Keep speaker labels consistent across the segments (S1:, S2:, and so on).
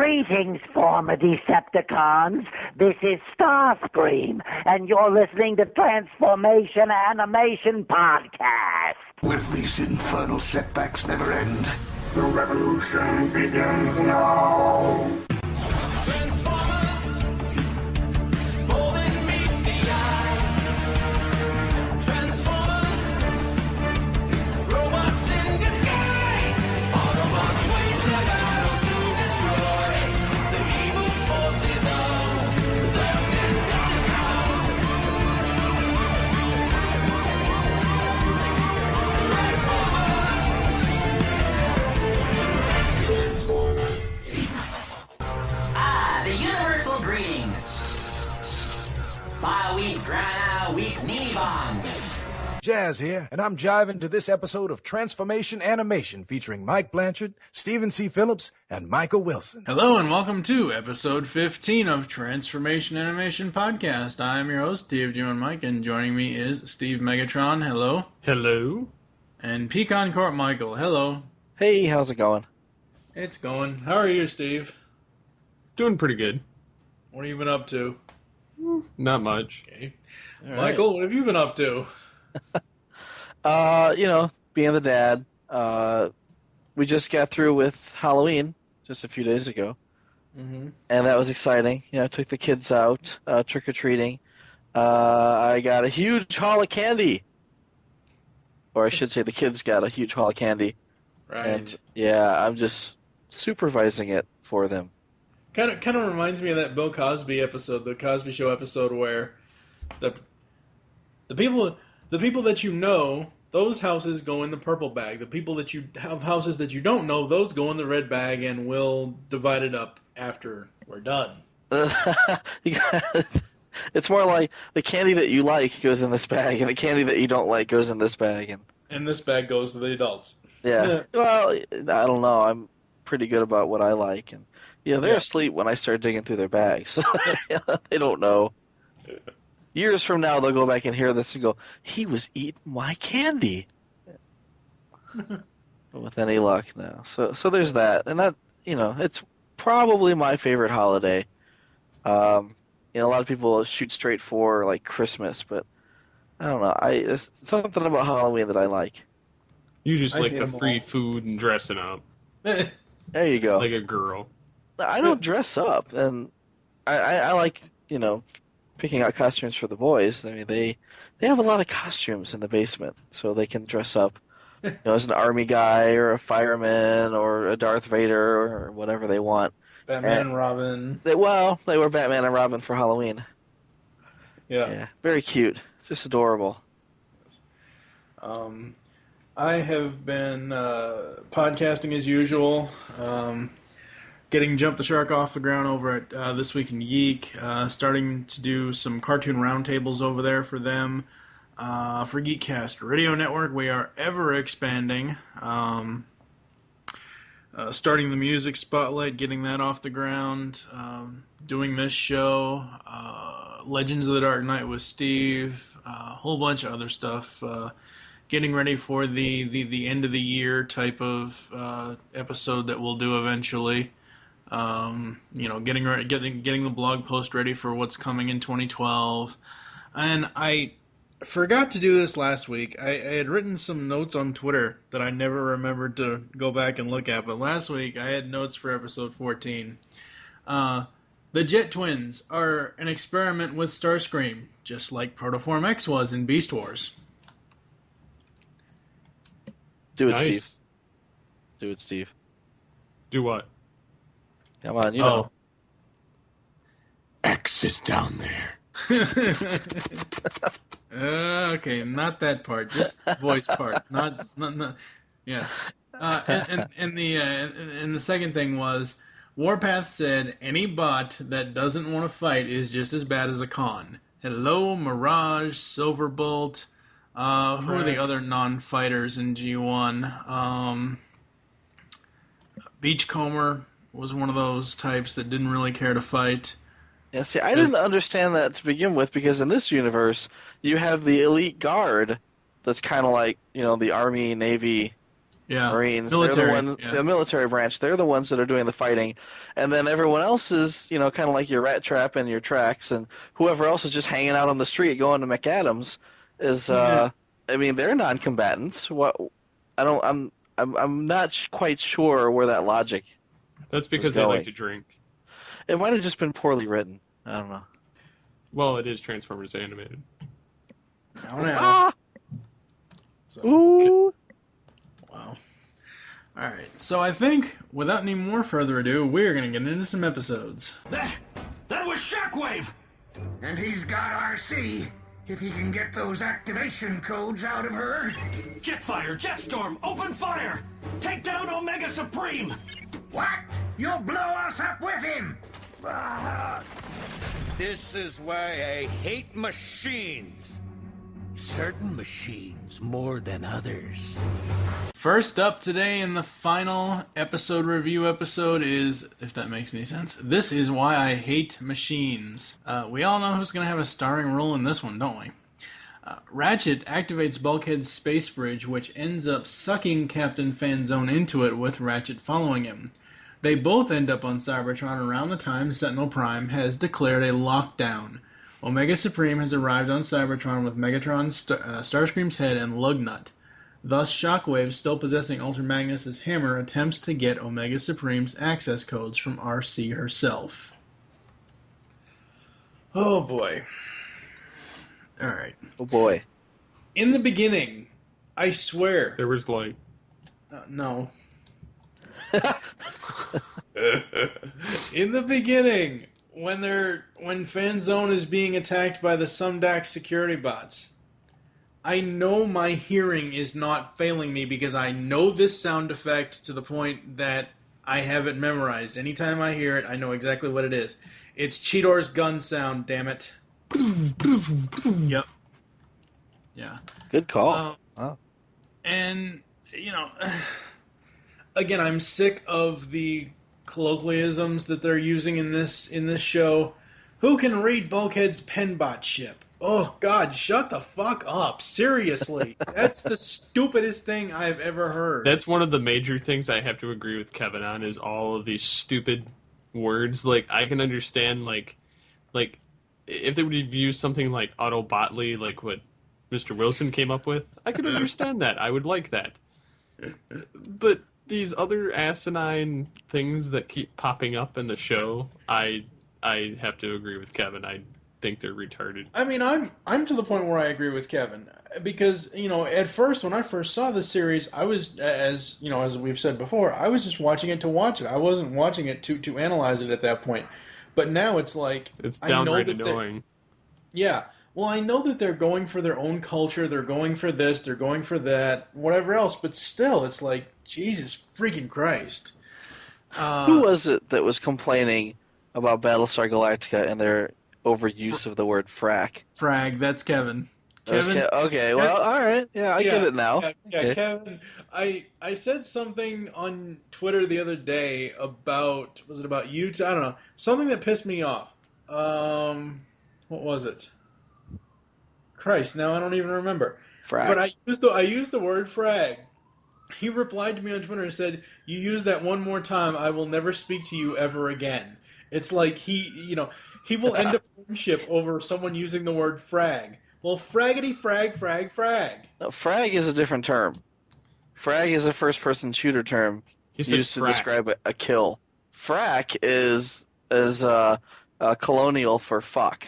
S1: Greetings, former Decepticons. This is Starscream, and you're listening to Transformation Animation Podcast.
S2: Will these infernal setbacks never end?
S3: The revolution begins now.
S4: Transformers, golden meets the eye. Transformers, robots in disguise. Autobots wage the battle to destroy the evil forces of the Decepticons. Transformers.
S5: The universal greeting. Bye week, Grana week, knee bong.
S6: Jazz here, and I'm jiving to this episode of Transformation Animation featuring Mike Blanchard, Stephen C. Phillips, and Michael Wilson.
S7: Hello and welcome to episode 15 of Transformation Animation Podcast. I am your host, Steve Jim and Mike, and joining me is Steve Megatron. Hello.
S8: Hello.
S7: And Pecan Court Michael. Hello.
S8: Hey, how's it going?
S7: It's going. How are you, Steve?
S8: Doing pretty good.
S7: What have you been up to?
S8: Not much.
S7: Okay.
S8: All
S7: Michael,
S8: right.
S7: what have you been up to?
S8: Being the dad. We just got through with Halloween just a few days ago.
S7: Mm-hmm.
S8: And that was exciting. I took the kids out trick-or-treating. I got a huge haul of candy. Or I should say the kids got a huge haul of candy.
S7: Right.
S8: And, yeah, I'm just supervising it for them.
S7: Kind of reminds me of that Bill Cosby episode, the Cosby Show episode, where the people that you know, those houses go in the purple bag. The people that you have houses that you don't know, those go in the red bag, and we'll divide it up after we're done.
S8: It's more like the candy that you like goes in this bag, and the candy that you don't like goes in this bag.
S7: And this bag goes to the adults.
S8: Yeah. Well, I don't know. I'm pretty good about what I like, and they're asleep when I start digging through their bags, so they don't know. Years from now, they'll go back and hear this and go, "He was eating my candy." With any luck now, so there's that, and that it's probably my favorite holiday. A lot of people shoot straight for like Christmas, but I don't know. There's something about Halloween that I like.
S9: You just like the
S7: hate
S9: free
S7: them all.
S9: food and dressing up
S8: There you go.
S9: like a girl.
S8: I don't dress up, and I like picking out costumes for the boys. I mean, they have a lot of costumes in the basement, so they can dress up, as an army guy or a fireman or a Darth Vader or whatever they want.
S7: Batman and Robin.
S8: They were Batman and Robin for Halloween. Yeah, very cute. It's just adorable.
S7: I have been podcasting as usual, getting Jump the Shark off the ground over at This Week in Geek, starting to do some cartoon roundtables over there for them. For Geekcast Radio Network, we are ever expanding. Starting the music spotlight, getting that off the ground, doing this show, Legends of the Dark Knight with Steve, a whole bunch of other stuff. Getting ready for the end of the year type of episode that we'll do eventually. Getting the blog post ready for what's coming in 2012. And I forgot to do this last week. I had written some notes on Twitter that I never remembered to go back and look at, but last week I had notes for episode 14. The Jet Twins are an experiment with Starscream, just like Protoform X was in Beast Wars.
S8: Do it,
S9: Nice.
S8: Steve. Do it, Steve.
S9: Do what?
S8: Come on, you know.
S9: X is down there.
S7: Okay, not that part, just the voice part. Not yeah. And the second thing was, Warpath said any bot that doesn't want to fight is just as bad as a con. Hello, Mirage, Silverbolt. Who are the other non-fighters in G1? Beachcomber was one of those types that didn't really care to fight.
S8: Yeah, see, I didn't understand that to begin with, because in this universe, you have the elite guard that's kind of like, the Army, Navy
S7: Yeah.
S8: Marines.
S7: Military.
S8: They're the military branch. They're the ones that are doing the fighting, and then everyone else is, kind of like your rat trap and your tracks, and whoever else is just hanging out on the street going to McAdams is. I mean, they're non-combatants. What? I'm not quite sure where that logic.
S9: That's because they like to drink.
S8: It might have just been poorly written. I don't know.
S9: Well, it is Transformers animated.
S8: Ah!
S7: So,
S8: Ooh.
S7: wow. All right. So I think, without any more further ado, we're going to get into some episodes.
S2: That was Shockwave! And he's got RC. If he can get those activation codes out of her.
S10: Jetfire, Jetstorm, open fire! Take down Omega Supreme!
S2: What? You'll blow us up with him!
S11: This is why I hate machines. Certain machines more than others.
S7: First up today in the final episode review episode is, if that makes any sense, This Is Why I Hate Machines. We all know who's going to have a starring role in this one, don't we? Ratchet activates Bulkhead's space bridge, which ends up sucking Captain Fanzone into it with Ratchet following him. They both end up on Cybertron around the time Sentinel Prime has declared a lockdown. Omega Supreme has arrived on Cybertron with Megatron, Starscream's head, and Lugnut. Thus, Shockwave, still possessing Ultra Magnus' hammer, attempts to get Omega Supreme's access codes from RC herself. Oh boy. Alright.
S8: Oh boy.
S7: In the beginning, I swear...
S9: There was light.
S7: No. In the beginning, when Fanzone is being attacked by the Sumdac security bots, I know my hearing is not failing me because I know this sound effect to the point that I have it memorized. Anytime I hear it, I know exactly what it is. It's Cheetor's gun sound, damn it. Yep. Yeah.
S8: Good call.
S7: Wow. And, again, I'm sick of the colloquialisms that they're using in this show. Who can read Bulkhead's penbot ship? Oh, God, shut the fuck up. Seriously. That's the stupidest thing I've ever heard.
S9: That's one of the major things I have to agree with Kevin on, is all of these stupid words. Like, I can understand, like if they would have used something like Autobotly, like what Mr. Wilson came up with, I could understand that. I would like that. But these other asinine things that keep popping up in the show, I have to agree with Kevin. I think they're retarded.
S7: I mean, I'm to the point where I agree with Kevin, because at first, when I first saw the series, I was, as we've said before, I was just watching it to watch it. I wasn't watching it to analyze it at that point. But now it's like,
S9: it's downright annoying.
S7: Yeah. Well, I know that they're going for their own culture, they're going for this, they're going for that, whatever else, but still, it's like, Jesus freaking Christ.
S8: Who was it that was complaining about Battlestar Galactica and their overuse of the word frack?
S7: Frag, that's Kevin. Kevin?
S8: Okay, well, all right. Yeah, I get it now.
S7: Yeah,
S8: okay.
S7: Kevin. I said something on Twitter the other day about, was it about YouTube? I don't know. Something that pissed me off. What was it? Christ, now I don't even remember.
S8: Frag.
S7: But I used the word frag. He replied to me on Twitter and said, "You use that one more time, I will never speak to you ever again." It's like he will end a friendship over someone using the word frag. Well, fraggity frag, frag, frag.
S8: No, frag is a different term. Frag is a first-person shooter term used to describe a kill. Frack is colonial for fuck.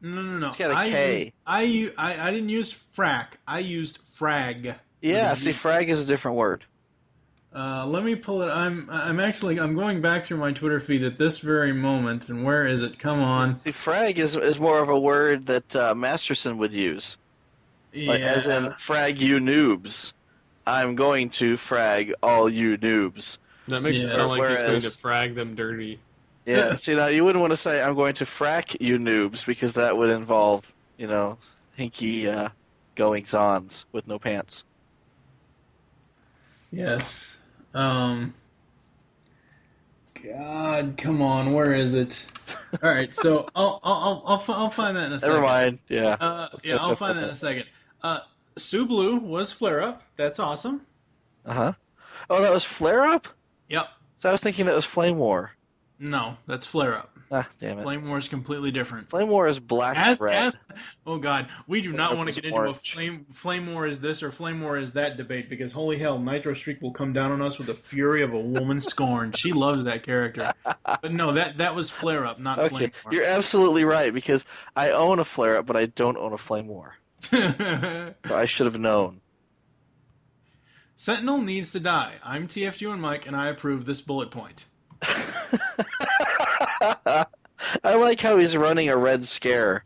S7: No.
S8: It's got a K.
S7: I didn't use frack. I used frag.
S8: Yeah, see, frag is a different word.
S7: Let me pull it. I'm going back through my Twitter feed at this very moment, and where is it? Come on.
S8: See, frag is more of a word that Masterson would use.
S7: Yeah.
S8: Like, as in, frag you noobs. I'm going to frag all you noobs.
S9: That makes it sound like he's going to frag them dirty.
S8: Yeah, see, now you wouldn't want to say, I'm going to frack you noobs, because that would involve, hinky goings-ons with no pants.
S7: Yes. God, come on, where is it? All right, so I'll find that in a second.
S8: Never mind. Yeah.
S7: I'll find that in a second. Sue Blue was Flare Up. That's awesome.
S8: Uh-huh. Oh, that was Flare Up?
S7: Yep.
S8: So I was thinking that was Flame War.
S7: No, that's Flare Up.
S8: Ah, damn it.
S7: Flame War is completely different.
S8: Flame War is black and red.
S7: Oh God, we do not want to get into
S8: orange.
S7: a Flame War is this or Flame War is that debate, because holy hell, Nitro Streak will come down on us with the fury of a woman scorned. She loves that character. But no, that was Flare Up, not
S8: Okay,
S7: Flame War.
S8: you're absolutely right, because I own a Flare Up, but I don't own a Flame War. So I should have known.
S7: Sentinel needs to die. I'm TFG and Mike, and I approve this bullet point.
S8: I like how he's running a Red Scare.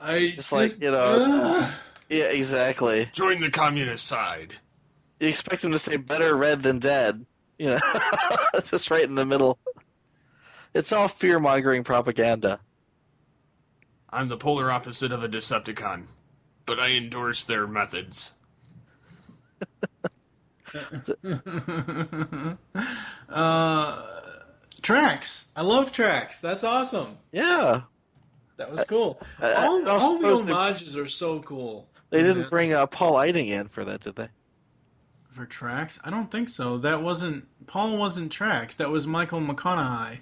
S8: Like, you know... Yeah, exactly.
S9: Join the communist side.
S8: You expect him to say better red than dead. You know, it's just right in the middle. It's all fear-mongering propaganda.
S9: I'm the polar opposite of a Decepticon, but I endorse their methods.
S7: Tracks. I love Tracks. That's awesome.
S8: Yeah.
S7: That was cool. All the homages are so cool.
S8: They didn't bring Paul Eiding in for that, did they?
S7: For Tracks? I don't think so. Paul wasn't Tracks. That was Michael McConaughey.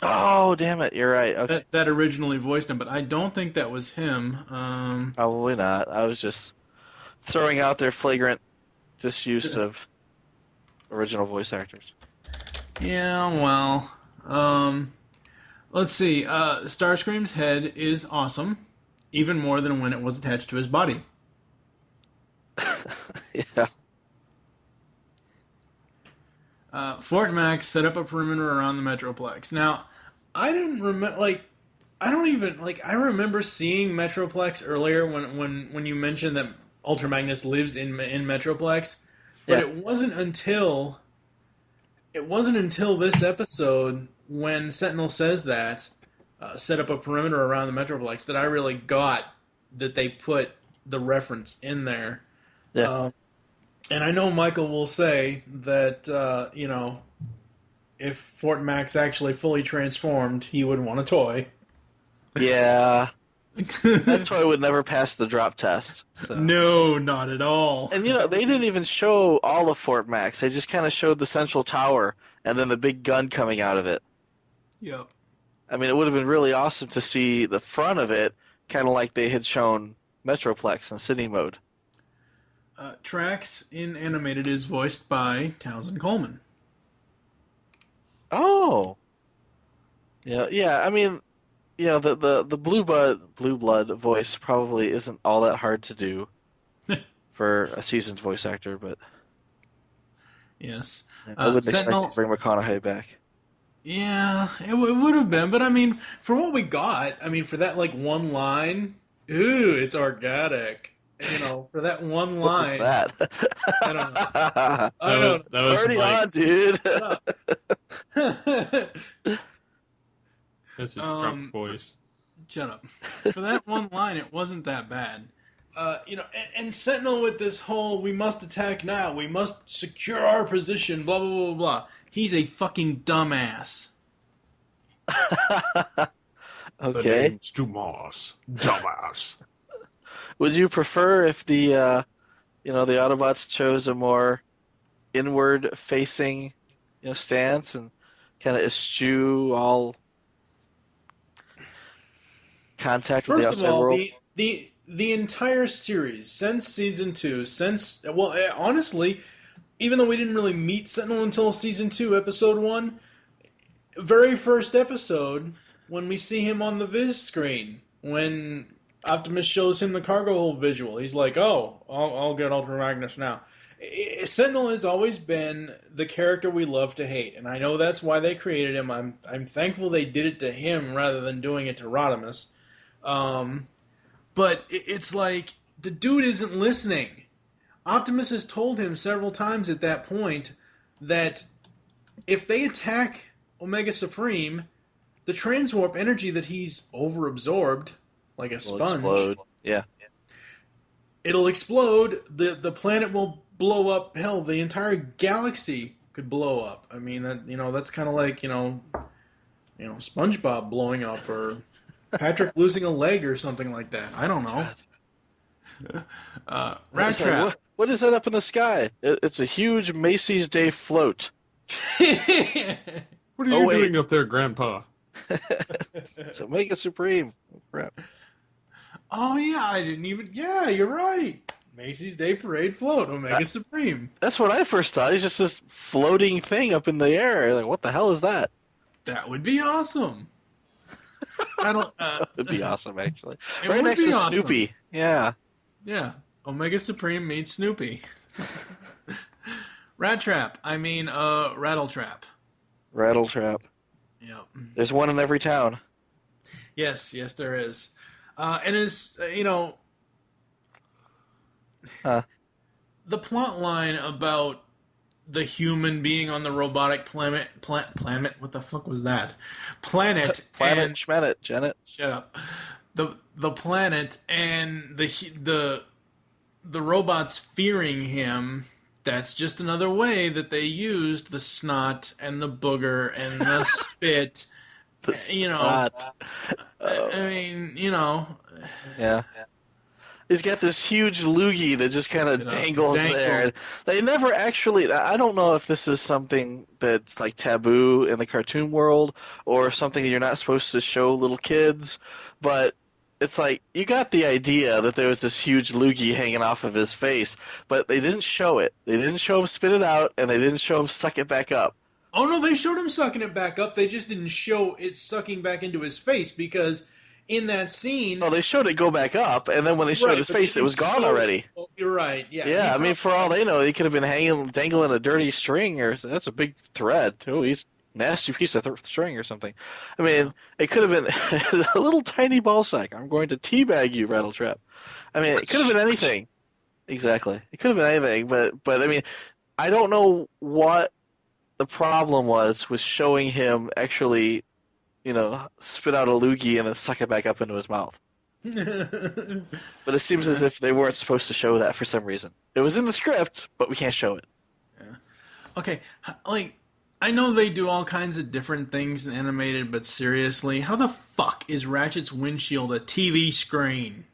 S8: Oh, damn it. You're right. Okay.
S7: That originally voiced him, but I don't think that was him.
S8: Probably not. I was just throwing out their flagrant disuse of original voice actors.
S7: Yeah, well, let's see. Starscream's head is awesome, even more than when it was attached to his body.
S8: Yeah.
S7: Fort Max set up a perimeter around the Metroplex. Now, I didn't remember, I remember seeing Metroplex earlier when you mentioned that Ultra Magnus lives in Metroplex, but it wasn't until this episode when Sentinel says that, set up a perimeter around the Metroplex, that I really got that they put the reference in there.
S8: Yeah.
S7: And I know Michael will say that, if Fort Max actually fully transformed, he would want a toy.
S8: Yeah. That toy would never pass the drop test. So.
S7: No, not at all.
S8: And, they didn't even show all of Fort Max. They just kind of showed the central tower and then the big gun coming out of it.
S7: Yep.
S8: I mean, it would have been really awesome to see the front of it, kind of like they had shown Metroplex in City Mode.
S7: Trax in animated is voiced by Townsend Coleman.
S8: Oh. Yeah. I mean, the blue blood voice probably isn't all that hard to do for a seasoned voice actor, but
S7: yes,
S8: I wouldn't
S7: Sentinel...
S8: expect to bring McConaughey back.
S7: Yeah, it would have been, but I mean, for what we got, for that one line, it's organic. For that one line.
S8: What was that?
S7: I don't know.
S9: That was
S8: Party on, dude.
S9: That's his drunk voice.
S7: Shut up. For that one line, it wasn't that bad. And Sentinel with this whole, we must attack now, we must secure our position, blah, blah, blah, blah. He's a fucking dumbass.
S8: Okay.
S9: The name's Dumas. Dumbass.
S8: Would you prefer if the Autobots chose a more inward-facing, stance and kind of eschew all contact with the outside world?
S7: The entire series, since Season 2, honestly, even though we didn't really meet Sentinel until Season 2, Episode 1, very first episode, when we see him on the Viz screen, when Optimus shows him the cargo hold visual, he's like, oh, I'll get Ultra Magnus now. Sentinel has always been the character we love to hate, and I know that's why they created him. I'm thankful they did it to him rather than doing it to Rodimus. But it's like, the dude isn't listening. Optimus has told him several times at that point that if they attack Omega Supreme, the transwarp energy that he's overabsorbed, like a sponge,
S8: explode. Yeah.
S7: It'll explode. The planet will blow up. Hell, the entire galaxy could blow up. I mean, that's kind of like SpongeBob blowing up, or Patrick losing a leg or something like that. I don't know. Rat Trap.
S8: What is that up in the sky? It's a huge Macy's Day float.
S9: What are you doing up there, Grandpa?
S8: It's Omega Supreme. Oh, crap.
S7: Oh, yeah, I didn't even... Yeah, you're right. Macy's Day Parade float, Omega Supreme.
S8: That's what I first thought. He's just this floating thing up in the air. Like, what the hell is that?
S7: That would be awesome. I don't...
S8: That would be awesome, actually.
S7: It
S8: Right
S7: would
S8: next
S7: be
S8: to
S7: awesome.
S8: Snoopy. Yeah.
S7: Yeah. Omega Supreme meets Snoopy. Rat Trap. Rattle Trap.
S8: Rattle Trap.
S7: Yep.
S8: There's one in every town.
S7: Yes, there is. And it's, the plot line about the human being on the robotic planet, what the fuck was that? Planet,
S8: Schmanet, Janet.
S7: Shut up. The planet and the robots fearing him. That's just another way that they used the snot and the booger and the spit.
S8: Snot. Yeah. He's got this huge loogie that just kind of dangles there. They never actually... I don't know if this is something that's like taboo in the cartoon world or something that you're not supposed to show little kids, but it's like you got the idea that there was this huge loogie hanging off of his face, but they didn't show it. They didn't show him spit it out, and they didn't show him suck it back up.
S7: Oh, no, they showed him sucking it back up. They just didn't show it sucking back into his face because... in that scene...
S8: Oh, they showed it go back up, and then when they showed his face, it was gone already.
S7: Well, you're right, yeah.
S8: Yeah, for all they know, he could have been dangling a dirty string, or that's a big thread, too. He's a nasty piece of string or something. It could have been a little tiny ball sack. I'm going to teabag you, Rattle Trap. It could have been anything. Exactly. It could have been anything, but I don't know what the problem was with showing him actually... spit out a loogie and then suck it back up into his mouth. But it seems as if they weren't supposed to show that for some reason. It was in the script, but we can't show it.
S7: Yeah. Okay, I know they do all kinds of different things in animated, but seriously, how the fuck is Ratchet's windshield a TV screen?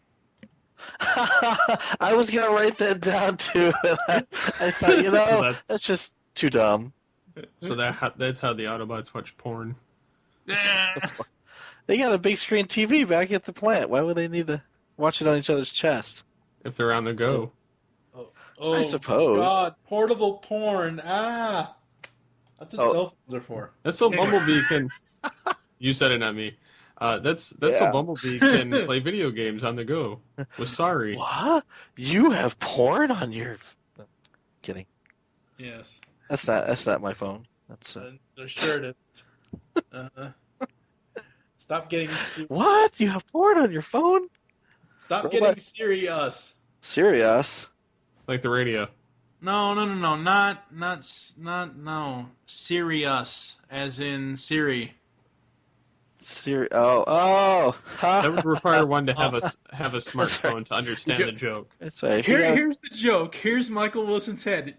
S8: I was going to write that down, too. I thought, that's just too dumb.
S9: So that's how the Autobots watch porn.
S8: They got a big screen TV back at the plant. Why would they need to watch it on each other's chest?
S9: If they're on the go.
S7: Oh,
S8: I suppose.
S7: God, portable porn. That's what cell phones are for.
S9: That's so Bumblebee can... You said it, not me. That's so Bumblebee can play video games on the go. With Sorry.
S8: What? You have porn on your... Kidding.
S7: Yes.
S8: That's not my phone. That's
S7: sure it is. Stop getting...
S8: What? You have porn on your phone?
S7: Stop getting serious.
S8: Serious?
S9: Like the radio.
S7: No. Not serious, as in Siri.
S8: Siri. Oh.
S9: That would require one to have a smartphone to understand the joke.
S7: Here's the joke. Here's Michael Wilson's head.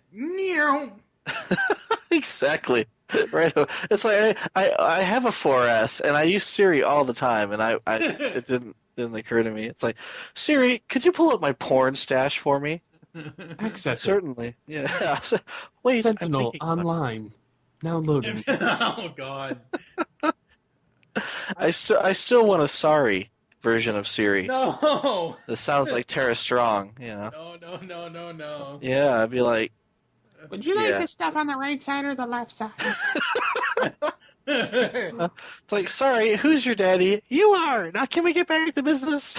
S8: Exactly. Right. It's like I have a 4S and I use Siri all the time, and it didn't occur to me. It's like, Siri, could you pull up my porn stash for me?
S9: Access
S8: Certainly. Yeah. Wait.
S9: Sentinel online. Now loading.
S7: Oh God.
S8: I still want a Sorry version of Siri.
S7: No.
S8: This sounds like Tara Strong.
S7: No.
S8: Yeah, I'd be like.
S5: Would you like the stuff on the right side or the left side?
S8: It's like, sorry, who's your daddy? You are. Now can we get back to business?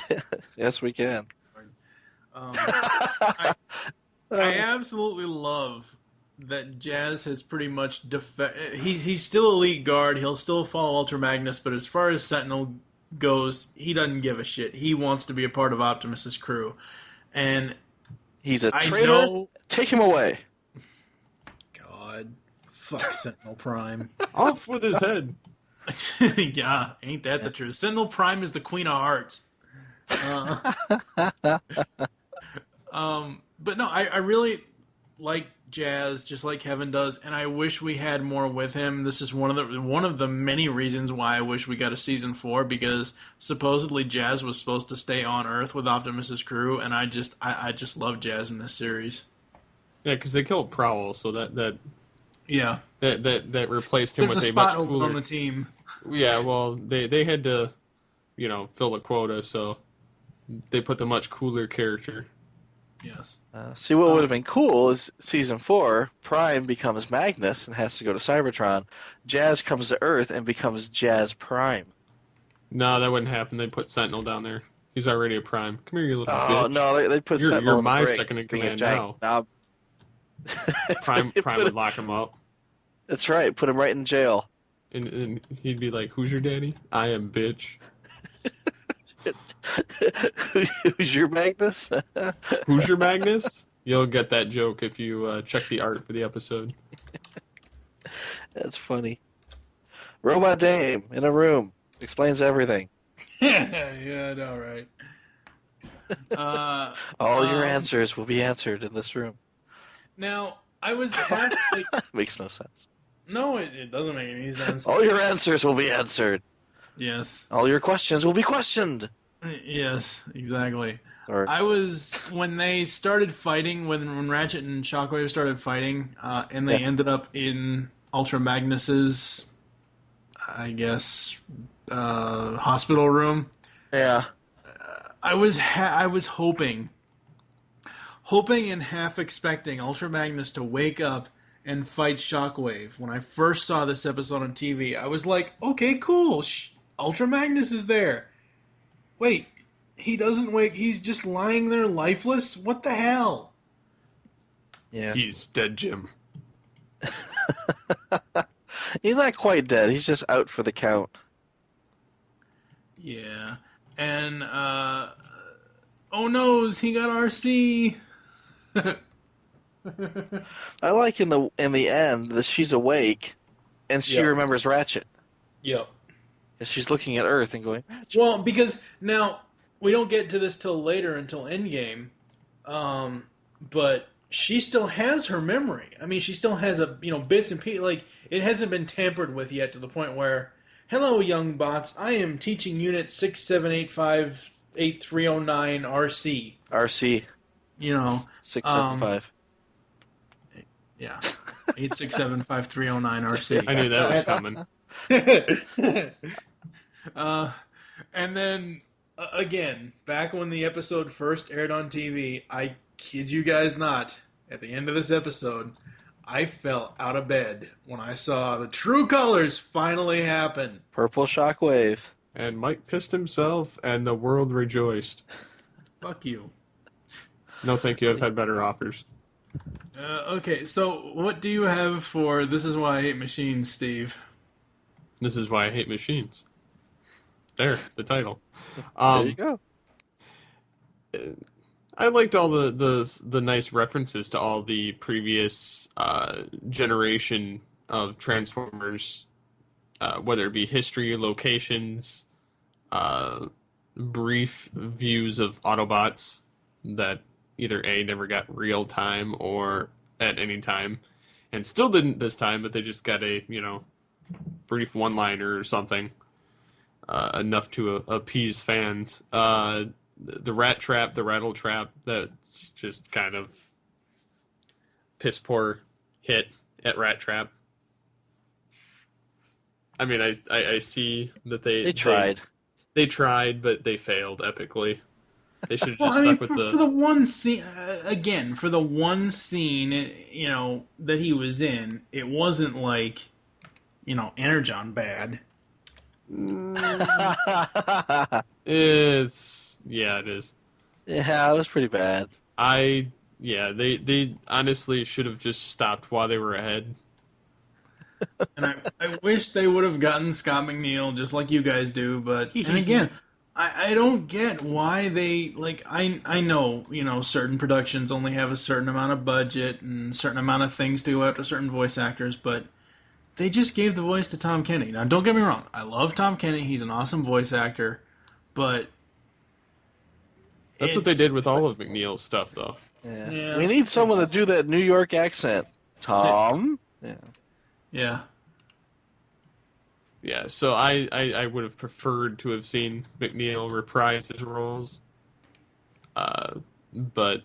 S8: Yes, we can.
S7: I absolutely love that Jazz has pretty much he's still elite guard. He'll still follow Ultra Magnus, but as far as Sentinel goes, he doesn't give a shit. He wants to be a part of Optimus's crew, and
S8: he's a traitor. Take him away.
S7: Fuck Sentinel Prime.
S9: Off with his head.
S7: Yeah, ain't that the truth? Sentinel Prime is the Queen of Hearts. But no, I really like Jazz, just like Kevin does, and I wish we had more with him. This is one of the many reasons why I wish we got a season 4, because supposedly Jazz was supposed to stay on Earth with Optimus's crew, and I just love Jazz in this series.
S9: Yeah, because they killed Prowl, so that replaced him
S7: There's
S9: with
S7: a
S9: a much
S7: spot open
S9: cooler
S7: on the team.
S9: Yeah, well, they had to, fill a quota, so they put the much cooler character.
S7: Yes.
S8: See, what would have been cool is Season 4, Prime becomes Magnus and has to go to Cybertron. Jazz comes to Earth and becomes Jazz Prime.
S9: No, that wouldn't happen. They'd put Sentinel down there. He's already a Prime. Come here, you little bitch.
S8: Oh, no, they put Sentinel
S9: You're
S8: in the
S9: my
S8: break,
S9: second in
S8: being a
S9: command
S8: giant
S9: now.
S8: knob.
S9: Prime would lock him up.
S8: That's right, put him right in jail.
S9: And he'd be like, "Who's your daddy? I am, bitch."
S8: Who's your Magnus?
S9: Who's your Magnus? You'll get that joke if you check the art for the episode.
S8: That's funny. Robot Dame in a room explains everything.
S7: Yeah, I know, right?
S8: All your answers will be answered in this room.
S7: Now, I was half like,
S8: Makes no sense.
S7: no, it doesn't make any sense.
S8: All your answers will be answered.
S7: Yes.
S8: All your questions will be questioned.
S7: Yes, exactly.
S8: Sorry.
S7: I was when they started fighting, when Ratchet and Shockwave started fighting, and they ended up in Ultra Magnus's, I guess, hospital room.
S8: Yeah.
S7: I was hoping and half expecting Ultra Magnus to wake up and fight Shockwave. When I first saw this episode on TV, I was like, okay, cool, Ultra Magnus is there. Wait, he doesn't wake, he's just lying there lifeless? What the hell?
S8: Yeah.
S9: He's dead, Jim.
S8: He's not quite dead, he's just out for the count.
S7: Yeah. And, oh noes, he got RC.
S8: I like in the end that she's awake and she remembers Ratchet.
S7: Yep.
S8: She's looking at Earth and going, Ratchet.
S7: Well, because now we don't get to this till later, until Endgame, but she still has her memory. I mean, she still has bits and pieces. Like, it hasn't been tampered with yet to the point where, hello, young bots, I am teaching Unit 6785839 RC.
S8: RC. 675.
S7: Yeah. 8675309 RC.
S9: I knew that was coming.
S7: And then, again, back when the episode first aired on TV, I kid you guys not, at the end of this episode, I fell out of bed when I saw the true colors finally happen.
S8: Purple Shockwave.
S9: And Mike pissed himself, and the world rejoiced.
S7: Fuck you.
S9: No, thank you. I've had better offers.
S7: Okay, so what do you have for This Is Why I Hate Machines, Steve?
S9: This is why I hate machines. There, the title.
S8: There you go.
S9: I liked all the nice references to all the previous generation of Transformers, whether it be history, locations, brief views of Autobots that either A, never got real time or at any time, and still didn't this time, but they just got a, brief one-liner or something, enough to appease fans. The Rat Trap, the Rattle Trap, that's just kind of piss poor hit at Rat Trap. I mean, I see that they
S8: tried.
S9: They tried, but they failed epically. They should have just stuck with
S7: for the one scene, again, for the one scene, that he was in, it wasn't like, Energon bad.
S9: It is. Yeah, it
S8: was pretty bad.
S9: They honestly should have just stopped while they were ahead.
S7: And I wish they would have gotten Scott McNeil just like you guys do, but and again, I don't get why they I know, certain productions only have a certain amount of budget and a certain amount of things to go after certain voice actors, but they just gave the voice to Tom Kenny. Now, don't get me wrong, I love Tom Kenny, he's an awesome voice actor, but
S9: that's what they did with all of McNeil's stuff, though.
S8: Yeah. We need someone to do that New York accent. Tom?
S7: Yeah.
S9: Yeah, so I would have preferred to have seen McNeil reprise his roles. But,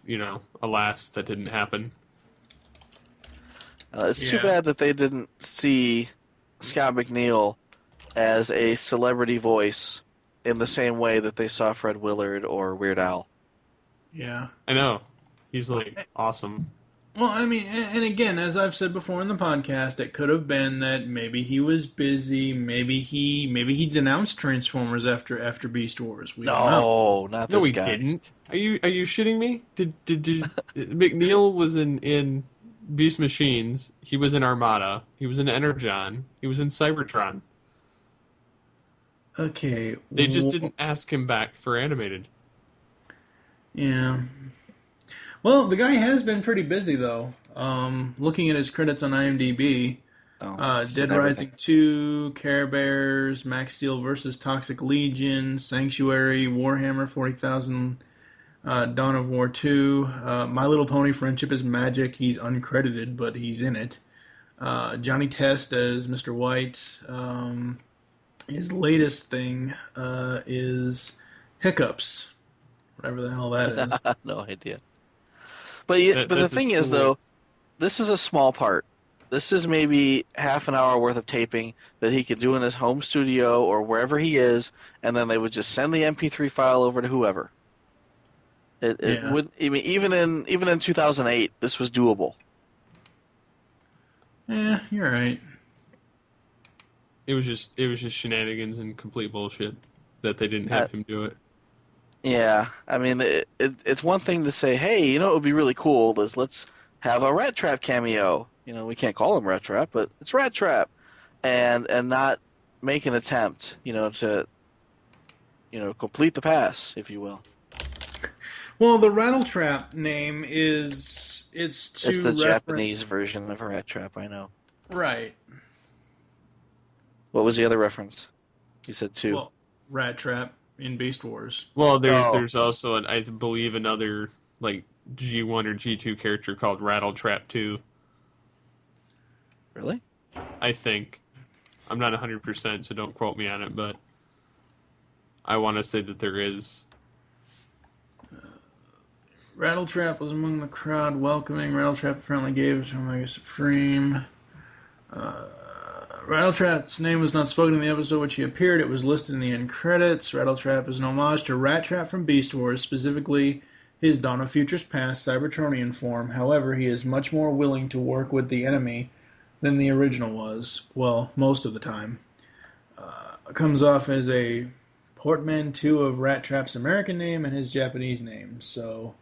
S9: alas, that didn't happen.
S8: It's too bad that they didn't see Scott McNeil as a celebrity voice in the same way that they saw Fred Willard or Weird Al.
S7: Yeah.
S9: I know. He's like awesome.
S7: Well, I mean, and again, as I've said before in the podcast, it could have been that maybe he was busy, maybe he denounced Transformers after Beast Wars. We don't know.
S8: Not this guy.
S9: No, he didn't. Are you shitting me? Did McNeil was in Beast Machines? He was in Armada. He was in Energon. He was in Cybertron.
S7: Okay.
S9: They just didn't ask him back for animated.
S7: Yeah. Well, the guy has been pretty busy, though. Looking at his credits on IMDb, Dead Rising 2, Care Bears, Max Steel vs. Toxic Legion, Sanctuary, Warhammer 40,000, Dawn of War 2, My Little Pony Friendship is Magic. He's uncredited, but he's in it. Johnny Test as Mr. White. His latest thing is Hiccups, whatever the hell that is.
S8: No idea. But the thing is, though, this is a small part. This is maybe half an hour worth of taping that he could do in his home studio or wherever he is, and then they would just send the MP3 file over to whoever. It would. I mean, even in 2008, this was doable.
S7: Yeah, you're right.
S9: It was just shenanigans and complete bullshit that they didn't have him do it.
S8: Yeah, I mean, it's one thing to say, hey, you know what would be really cool is let's have a Rat Trap cameo. You know, we can't call him Rat Trap, but it's Rat Trap, and not make an attempt, to, complete the pass, if you will.
S7: Well, the Rattle Trap name it's
S8: the Japanese version of a Rat Trap, I know.
S7: Right.
S8: What was the other reference? You said 2.
S7: Well, Rat Trap in Beast Wars.
S9: Well, there's also I believe another like G1 or G2 character called Rattle Trap 2.
S8: Really?
S9: I think. I'm not 100%, so don't quote me on it, but I want to say that there is.
S7: Rattletrap was among the crowd welcoming. Rattletrap apparently gave it to Omega Supreme. Rattletrap's name was not spoken in the episode which he appeared. It was listed in the end credits. Rattletrap is an homage to Rat Trap from Beast Wars, specifically his Dawn of Futures Past Cybertronian form. However, he is much more willing to work with the enemy than the original was. Well, most of the time. Comes off as a portmanteau of Rat Trap's American name and his Japanese name, so...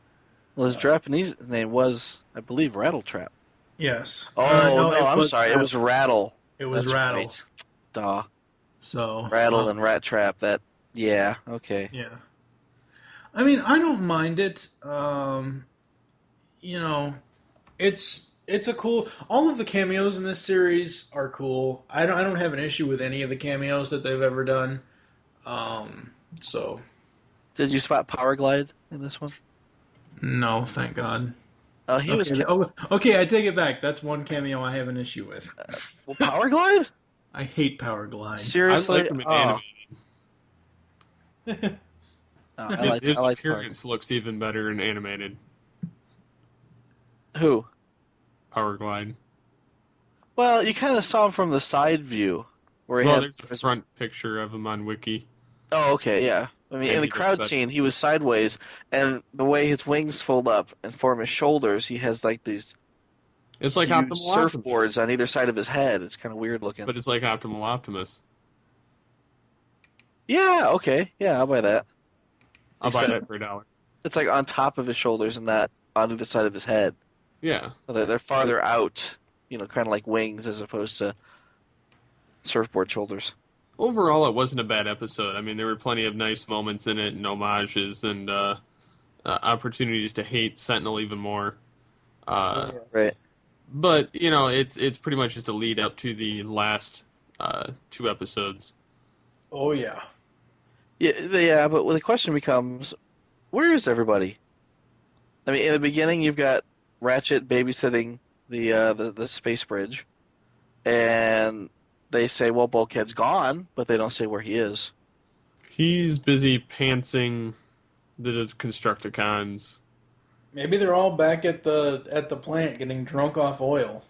S8: Well, his Japanese name was, I believe, Rattletrap.
S7: Yes.
S8: Oh, no, I'm sorry. It was Rattle.
S7: It was
S8: That's
S7: Rattle.
S8: Right. Duh.
S7: So
S8: Rattle and Rat Trap. Yeah, okay.
S7: Yeah. I mean, I don't mind it. It's a cool. All of the cameos in this series are cool. I don't have an issue with any of the cameos that they've ever done. So.
S8: Did you spot Power Glide in this one?
S7: No, thank God.
S8: He was.
S7: Okay, I take it back. That's one cameo I have an issue with.
S8: Well, Power Glide?
S7: I hate Power Glide.
S8: Seriously?
S9: I like him animated. His appearance looks even better in animated.
S8: Who?
S9: Power Glide.
S8: Well, you kind of saw him from the side view.
S9: There's a front picture of him on Wiki.
S8: Oh, okay, yeah. I mean, in the crowd scene, he was sideways, and the way his wings fold up and form his shoulders, he has like these
S9: it's like
S8: huge
S9: Optimal
S8: surfboards
S9: Optimus.
S8: on either side of his head. It's kind of weird looking.
S9: But it's like Optimal Optimus.
S8: Yeah, okay. Yeah, I'll buy that.
S9: I'll buy that for $1.
S8: It's like on top of his shoulders and not on either side of his head.
S9: Yeah.
S8: They're farther out, kind of like wings as opposed to surfboard shoulders.
S9: Overall, it wasn't a bad episode. I mean, there were plenty of nice moments in it and homages and opportunities to hate Sentinel even more.
S8: Right.
S9: But, it's pretty much just a lead up to the last 2 episodes.
S7: Oh, yeah.
S8: Yeah, but the question becomes, where is everybody? I mean, in the beginning, you've got Ratchet babysitting the space bridge, and they say, well, Bulkhead's gone, but they don't say where he is.
S9: He's busy pantsing the Constructicons.
S7: Maybe they're all back at the plant getting drunk off oil.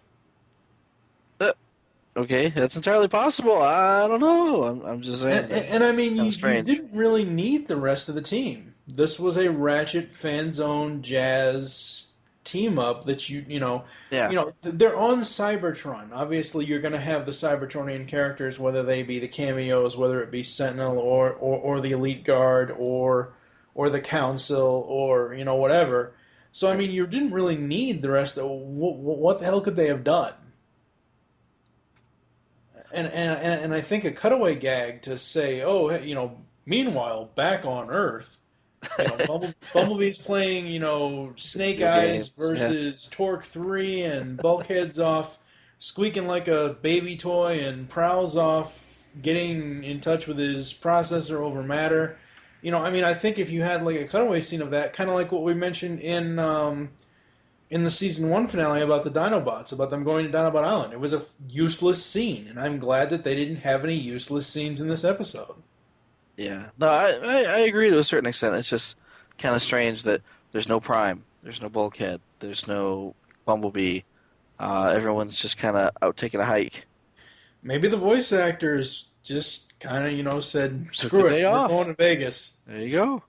S8: Okay, that's entirely possible. I don't know. I'm just saying.
S7: And I mean, you
S8: strange.
S7: didn't really need the rest of the team. This was a Ratchet, Fanzone, Jazz team up that they're on Cybertron. Obviously, you're going to have the Cybertronian characters, whether they be the cameos, whether it be Sentinel or the Elite Guard or the Council or whatever. So I mean, you didn't really need the rest of what the hell could they have done? And I think a cutaway gag to say, oh, hey, meanwhile back on Earth, Bumblebee's playing, Snake Eyes versus Torque 3, and Bulkhead's off squeaking like a baby toy, and Prowl's off getting in touch with his processor over matter. I think if you had like a cutaway scene of that, kind of like what we mentioned in the season 1 finale about the Dinobots, about them going to Dinobot Island, it was a useless scene, and I'm glad that they didn't have any useless scenes in this episode.
S8: Yeah, no, I agree to a certain extent. It's just kind of strange that there's no Prime, there's no Bulkhead, there's no Bumblebee. Everyone's just kind of out taking a hike.
S7: Maybe the voice actors just kind of, said, screw it, we're going to Vegas.
S8: There you
S7: go.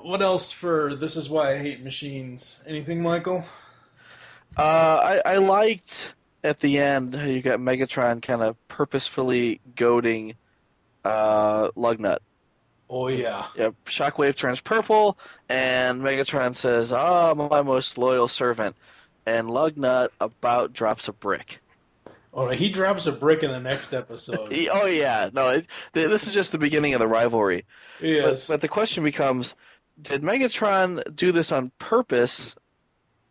S7: What else for This Is Why I Hate Machines? Anything, Michael?
S8: I liked at the end how you got Megatron kind of purposefully goading Lugnut.
S7: Oh, yeah.
S8: Yep. Shockwave turns purple, and Megatron says, "Ah, my most loyal servant." And Lugnut about drops a brick.
S7: Oh, he drops a brick in the next episode.
S8: Oh, yeah. No, this is just the beginning of the rivalry.
S7: Yes.
S8: But the question becomes, did Megatron do this on purpose,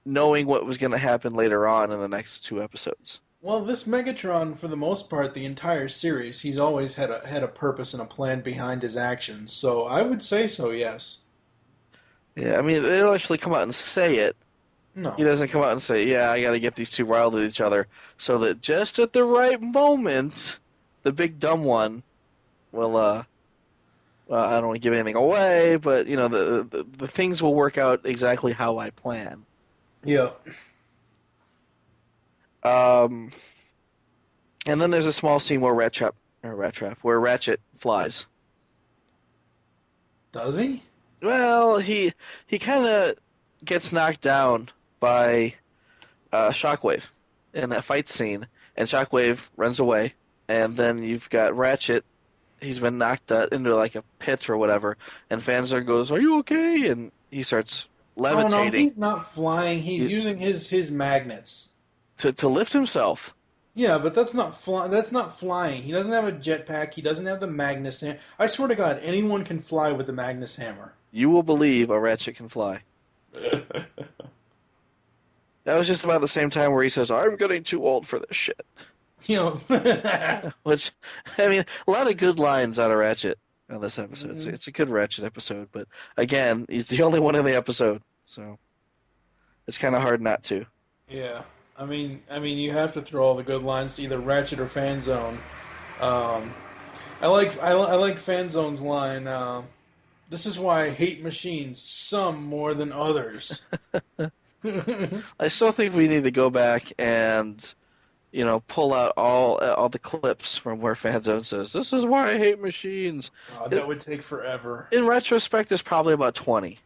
S8: knowing what was going to happen later on in the next 2 episodes?
S7: Well, this Megatron, for the most part, the entire series, he's always had a purpose and a plan behind his actions. So I would say so, yes.
S8: Yeah, I mean, they don't actually come out and say it.
S7: No.
S8: He doesn't come out and say, yeah, I got to get these two riled with each other, so that just at the right moment, the big dumb one will, I don't want to give anything away, but, the things will work out exactly how I plan.
S7: Yeah.
S8: And then there's a small scene where where Ratchet flies.
S7: Does he?
S8: Well, he kind of gets knocked down by Shockwave in that fight scene, and Shockwave runs away, and then you've got Ratchet. He's been knocked into like a pit or whatever, and Fanzone goes, "Are you okay?" And he starts levitating.
S7: Oh, no, he's not flying. He's using his magnets
S8: to lift himself.
S7: Yeah, but that's not flying. He doesn't have a jetpack. He doesn't have the Magnus Hammer. I swear to God, anyone can fly with the Magnus Hammer.
S8: You will believe a Ratchet can fly. That was just about the same time where he says, "I'm getting too old for this shit." Which, I mean, a lot of good lines out of Ratchet on this episode. Mm-hmm. It's a good Ratchet episode, but again, he's the only one in the episode, so it's kind of hard not to.
S7: Yeah, I mean, you have to throw all the good lines to either Ratchet or Fanzone. I like Fanzone's line. This is why I hate machines, some more than others.
S8: I still think we need to go back and, pull out all the clips from where Fanzone says, "This is why I hate machines."
S7: That would take forever.
S8: In retrospect, there's probably about 20.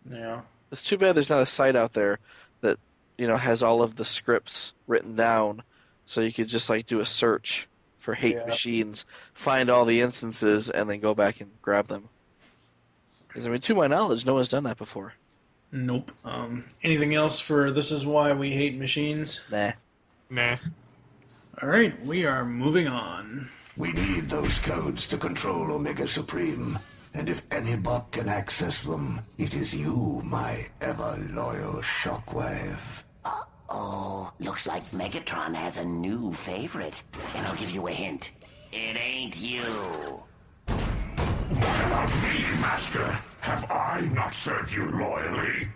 S7: Yeah.
S8: It's too bad there's not a site out there that, has all of the scripts written down, so you could just do a search for hate machines, find all the instances, and then go back and grab them. Because, to my knowledge, no one's done that before.
S7: Nope. Anything else for This Is Why We Hate Machines?
S8: Nah.
S7: All right, we are moving on.
S2: We need those codes to control Omega Supreme. And if any bot can access them, it is you, my ever-loyal Shockwave.
S1: Uh-oh. Looks like Megatron has a new favorite. And I'll give you a hint. It ain't you.
S2: What about me, Master? Have I not served you loyally?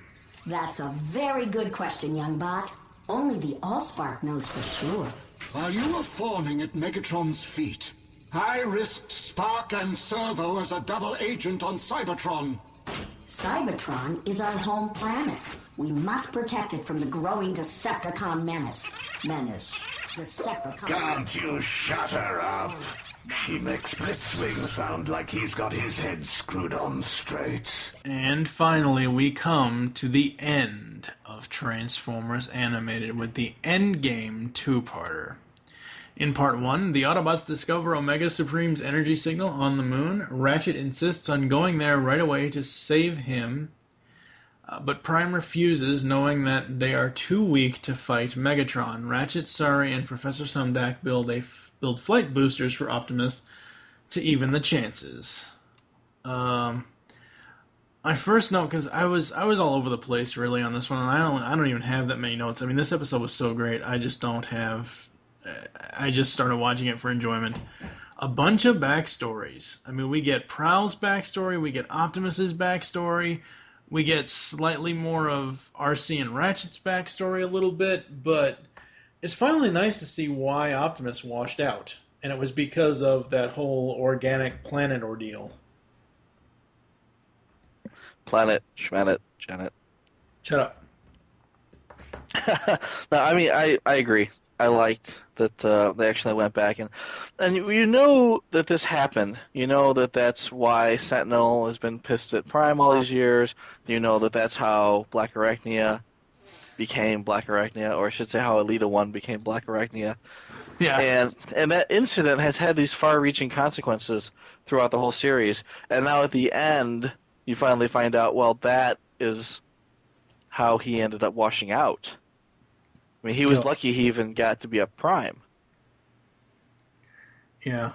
S12: That's a very good question, young bot. Only the Allspark knows for sure.
S10: While you were fawning at Megatron's feet, I risked Spark and Servo as a double agent on Cybertron.
S12: Cybertron is our home planet. We must protect it from the growing Decepticon menace. Decepticon.
S2: Can't you shut her up? She makes Blitzwing sound like he's got his head screwed on straight.
S7: And finally, we come to the end of Transformers Animated with the Endgame two-parter. In Part 1, the Autobots discover Omega Supreme's energy signal on the moon. Ratchet insists on going there right away to save him, but Prime refuses, knowing that they are too weak to fight Megatron. Ratchet, Sari, and Professor Sumdac build flight boosters for Optimus to even the chances. I first note, because I was all over the place really on this one, and I don't even have that many notes. I mean, this episode was so great. I just started watching it for enjoyment. A bunch of backstories. I mean, we get Prowl's backstory, we get Optimus's backstory, we get slightly more of RC and Ratchet's backstory a little bit, but it's finally nice to see why Optimus washed out. And it was because of that whole organic planet ordeal.
S8: Planet, Schmanet, Janet.
S7: Shut up.
S8: No, I mean, I agree. I liked that they actually went back and you know that this happened. You know that that's why Sentinel has been pissed at Prime all these years. You know that that's how Black Arachnia became Black Arachnia, or I should say how Elita 1 became Black Arachnia.
S7: Yeah.
S8: And that incident has had these far-reaching consequences throughout the whole series. And now at the end, you finally find out, well, that is how he ended up washing out. I mean, he was lucky he even got to be a Prime.
S7: Yeah.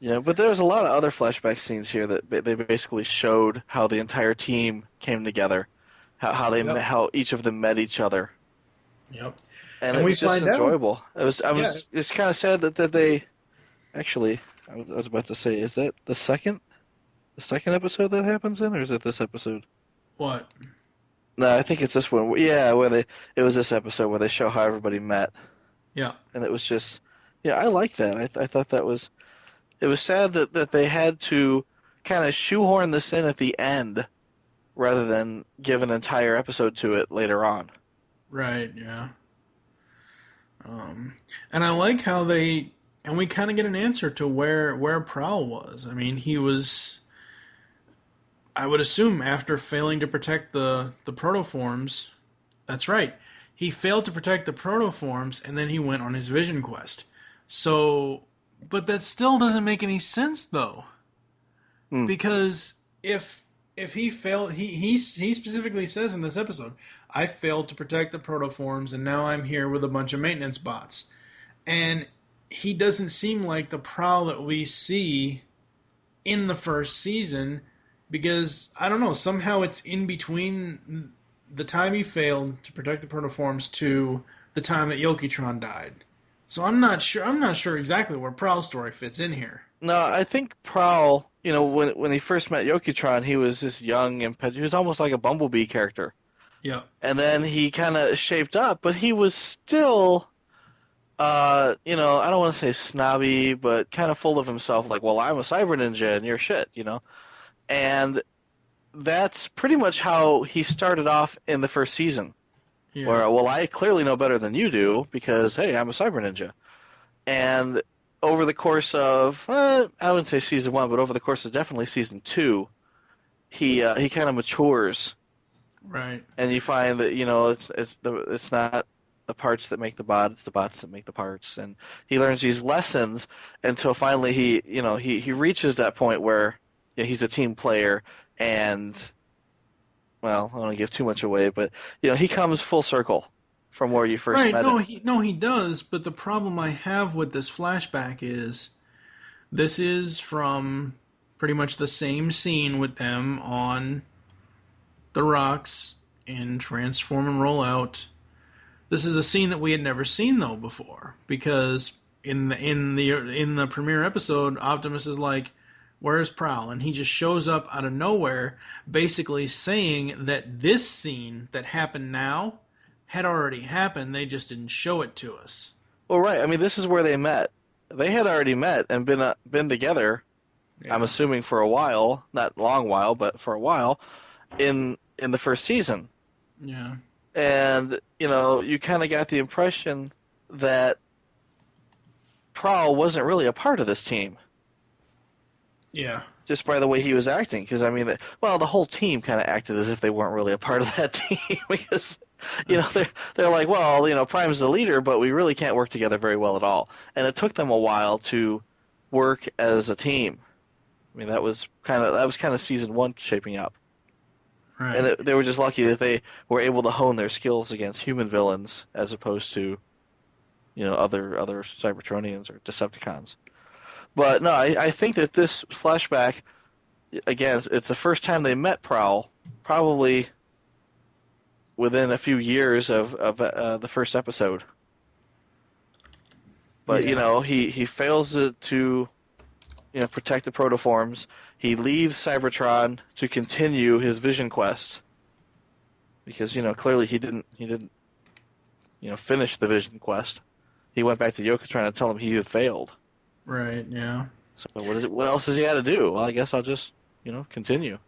S8: Yeah, but there's a lot of other flashback scenes here that they basically showed how the entire team came together, how each of them met each other.
S7: Yep.
S8: And it was just enjoyable. It's kind of sad that they actually. I was about to say, is that the second episode that happens in, or is it this episode?
S7: What?
S8: No, I think it's this one. Yeah, it was this episode where they show how everybody met.
S7: Yeah.
S8: And it was just, I like that. I thought it was sad that they had to kind of shoehorn this in at the end rather than give an entire episode to it later on.
S7: Right, yeah. And I like how we kind of get an answer to where Prowl was. I mean, he was, I would assume, after failing to protect the protoforms. That's right. He failed to protect the protoforms, and then he went on his vision quest. So, but that still doesn't make any sense, though. Because if he failed, he specifically says in this episode, I failed to protect the protoforms, and now I'm here with a bunch of maintenance bots. And he doesn't seem like the Prowl that we see in the first season, because, I don't know, somehow it's in between the time he failed to protect the protoforms to the time that Yokitron died. So I'm not sure exactly where Prowl's story fits in here.
S8: No, I think Prowl, when he first met Yokitron, he was this young, he was almost like a Bumblebee character.
S7: Yeah.
S8: And then he kind of shaped up, but he was still, I don't want to say snobby, but kind of full of himself, like, well, I'm a cyber ninja and you're shit, And that's pretty much how he started off in the first season.
S7: Yeah.
S8: Where, well, I clearly know better than you do because, hey, I'm a cyber ninja. And over the course of, I wouldn't say season 1, but over the course of definitely season 2, he kind of matures.
S7: Right.
S8: And you find that, it's not the parts that make the bot, it's the bots that make the parts. And he learns these lessons until finally he reaches that point where he's a team player and, well, I don't want to give too much away, but, he comes full circle from where you first met him.
S7: He does, but the problem I have with this flashback is this is from pretty much the same scene with them on the rocks in Transform and Roll Out. This is a scene that we had never seen, though, before, because in the premiere episode, Optimus is like, where's Prowl? And he just shows up out of nowhere, basically saying that this scene that happened now had already happened, they just didn't show it to us.
S8: Well, right. I mean, this is where they met. They had already met and been together I'm assuming for a while, not a long while, but for a while, in the first season.
S7: Yeah.
S8: And, you kind of got the impression that Prowl wasn't really a part of this team.
S7: Yeah.
S8: Just by the way he was acting. Because, the whole team kind of acted as if they weren't really a part of that team. Because, they're like, well, Prime's the leader, but we really can't work together very well at all. And it took them a while to work as a team. That was kind of season 1 shaping up.
S7: Right.
S8: And they were just lucky that they were able to hone their skills against human villains as opposed to, other Cybertronians or Decepticons. But no, I think that this flashback, again, it's the first time they met Prowl, probably within a few years of the first episode. But he fails to protect the protoforms. He leaves Cybertron to continue his Vision quest because clearly he didn't finish the Vision quest. He went back to Yokotron to tell him he had failed.
S7: Right. Yeah.
S8: So what else does he got to do? Well, I guess I'll just continue.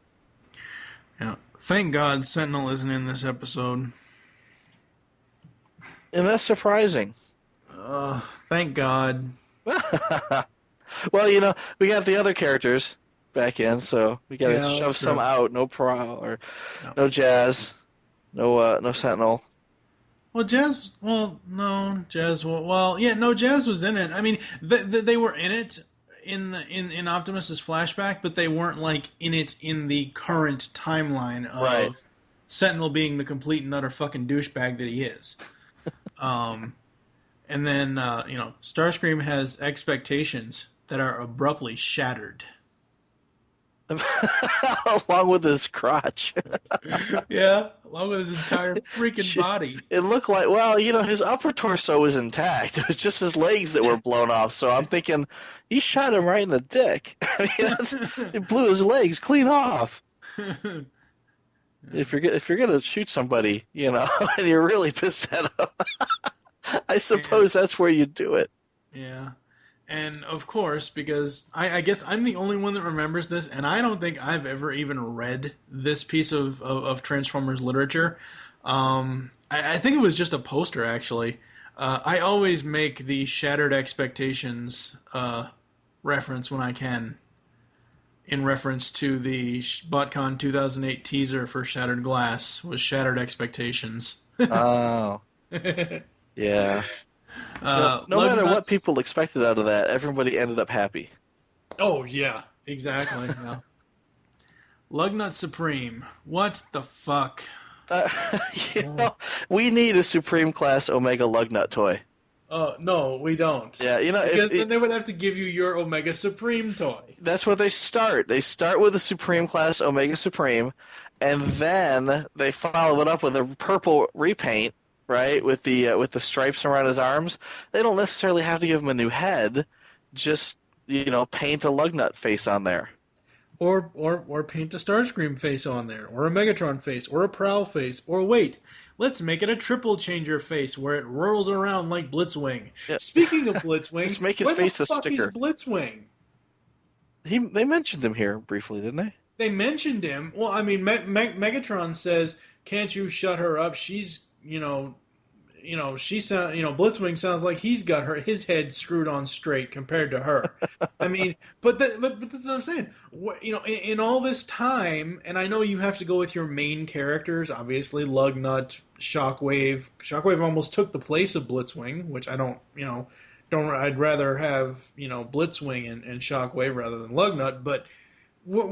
S7: Yeah. Thank God Sentinel isn't in this episode.
S8: And that's surprising.
S7: Thank God.
S8: Well, we got the other characters back in, so we got to shove some out. No Prowl or no Jazz, no Sentinel.
S7: Well, Jazz. Well, no Jazz. Well, yeah, no Jazz was in it. They were in it in Optimus's flashback, but they weren't in it in the current timeline of Sentinel being the complete and utter fucking douchebag that he is. And then Starscream has expectations that are abruptly shattered.
S8: Along with his crotch.
S7: Yeah, along with his entire freaking body.
S8: It looked like, his upper torso was intact. It was just his legs that were blown off. So I'm thinking, he shot him right in the dick. It blew his legs clean off. If you're gonna shoot somebody, and you're really pissed at him, I suppose that's where you do it.
S7: Yeah. And, of course, because I guess I'm the only one that remembers this, and I don't think I've ever even read this piece of Transformers literature. I think it was just a poster, actually. I always make the Shattered Expectations reference when I can, in reference to the BotCon 2008 teaser for Shattered Glass, was Shattered Expectations.
S8: Oh. Yeah. No matter what people expected out of that, everybody ended up happy.
S7: Oh, yeah, exactly. Yeah. Lugnut Supreme. What the fuck?
S8: We need a Supreme Class Omega Lugnut toy.
S7: No, we don't.
S8: Yeah,
S7: because then they would have to give you your Omega Supreme toy.
S8: That's what they start. They start with a Supreme Class Omega Supreme, and then they follow it up with a purple repaint. Right, with the stripes around his arms. They don't necessarily have to give him a new head, just paint a Lugnut face on there,
S7: or paint a Starscream face on there, or a Megatron face, or a Prowl face, or wait, let's make it a triple changer face where it whirls around like Blitzwing. Yeah. Speaking of Blitzwing,
S8: just make his face a sticker.
S7: Is Blitzwing?
S8: They mentioned him here briefly, didn't they?
S7: They mentioned him. Well, Megatron says, "Can't you shut her up? She's." Blitzwing sounds like he's got his head screwed on straight compared to her. But that's what I'm saying. In all this time, and I know you have to go with your main characters, obviously Lugnut, Shockwave. Shockwave almost took the place of Blitzwing, which I don't. I'd rather have Blitzwing and Shockwave rather than Lugnut, but. They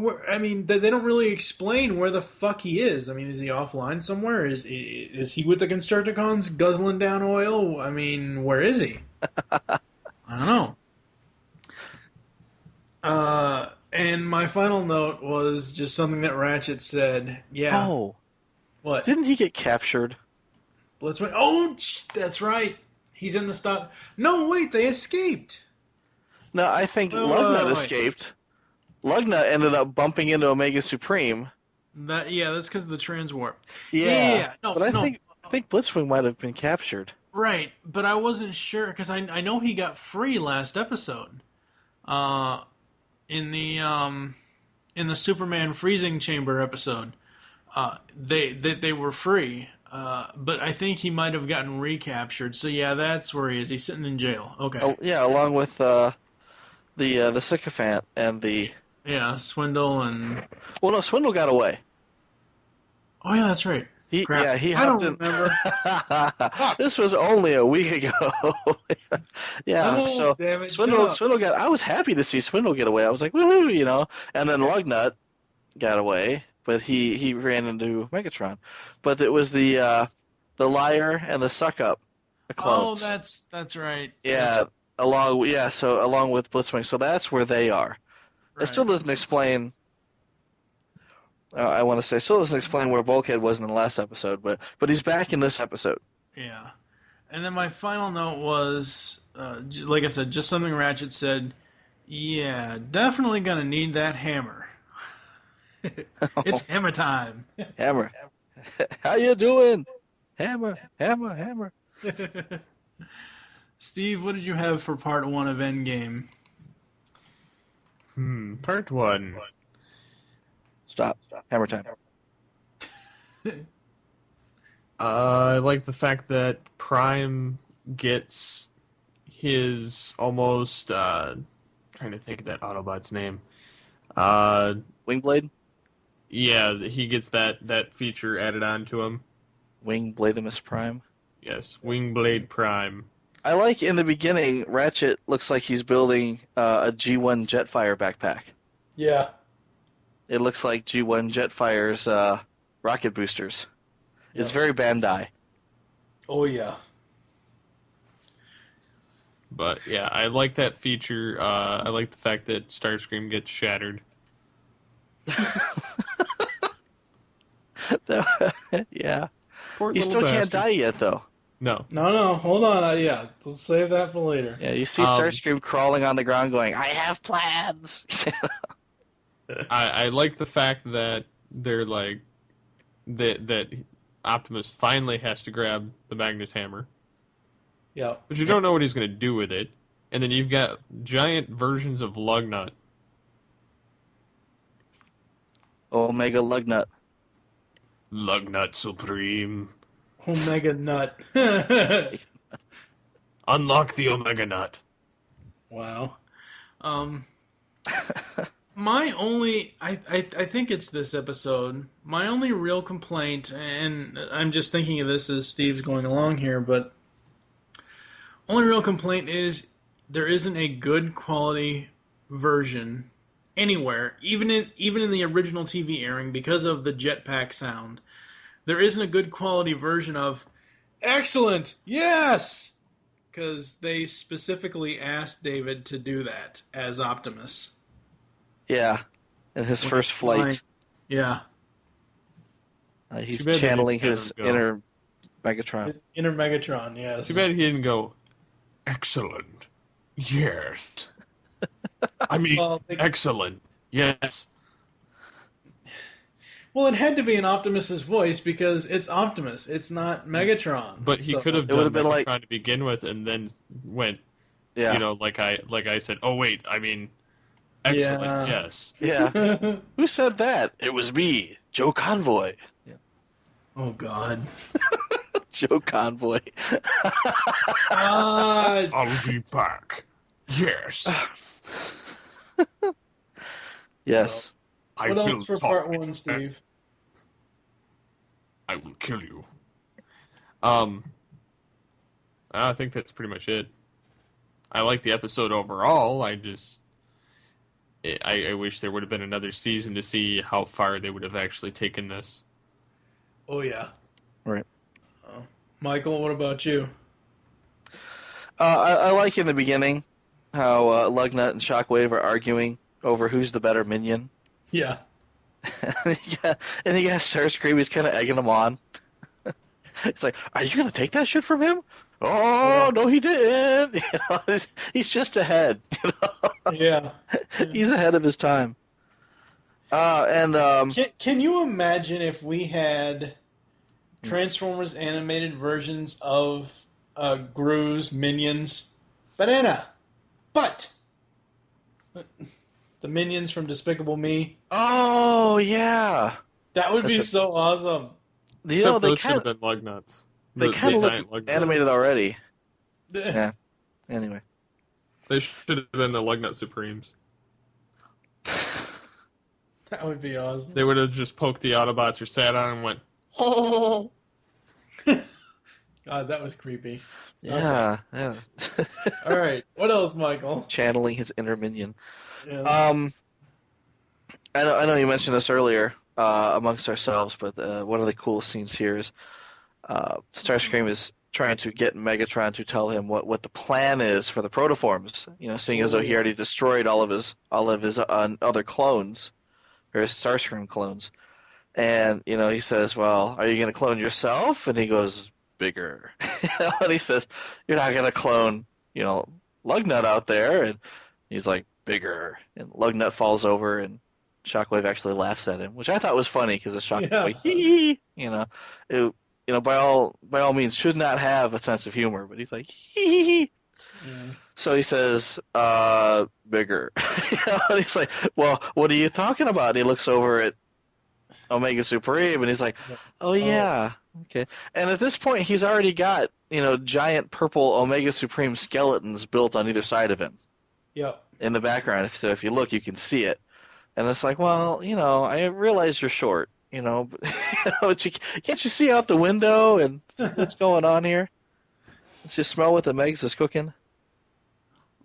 S7: don't really explain where the fuck he is. Is he offline somewhere? Is he with the Constructicons guzzling down oil? Where is he? I don't know. And my final note was just something that Ratchet said. Yeah.
S8: Oh.
S7: What?
S8: Didn't he get captured?
S7: Blitzwing. Oh, that's right. He's in the stock. No, wait, they escaped.
S8: No, I think Lugnut escaped. Lugnut ended up bumping into Omega Supreme.
S7: That's because of the transwarp.
S8: Yeah. No, but I think Blitzwing might have been captured.
S7: Right, but I wasn't sure because I know he got free last episode. in the Superman freezing chamber episode, they were free. But I think he might have gotten recaptured. So yeah, that's where he is. He's sitting in jail. Okay.
S8: Oh, yeah, along with the sycophant and the
S7: Swindle and.
S8: Well, no, Swindle got away.
S7: Oh yeah, that's right.
S8: He
S7: I
S8: hopped
S7: don't
S8: in.
S7: remember.
S8: This was only a week ago. Yeah,
S7: Oh,
S8: so
S7: damn it,
S8: Swindle got. I was happy to see Swindle get away. I was like, woohoo, you know. And then Lugnut got away, but he ran into Megatron. But it was the liar and the suck up clones.
S7: Oh, that's right.
S8: Yeah, along with Blitzwing. So that's where they are. It still doesn't explain. I want to say still doesn't explain where Bulkhead was in the last episode, but he's back in this episode.
S7: Yeah. And then my final note was, like I said, just something Ratchet said. Yeah, definitely gonna need that hammer. It's hammer time.
S8: Hammer. How you doing? Hammer, hammer, hammer.
S7: Steve, what did you have for part 1 of Endgame?
S9: Part 1.
S8: Stop. Hammer time.
S9: I like the fact that Prime gets his almost trying to think of that Autobot's name.
S8: Wingblade?
S9: Yeah, he gets that feature added on to him.
S8: Wingbladimus Prime?
S9: Yes, Wingblade Prime.
S8: I like in the beginning, Ratchet looks like he's building a G1 Jetfire backpack.
S7: Yeah.
S8: It looks like G1 Jetfire's rocket boosters. It's very Bandai.
S7: Oh, yeah.
S9: But, yeah, I like that feature. I like the fact that Starscream gets shattered.
S8: Yeah.
S9: Poor
S8: He
S9: little
S8: still can't
S9: bastard.
S8: die yet, though.
S9: No.
S7: No, hold on. Yeah, we'll save that for later.
S8: Yeah, you see Starscream crawling on the ground going, I have plans!
S9: I like the fact that they're like that Optimus finally has to grab the Magnus hammer,
S7: Yeah.
S9: but you don't know what he's going to do with it. And then you've got giant versions of Lugnut.
S8: Omega Lugnut.
S9: Lugnut Supreme.
S7: Omega Nut.
S9: Unlock the Omega Nut.
S7: Wow. My only, I think it's this episode, my only real complaint, and I'm just thinking of this as Steve's going along here, but only real complaint is there isn't a good quality version anywhere, even in the original TV airing, because of the jetpack sound. There isn't a good quality version of excellent, yes, because they specifically asked David to do that as Optimus.
S8: Yeah, in his first flight.
S7: Yeah.
S8: He's
S9: Too bad they
S8: channeling
S9: didn't
S8: his
S9: let him go.
S8: inner Megatron.
S7: His inner Megatron, yes.
S9: Too bad he didn't go, excellent, yes. I mean, excellent, yes.
S7: Well, it had to be in Optimus's voice because it's Optimus. It's not Megatron.
S9: But he
S7: So-
S9: could have
S8: It
S9: done
S8: would have been
S9: Megatron
S8: like-
S9: to begin with, and then went,
S8: Yeah.
S9: you know, like I said. Oh wait, I mean, excellent,
S7: Yeah.
S9: yes.
S8: Yeah. Who said that? It was me, Joe Convoy.
S7: Oh, God.
S8: Joe Convoy.
S9: I'll be back. Yes.
S8: Yes.
S9: I
S7: What
S9: will
S7: else for
S9: talk.
S7: part 1, Steve?
S9: I will kill you. I think that's pretty much it. I like the episode overall. I wish there would have been another season to see how far they would have actually taken this.
S7: Oh, yeah.
S8: Right.
S7: Michael, what about you?
S8: I like in the beginning how Lugnut and Shockwave are arguing over who's the better minion.
S7: Yeah.
S8: And he got Starscream. He's kind of egging him on. It's like, are you going to take that shit from him? Oh, no, he didn't. You know, he's just ahead. You know?
S7: Yeah.
S8: He's ahead of his time.
S7: Can you imagine if we had Transformers animated versions of Gru's minions? Banana! But! The minions from Despicable Me.
S8: Oh yeah,
S7: that would be so awesome.
S9: Except those should have been lug nuts.
S8: They kind of
S9: giant
S8: look animated already. Yeah. Anyway,
S9: they should have been the lug nut supremes.
S7: That would be awesome.
S9: They would have just poked the Autobots or sat on and went.
S7: God, that was creepy.
S8: Yeah, yeah.
S7: All right, what else, Michael?
S8: Channeling his inner minion.
S7: Yes.
S8: I know you mentioned this earlier amongst ourselves, but one of the coolest scenes here is Starscream is trying to get Megatron to tell him what the plan is for the protoforms. You know, seeing as though he already destroyed all of his other clones, or his Starscream clones, and you know he says, "Well, are you going to clone yourself?" And he goes, "Bigger." And he says, "You're not going to clone, Lugnut out there." And he's like, "Bigger." And Lugnut falls over, and Shockwave actually laughs at him, which I thought was funny because it's Shockwave, hee hee. By all means, should not have a sense of humor, but he's like, hee hee. Yeah. So he says, "Bigger." And he's like, "Well, what are you talking about?" And he looks over at Omega Supreme, and he's like, "Oh yeah, okay." And at this point, he's already got giant purple Omega Supreme skeletons built on either side of him.
S7: Yep.
S8: In the background, so if you look, you can see it. And it's like, well, I realize you're short, but can't you see out the window and see what's going on here? Don't you smell what the Megs is cooking?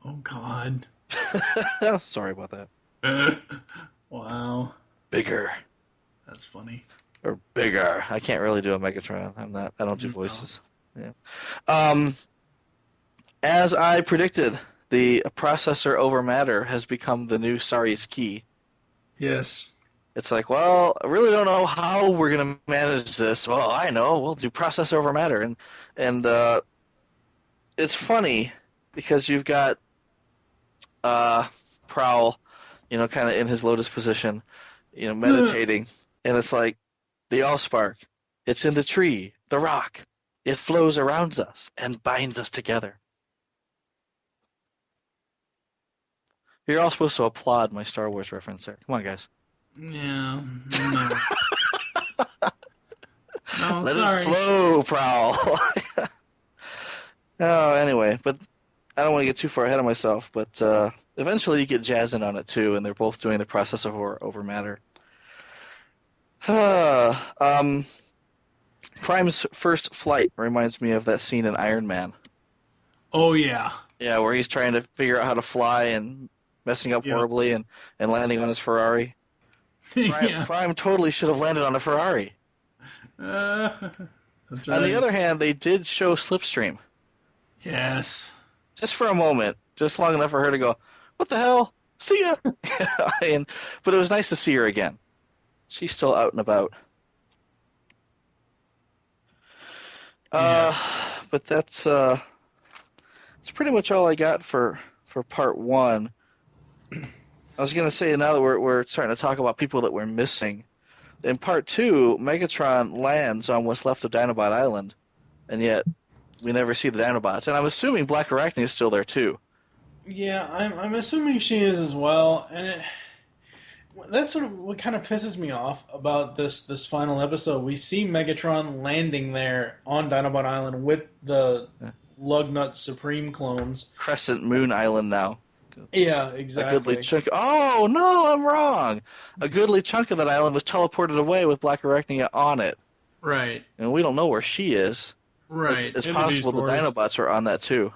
S7: Oh, God.
S8: Sorry about that.
S7: Wow.
S8: Bigger.
S7: That's funny.
S8: Or bigger. I can't really do a Megatron. I don't do voices. Yeah. As I predicted, the processor over matter has become the new Sari's key.
S7: Yes.
S8: It's like, well, I really don't know how we're going to manage this. Well, I know. We'll do processor over matter. And it's funny because you've got Prowl, kind of in his lotus position, meditating. And it's like, the Allspark, it's in the tree, the rock. It flows around us and binds us together. You're all supposed to applaud my Star Wars reference there. Come on, guys.
S7: Yeah. No. No,
S8: Let
S7: sorry.
S8: it flow, Prowl. Oh, anyway, but I don't want to get too far ahead of myself, but eventually you get Jazz in on it, too, and they're both doing the process over matter. Prime's first flight reminds me of that scene in Iron Man.
S7: Oh, yeah.
S8: Yeah, where he's trying to figure out how to fly and messing up horribly and landing on his Ferrari. Prime totally should have landed on a Ferrari.
S7: That's right.
S8: On the other hand, they did show Slipstream.
S7: Yes.
S8: Just for a moment. Just long enough for her to go, "What the hell? See ya!" But it was nice to see her again. She's still out and about. But that's pretty much all I got for part one. I was going to say, now that we're starting to talk about people that we're missing, in part two, Megatron lands on what's left of Dinobot Island, and yet we never see the Dinobots. And I'm assuming Black Arachne is still there too.
S7: Yeah, I'm assuming she is as well, and that's what kind of pisses me off about this final episode. We see Megatron landing there on Dinobot Island with the Lugnut Supreme clones.
S8: Crescent Moon Island now.
S7: Yeah, exactly.
S8: A goodly chunk. Oh no, I'm wrong. A goodly chunk of that island was teleported away with Black Arachne on it.
S7: Right.
S8: And we don't know where she is.
S7: Right.
S8: It's possible the Dinobots are on that too.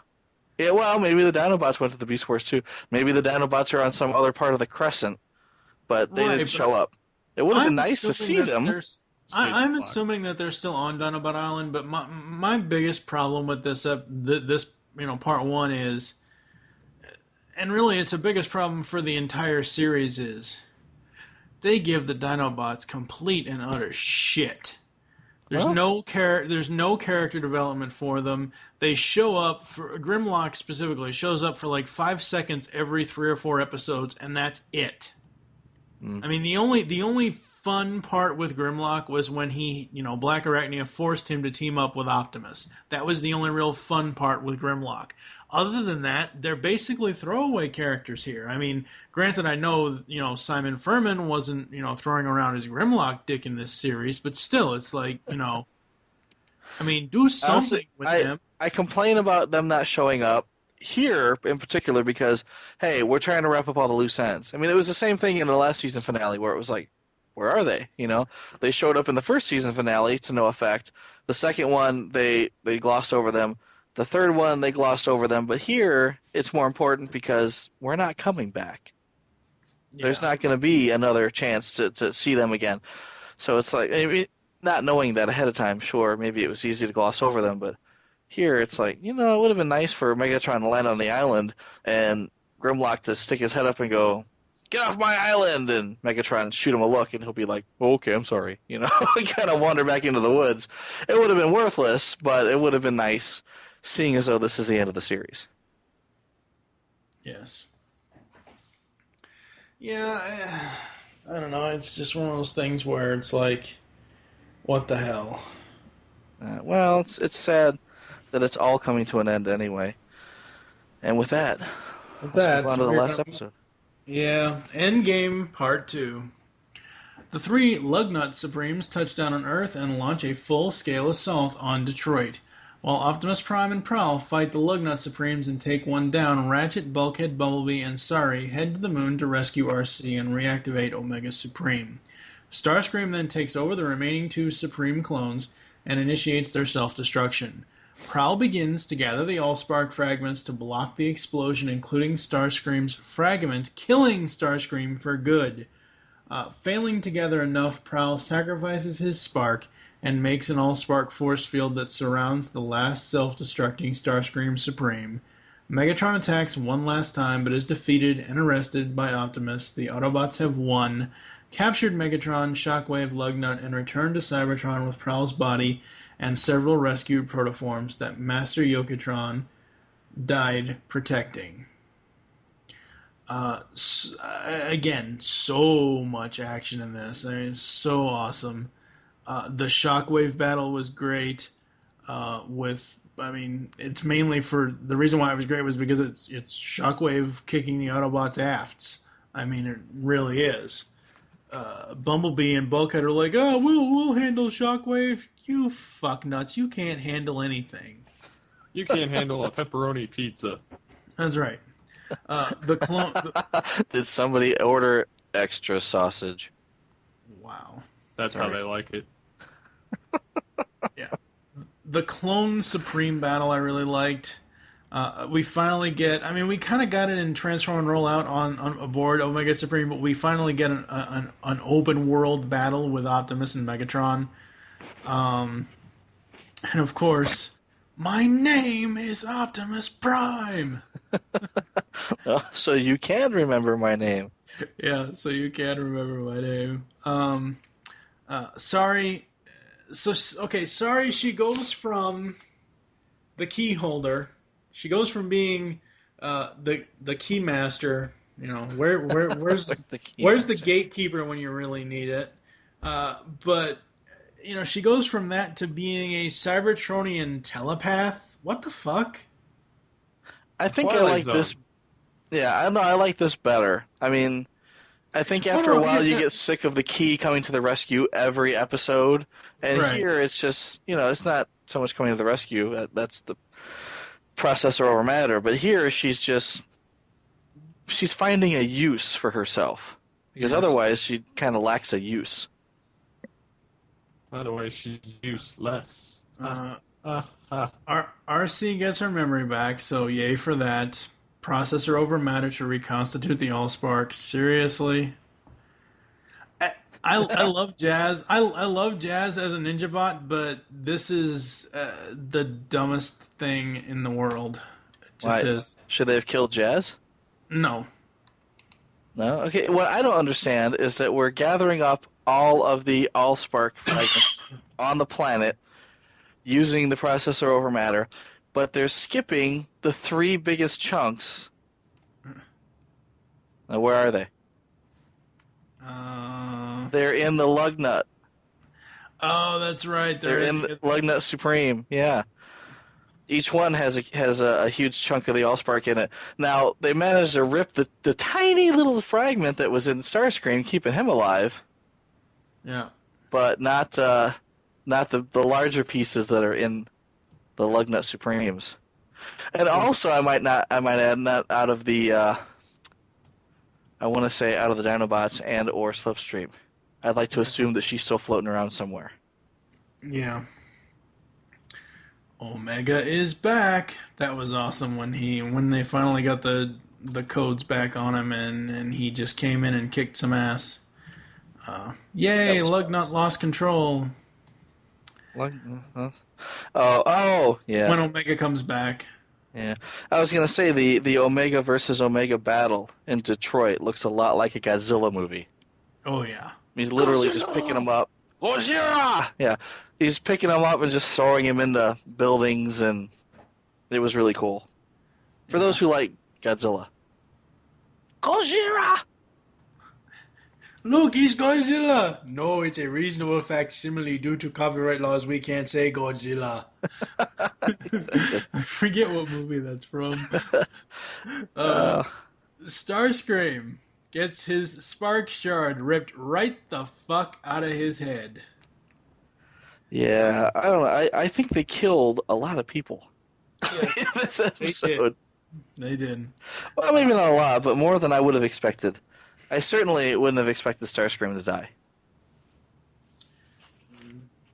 S8: Yeah, well, maybe the Dinobots went to the Beast Wars too. Maybe the Dinobots are on some other part of the Crescent, but they didn't show up. It would have been nice to see them.
S7: I'm assuming that they're still on Dinobot Island, but my biggest problem with this part one is, and really it's the biggest problem for the entire series, is they give the Dinobots complete and utter shit. There's no character development for them. They show up for Grimlock specifically shows up for like 5 seconds every 3 or 4 episodes, and that's it. I mean, the only fun part with Grimlock was when he, Black Arachnia forced him to team up with Optimus. That was the only real fun part with Grimlock. Other than that, they're basically throwaway characters here. I mean, granted, I know, Simon Furman wasn't, throwing around his Grimlock dick in this series, but still, it's like, do something with him.
S8: I complain about them not showing up here in particular because, hey, we're trying to wrap up all the loose ends. I mean, it was the same thing in the last season finale where it was like, where are they? They showed up in the first season finale to no effect. The second one, they glossed over them. The third one, they glossed over them. But here, it's more important because we're not coming back. Yeah. There's not going to be another chance to see them again. So it's like, not knowing that ahead of time, sure, maybe it was easy to gloss over them, but here it's like, it would have been nice for Megatron to land on the island and Grimlock to stick his head up and go, "Get off my island!" and Megatron shoot him a look and he'll be like, "Oh, okay, I'm sorry." And kind of wander back into the woods. It would have been worthless, but it would have been nice, seeing as though this is the end of the series.
S7: Yes. Yeah, I don't know. It's just one of those things where it's like, what the hell?
S8: Well, it's sad that it's all coming to an end anyway. And with that, let's move on to the last episode.
S7: Yeah, Endgame Part 2. The three Lugnut Supremes touch down on Earth and launch a full-scale assault on Detroit. While Optimus Prime and Prowl fight the Lugnut Supremes and take one down, Ratchet, Bulkhead, Bumblebee, and Sari head to the moon to rescue RC and reactivate Omega Supreme. Starscream then takes over the remaining two Supreme clones and initiates their self-destruction. Prowl begins to gather the Allspark fragments to block the explosion, including Starscream's fragment, killing Starscream for good. Failing to gather enough, Prowl sacrifices his spark and makes an Allspark force field that surrounds the last self-destructing Starscream Supreme. Megatron attacks one last time, but is defeated and arrested by Optimus. The Autobots have won, captured Megatron, Shockwave, Lugnut, and returned to Cybertron with Prowl's body and several rescued protoforms that Master Yokotron died protecting. Again, so much action in this. I mean, it's so awesome. The Shockwave battle was great. It's mainly for the reason why it was great was because it's Shockwave kicking the Autobots' afts. I mean, it really is. Bumblebee and Bulkhead are like, "Oh, we'll handle Shockwave." You fucknuts! You can't handle anything.
S9: You can't handle a pepperoni pizza.
S7: That's right. The clone.
S8: Did somebody order extra sausage?
S7: Wow.
S9: That's how they like it.
S7: Yeah. The Clone Supreme battle I really liked. We finally get... we kind of got it in Transform and Rollout on aboard Omega Supreme, but we finally get an open world battle with Optimus and Megatron. And of course, my name is Optimus Prime!
S8: So you can remember my name.
S7: Yeah, so you can remember my name. Sorry. Sorry, she goes from the key holder. She goes from being the key master. Where's the gatekeeper when you really need it? But she goes from that to being a Cybertronian telepath. What the fuck?
S8: I think I like this. Yeah, I know. I like this better. I mean, I think after a while you get sick of the key coming to the rescue every episode, and right. Here it's just it's not so much coming to the rescue. That's the processor over matter. But here she's finding a use for herself because otherwise she kind of lacks a use.
S9: Otherwise she's useless.
S7: RC gets her memory back, so yay for that. Processor over matter to reconstitute the Allspark. Seriously? I love Jazz. I love Jazz as a ninja bot, but this is the dumbest thing in the world. It just is.
S8: Should they have killed Jazz?
S7: No.
S8: No? Okay, what I don't understand is that we're gathering up all of the Allspark fragments on the planet using the processor over matter, but they're skipping the three biggest chunks. Now, where are they? They're in the Lugnut.
S7: Oh, that's right.
S8: They're in the Lugnut Supreme. Yeah. Each one has a huge chunk of the Allspark in it. Now, they managed to rip the tiny little fragment that was in Starscream, keeping him alive.
S7: Yeah.
S8: But not the larger pieces that are in the Lugnut Supremes. And also, I might add, not out of the I want to say out of the Dinobots and or Slipstream. I'd like to assume that she's still floating around somewhere.
S7: Yeah. Omega is back. That was awesome when they finally got the codes back on him and he just came in and kicked some ass. Yay, Lugnut lost control.
S8: Oh, yeah.
S7: When Omega comes back.
S8: Yeah. I was going to say the Omega versus Omega battle in Detroit looks a lot like a Godzilla movie.
S7: Oh, yeah.
S8: He's literally just picking them up. Godzilla! Yeah. He's picking them up and just throwing him into buildings, and it was really cool. For those who like Godzilla. Godzilla!
S7: Look, he's Godzilla! No, it's a reasonable facsimile. Due to copyright laws, we can't say Godzilla. I forget what movie that's from. Starscream gets his spark shard ripped right the fuck out of his head.
S8: Yeah, I don't know. I think they killed a lot of people in this episode.
S7: They did.
S8: Well, maybe not a lot, but more than I would have expected. I certainly wouldn't have expected Starscream to die.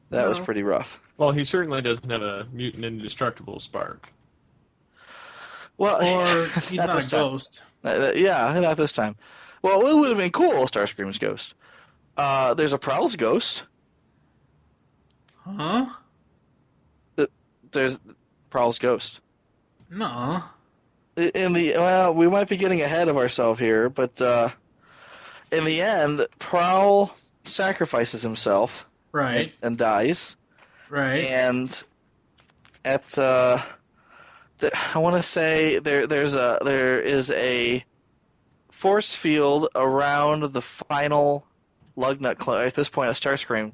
S8: That was pretty rough.
S9: Well, he certainly doesn't have a mutant indestructible spark.
S8: Well,
S7: or he's not a ghost.
S8: Yeah, not this time. Well, it would have been cool, Starscream's ghost. There's a Prowl's ghost.
S7: Huh?
S8: There's Prowl's ghost.
S7: No.
S8: Well, we might be getting ahead of ourselves here, but in the end, Prowl sacrifices himself,
S7: right,
S8: and dies,
S7: right,
S8: and at I want to say there is a force field around the final Lugnut at this point, a Starscream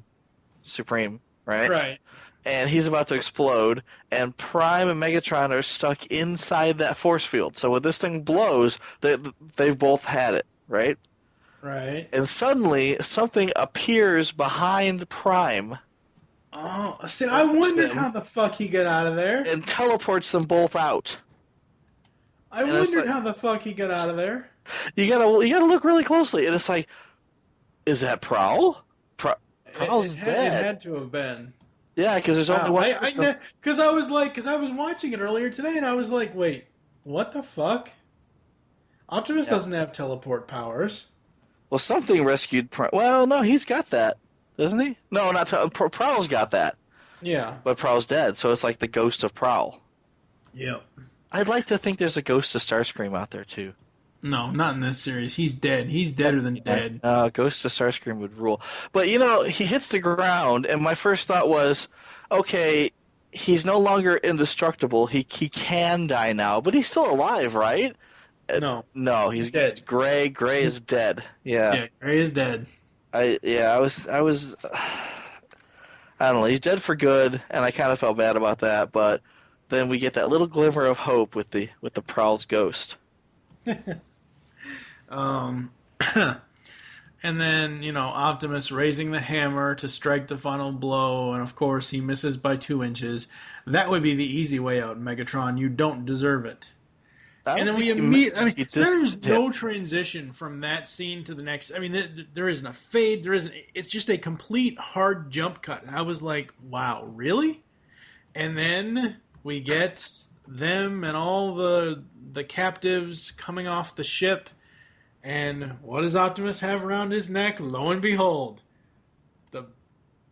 S8: Supreme, right?
S7: Right.
S8: And he's about to explode, and Prime and Megatron are stuck inside that force field. So when this thing blows, they've both had it, right?
S7: Right.
S8: And suddenly, something appears behind Prime.
S7: Oh, see, I wondered how the fuck he got out of there.
S8: And teleports them both out.
S7: I wondered how the fuck he got out of there.
S8: You gotta look really closely, and it's like, is that Prowl? Prowl's dead.
S7: It had to have been.
S8: Yeah, because there's only one.
S7: Because I was watching it earlier today, and I was like, wait, what the fuck? Optimus doesn't have teleport powers.
S8: Well, something rescued Prowl. Well, no, he's got that, doesn't he? No, not Prowl's got that.
S7: Yeah.
S8: But Prowl's dead, so it's like the ghost of Prowl.
S7: Yep.
S8: I'd like to think there's a ghost of Starscream out there, too.
S7: No, not in this series. He's dead. He's deader than dead.
S8: Ghost of Starscream would rule. But, he hits the ground, and my first thought was, okay, he's no longer indestructible. He can die now, but he's still alive, right? No, he's dead. Gray is dead. Yeah,
S7: Gray is dead.
S8: I was I don't know, he's dead for good, and I kind of felt bad about that, but then we get that little glimmer of hope with the Prowl's ghost.
S7: And then, Optimus raising the hammer to strike the final blow, and of course he misses by 2 inches. That would be the easy way out, Megatron. You don't deserve it. And then we immediately... there's no transition from that scene to the next. I mean, there isn't a fade. It's just a complete hard jump cut. And I was like, wow, really? And then we get them and all the captives coming off the ship. And what does Optimus have around his neck? Lo and behold, the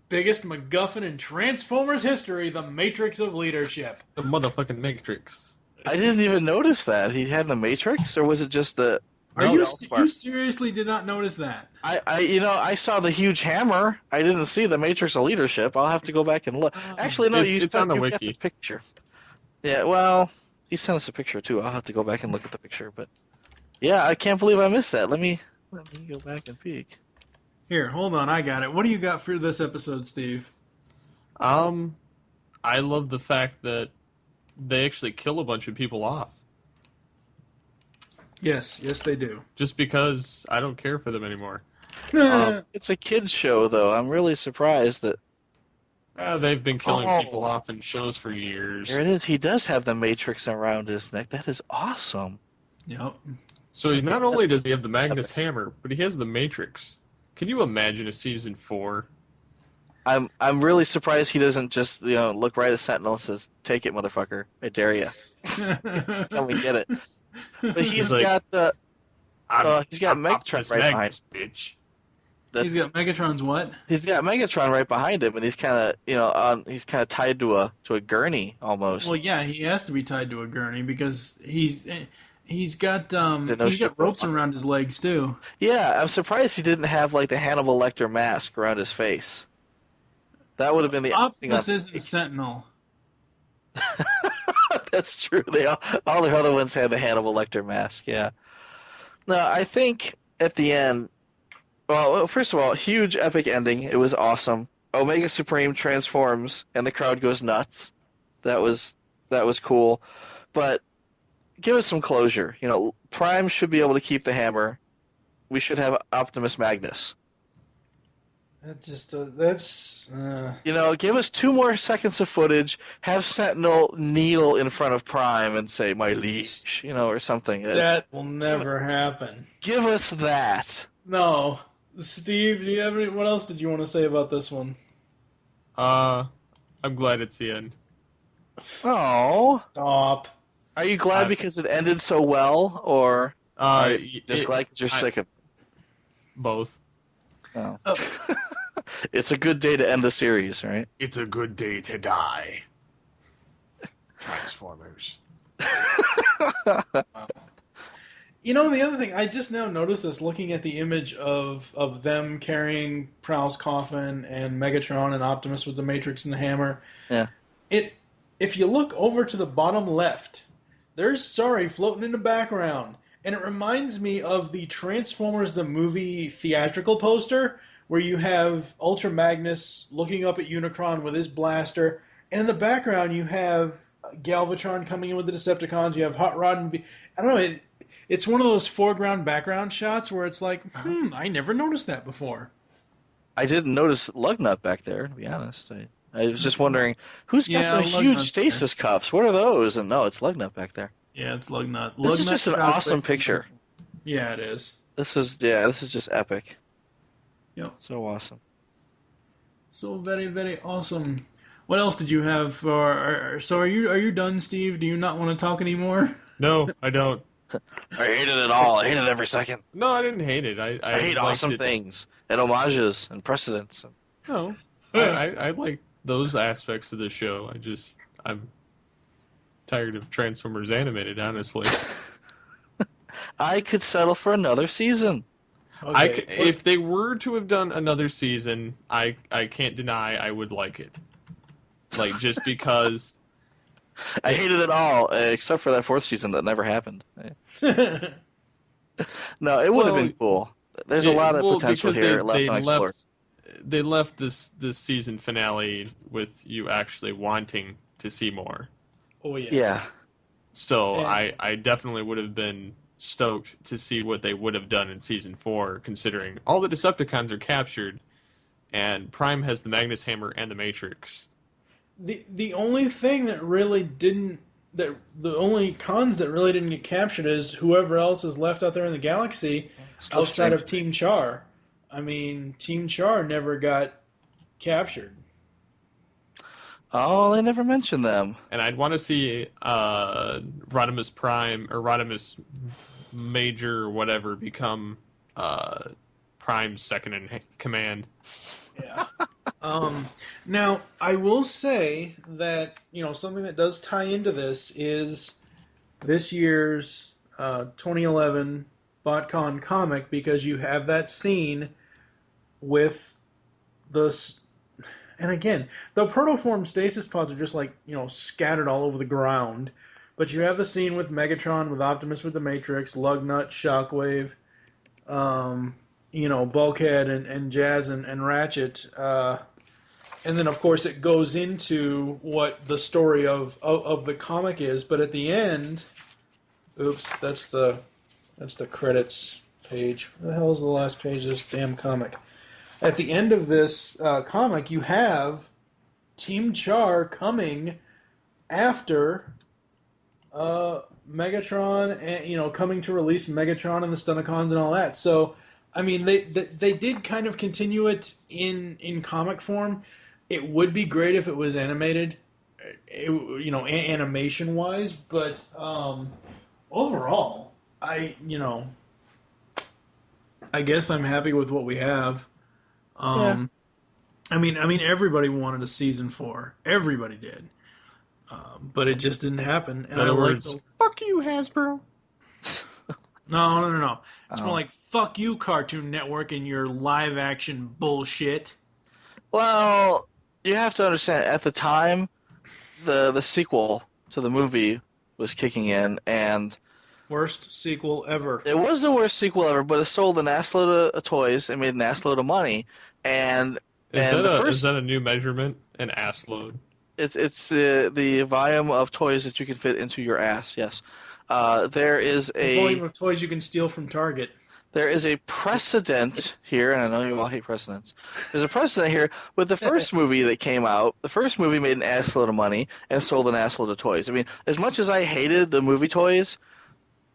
S7: biggest MacGuffin in Transformers history, the Matrix of Leadership.
S9: The motherfucking Matrix.
S8: I didn't even notice that. He had the Matrix, or was it just the...
S7: You seriously did not notice that?
S8: I saw the huge hammer. I didn't see the Matrix of Leadership. I'll have to go back and look. Actually, no,
S9: it's on the wiki.
S8: The picture. Yeah, well, he sent us a picture, too. I'll have to go back and look at the picture, but... Yeah, I can't believe I missed that. Let me go back and peek.
S7: Here, hold on, I got it. What do you got for this episode, Steve?
S9: I love the fact that they actually kill a bunch of people off.
S7: Yes, they do.
S9: Just because I don't care for them anymore.
S8: It's a kids show, though. I'm really surprised that
S9: they've been killing people off in shows for years.
S8: There it is. He does have the Matrix around his neck. That is awesome.
S7: Yep.
S9: So not only does he have the Magnus Hammer, but he has the Matrix. Can you imagine a season 4?
S8: I'm really surprised he doesn't just look right at Sentinel and says, "Take it, motherfucker! I dare you." Can we get it? But he's got Megatron right behind him.
S9: Bitch.
S7: He's got Megatron's what?
S8: He's got Megatron right behind him, and he's kind of tied to a gurney almost.
S7: Well, yeah, he has to be tied to a gurney because he's got ropes around his legs too.
S8: Yeah, I'm surprised he didn't have like the Hannibal Lecter mask around his face. That would have been the
S7: Optimus isn't Sentinel.
S8: That's true. All the other ones had the Hannibal Lecter mask. Yeah. No, I think at the end. Well, first of all, huge epic ending. It was awesome. Omega Supreme transforms, and the crowd goes nuts. That was cool. But give us some closure. Prime should be able to keep the hammer. We should have Optimus Magnus. Give us 2 more seconds of footage. Have Sentinel kneel in front of Prime and say, "My liege," or something.
S7: That will never happen.
S8: Give us that.
S7: No. Steve, do you have what else did you want to say about this one?
S9: I'm glad it's the end.
S8: Oh.
S7: Stop.
S8: Are you glad because it ended so well, or are you just glad because you're sick of it?
S9: Both.
S8: Oh. It's a good day to end the series, right?
S11: It's a good day to die. Transformers.
S7: The other thing, I just now noticed this looking at the image of them carrying Prowl's coffin and Megatron and Optimus with the Matrix and the hammer.
S8: Yeah.
S7: If you look over to the bottom left, there's Sorry floating in the background. And it reminds me of the Transformers the movie theatrical poster where you have Ultra Magnus looking up at Unicron with his blaster, and in the background you have Galvatron coming in with the Decepticons, you have Hot Rod and I don't know, it's one of those foreground background shots where it's like, I never noticed that before.
S8: I didn't notice Lugnut back there, to be honest. I was just wondering, who's got the huge stasis cuffs? What are those? And no, it's Lugnut back there.
S7: Yeah, it's Lugnut.
S8: This is just an awesome picture.
S7: Yeah, it is.
S8: This is just epic.
S7: Yep.
S8: So awesome.
S7: So very, very awesome. What else did you have for? So are you done, Steve? Do you not want to talk anymore?
S9: No, I don't.
S8: I hated it all. I hated every second.
S9: No, I didn't hate it. I
S8: hate awesome things and homages and precedents.
S9: No, I like those aspects of the show. I'm tired of Transformers animated, honestly.
S8: I could settle for another season.
S9: Okay. If they were to have done another season, I can't deny I would like it. Like, just because...
S8: I hated it all, except for that 4th season that never happened. No, it would have been cool. There's a lot of potential here left unexplored.
S9: They left this season finale with you actually wanting to see more.
S7: Oh, yes.
S8: Yeah.
S9: So I definitely would have been stoked to see what they would have done in season 4, considering all the Decepticons are captured, and Prime has the Magnus Hammer and the Matrix.
S7: The only thing that really didn't the only cons that really didn't get captured is whoever else is left out there in the galaxy outside of Team Char. I mean, Team Char never got captured.
S8: Oh, they never mentioned them.
S9: And I'd want to see Rodimus Prime or Rodimus Major or whatever become Prime's second in command.
S7: Yeah. Now, I will say that, something that does tie into this is this year's 2011 BotCon comic, because you have that scene with and again, the protoform stasis pods are just scattered all over the ground, but you have the scene with Megatron, with Optimus with the Matrix, Lugnut, Shockwave, Bulkhead and Jazz and Ratchet. And then, of course, it goes into what the story of the comic is. But at the end, oops, that's the credits page. What the hell is the last page of this damn comic? At the end of this comic, you have Team Char coming after Megatron, and coming to release Megatron and the Stunticons and all that. So, I mean, they did kind of continue it in comic form. It would be great if it was animated, animation wise. But overall, I guess I'm happy with what we have.
S8: Yeah.
S7: I mean, everybody wanted a season 4. Everybody did. But it just didn't happen. And
S9: In other words,
S5: Fuck you, Hasbro.
S7: No. It's more like, fuck you, Cartoon Network, and your live-action bullshit.
S8: Well, you have to understand, at the time, the sequel to the movie was kicking in, and...
S7: Worst sequel ever.
S8: It was the worst sequel ever, but it sold an assload of toys and made an assload of money, and...
S9: Is that a new measurement? An assload?
S8: It's the volume of toys that you can fit into your ass, yes. There is
S7: The volume of toys you can steal from Target.
S8: There is a precedent here, and I know you all hate precedents. There's a precedent here with the first movie that came out. The first movie made an assload of money and sold an assload of toys. I mean, as much as I hated the movie toys,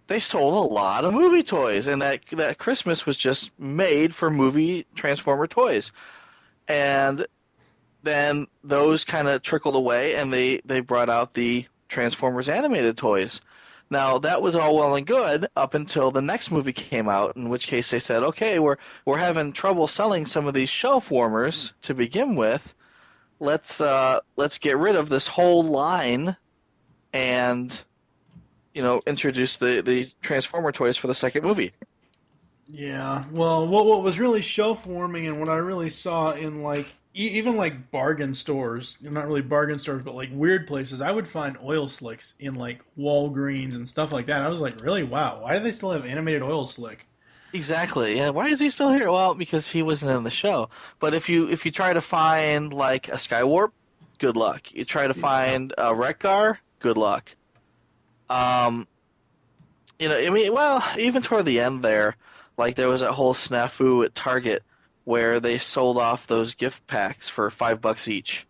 S8: they sold a lot of movie toys, and that Christmas was just made for movie Transformer toys. And then those kind of trickled away, and they brought out the Transformers animated toys. Now, that was all well and good up until the next movie came out, in which case they said, okay, we're having trouble selling some of these shelf warmers to begin with. Let's get rid of this whole line and, introduce the Transformer toys for the second movie.
S7: Yeah, well, what was really shelf warming and what I really saw in even bargain stores, not really bargain stores, but weird places, I would find oil slicks in Walgreens and stuff like that. I was like, really? Wow, why do they still have animated oil slick?
S8: Exactly. Yeah. Why is he still here? Well, because he wasn't in the show. But if you try to find a Skywarp, good luck. You try to find a Wreck-Gar, good luck. Even toward the end there, there was a whole snafu at Target where they sold off those gift packs for $5 each.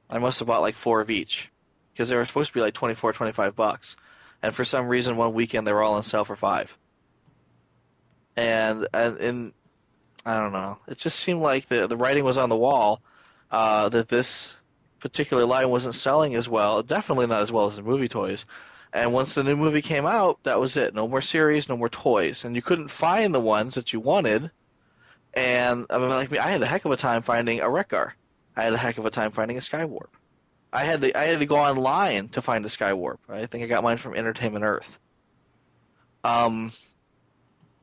S8: I must have bought 4 of each because they were supposed to be $24, $25, and for some reason one weekend they were all on sale for $5. And I don't know. It just seemed like the writing was on the wall that this particular line wasn't selling as well. Definitely not as well as the movie toys. And once the new movie came out, that was it. No more series, no more toys, and you couldn't find the ones that you wanted. And I had a heck of a time finding a Wreck-Gar. I had a heck of a time finding a Skywarp. I had to go online to find a Skywarp. I think I got mine from Entertainment Earth. And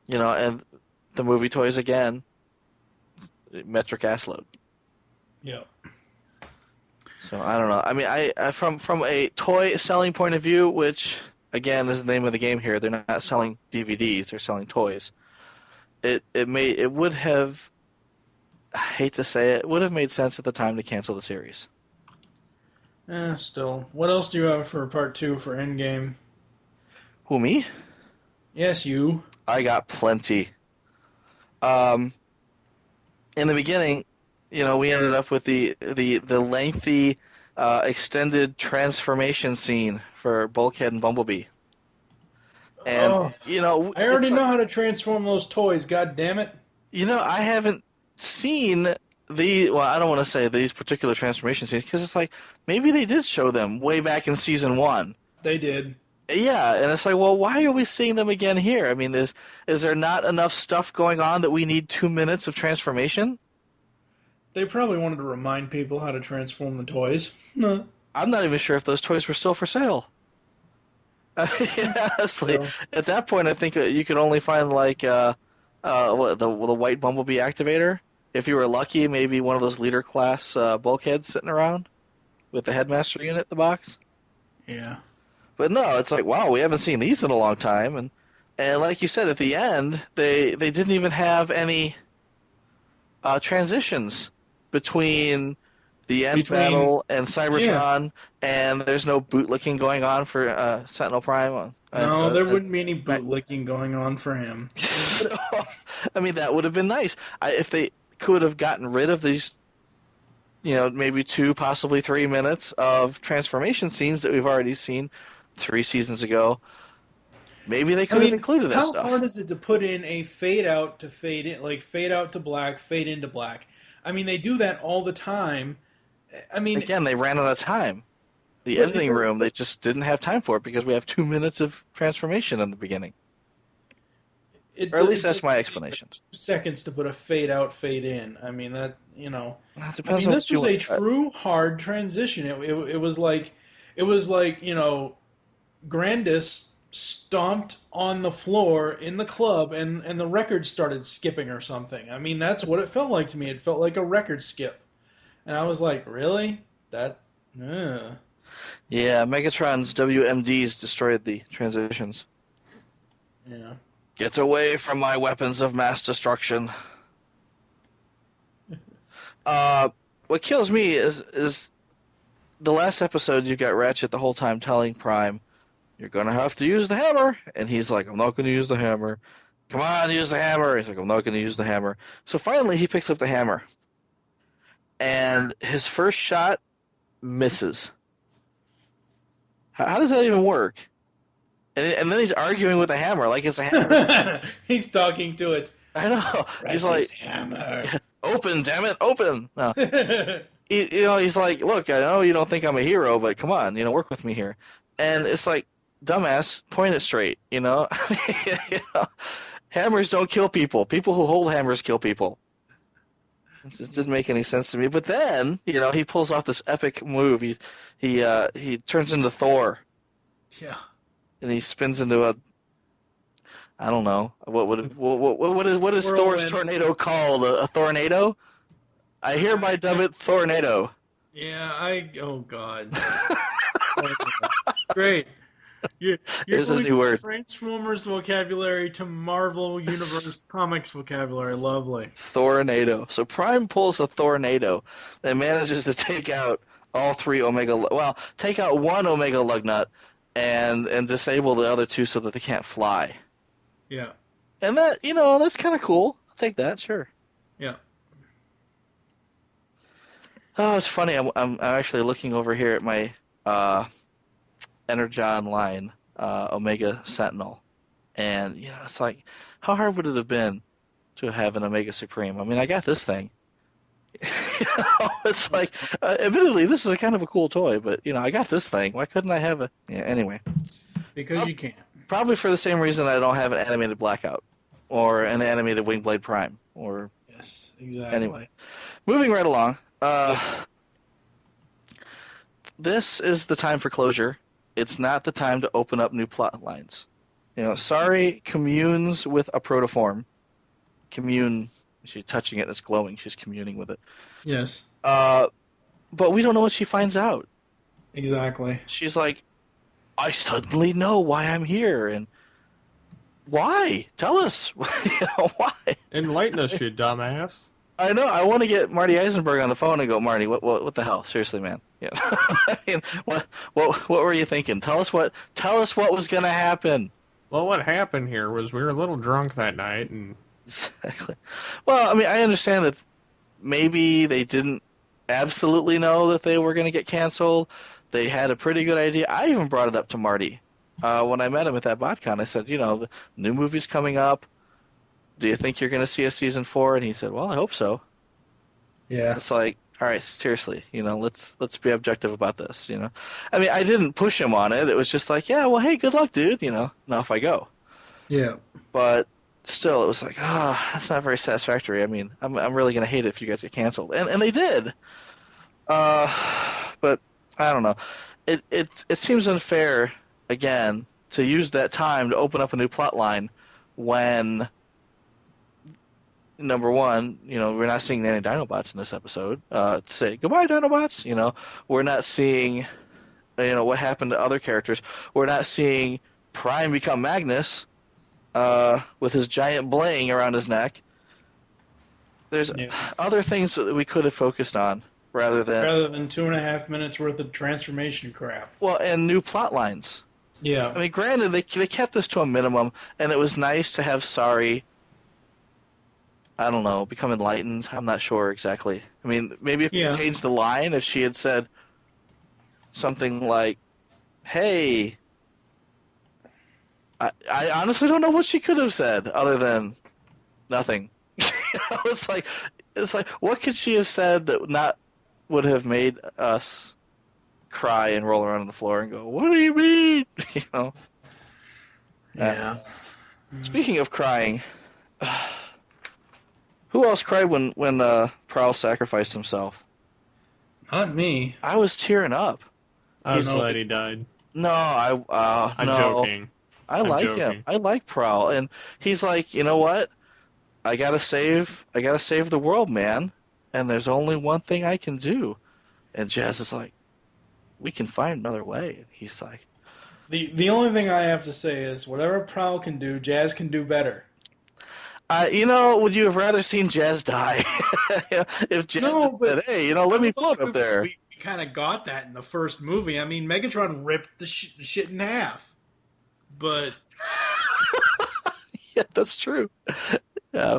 S8: the movie toys again, metric assload.
S7: Yeah.
S8: So I don't know. I mean, I from a toy selling point of view, which again is the name of the game here. They're not selling DVDs; they're selling toys. It would have, I hate to say it, would have made sense at the time to cancel the series.
S7: Still. What else do you have for part 2 for Endgame?
S8: Who, me?
S7: Yes, you.
S8: I got plenty. In the beginning, we ended up with the lengthy, extended transformation scene for Bulkhead and Bumblebee. And,
S7: I already know how to transform those toys, god damn it.
S8: I haven't seen I don't want to say these particular transformation scenes, because it's maybe they did show them way back in season 1.
S7: They did.
S8: Yeah, and it's why are we seeing them again here? I mean, is there not enough stuff going on that we need 2 minutes of transformation?
S7: They probably wanted to remind people how to transform the toys. No.
S8: I'm not even sure if those toys were still for sale. Honestly, at that point, I think you could only find the white Bumblebee activator. If you were lucky, maybe one of those leader class bulkheads sitting around with the headmaster unit in the box.
S7: Yeah.
S8: But no, it's wow, we haven't seen these in a long time, and And like you said, at the end, they didn't even have any transitions between the end battle and Cybertron, and there's no bootlicking going on for Sentinel Prime.
S7: No, there wouldn't be any bootlicking going on for him.
S8: I mean, that would have been nice. If they could have gotten rid of these, maybe 2, possibly 3 minutes of transformation scenes that we've already seen 3 seasons ago. Maybe they could have included that stuff.
S7: How hard is it to put in a fade out to fade in, like fade out to black, fade into black? I mean, they do that all the time. I mean,
S8: again, they ran out of time. The editing room, they just didn't have time for it because we have 2 minutes of transformation in the beginning. Or at least that's my explanation.
S7: 2 seconds to put a fade out, fade in. I mean, that,
S8: depends on
S7: this was a true hard transition. It was like, Grandis stomped on the floor in the club and the record started skipping or something. I mean, that's what it felt like to me. It felt like a record skip. And I was like, really? That...
S8: Yeah, Megatron's WMDs destroyed the transitions.
S7: Yeah.
S8: Get away from my weapons of mass destruction. What kills me is the last episode you got Ratchet the whole time telling Prime, you're going to have to use the hammer. And he's like, I'm not going to use the hammer. Come on, use the hammer. He's like, I'm not going to use the hammer. So finally he picks up the hammer. And his first shot misses. How does that even work? And then he's arguing with the hammer like it's a hammer.
S7: He's talking to it.
S8: I know. He's like,
S7: hammer.
S8: Open, damn it, open. No. He's like, look, I know you don't think I'm a hero, but come on, work with me here. And it's like, dumbass, point it straight, Hammers don't kill people. People who hold hammers kill people. It just didn't make any sense to me. But then, he pulls off this epic move. He turns into Thor.
S7: Yeah.
S8: And he spins into I don't know. What is Thor's tornado called? A tornado? I hereby dub it Thornado.
S7: Yeah, oh God. Great. You're
S8: Here's a new word.
S7: Transformers vocabulary to Marvel Universe comics vocabulary. Lovely.
S8: Thornado. So Prime pulls a Thornado that manages to take out all 3 Omega. Well, take out 1 Omega Lugnut and disable the other 2 so that they can't fly.
S7: Yeah.
S8: And that that's kind of cool. I'll take that, sure.
S7: Yeah.
S8: Oh, it's funny. I'm actually looking over here at my Energon line, Omega Sentinel, and it's like, how hard would it have been to have an Omega Supreme? I mean, I got this thing. It's like, admittedly, this is a kind of a cool toy, but I got this thing. Why couldn't I have a? Yeah. Anyway.
S7: Because you can't.
S8: Probably for the same reason I don't have an animated Blackout or an animated Wingblade Prime. Or
S7: yes, exactly.
S8: Anyway, moving right along. This is the time for closure. It's not the time to open up new plot lines. Sorry communes with a protoform. Commune, she's touching it, it's glowing, she's communing with it.
S7: Yes.
S8: But we don't know what she finds out.
S7: Exactly.
S8: She's like, I suddenly know why I'm here, and why? Tell us. Why?
S9: Enlighten us, you dumbass.
S8: I know. I want to get Marty Eisenberg on the phone and go, Marty, what the hell? Seriously, man. Yeah. I mean, what were you thinking? Tell us what was going to happen.
S9: Well, what happened here was we were a little drunk that night, and
S8: exactly. Well, I mean, I understand that maybe they didn't absolutely know that they were going to get canceled. They had a pretty good idea. I even brought it up to Marty when I met him at that BotCon. I said, the new movie's coming up. Do you think you're going to see a season 4? And he said, well, I hope so.
S7: Yeah.
S8: It's like, all right, seriously, let's be objective about this, I mean, I didn't push him on it. It was just like, yeah, well, hey, good luck, dude, now if I go.
S7: Yeah.
S8: But still, it was like, that's not very satisfactory. I mean, I'm really going to hate it if you guys get canceled. And they did. But I don't know. It seems unfair, again, to use that time to open up a new plot line when, number one, we're not seeing any Dinobots in this episode. To say goodbye, Dinobots. We're not seeing, what happened to other characters. We're not seeing Prime become Magnus. with his giant bling around his neck. There's other things that we could have focused on rather than
S7: 2.5 minutes worth of transformation crap.
S8: Well, and new plot lines.
S7: Yeah.
S8: I mean, granted, they kept this to a minimum, and it was nice to have Sari, I don't know, become enlightened. I'm not sure exactly. I mean, maybe if they changed the line, if she had said something like, hey, I honestly don't know what she could have said other than nothing. It's like, what could she have said that would have made us cry and roll around on the floor and go, what do you mean? You know?
S7: Yeah.
S8: Speaking of crying, who else cried when Prowl sacrificed himself?
S7: Not me.
S8: I was tearing up.
S9: I'm glad he died.
S8: No,
S9: I'm
S8: no.
S9: joking.
S8: I like him. I like Prowl, and he's like, you know what? I gotta save the world, man. And there's only one thing I can do. And Jazz is like, we can find another way. And he's like,
S7: the only thing I have to say is whatever Prowl can do, Jazz can do better.
S8: Would you have rather seen Jazz die? If Jazz said, hey, let me float up there.
S7: We kind of got that in the first movie. I mean, Megatron ripped the shit in half. But
S8: yeah, that's true. Yeah.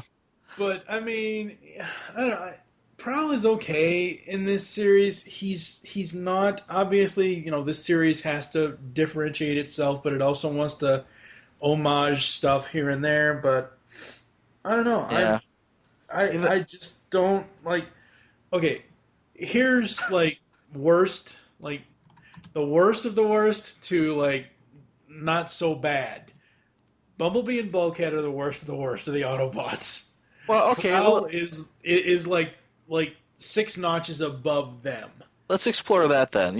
S7: But I mean, I don't know. Prowl is okay in this series. He's not, obviously, this series has to differentiate itself, but it also wants to homage stuff here and there. But I don't know.
S8: Yeah.
S7: I just don't like. Okay, here's worst, the worst of the worst to not so bad. Bumblebee and Bulkhead are the worst of the worst of the Autobots.
S8: Well, okay.
S7: Prowl is like 6 notches above them.
S8: Let's explore that then.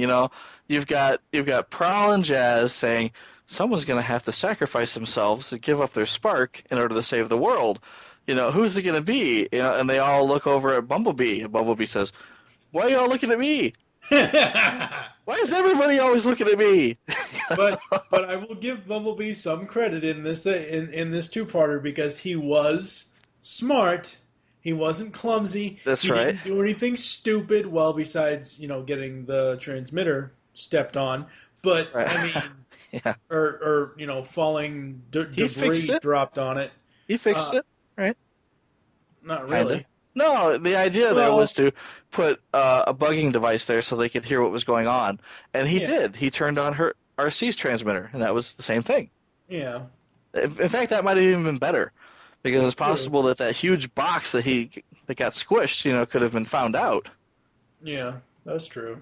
S8: You've got Prowl and Jazz saying someone's going to have to sacrifice themselves to give up their spark in order to save the world. Who's it going to be? And they all look over at Bumblebee, and Bumblebee says, "Why are you all looking at me? Why is everybody always looking at me?"
S7: but I will give Bumblebee some credit in this two-parter because he was smart. He wasn't clumsy.
S8: That's
S7: he
S8: right.
S7: Didn't do anything stupid. Well, besides getting the transmitter stepped on. But
S8: right.
S7: I mean,
S8: yeah.
S7: or falling debris dropped on it.
S8: He fixed it, right?
S7: Not really.
S8: Kinda. No, the idea there was to put a bugging device there so they could hear what was going on, and he did. He turned on her RC's transmitter, and that was the same thing.
S7: Yeah.
S8: In fact, that might have even been better, because it's possible that huge box that got squished, could have been found out.
S7: Yeah, that's true.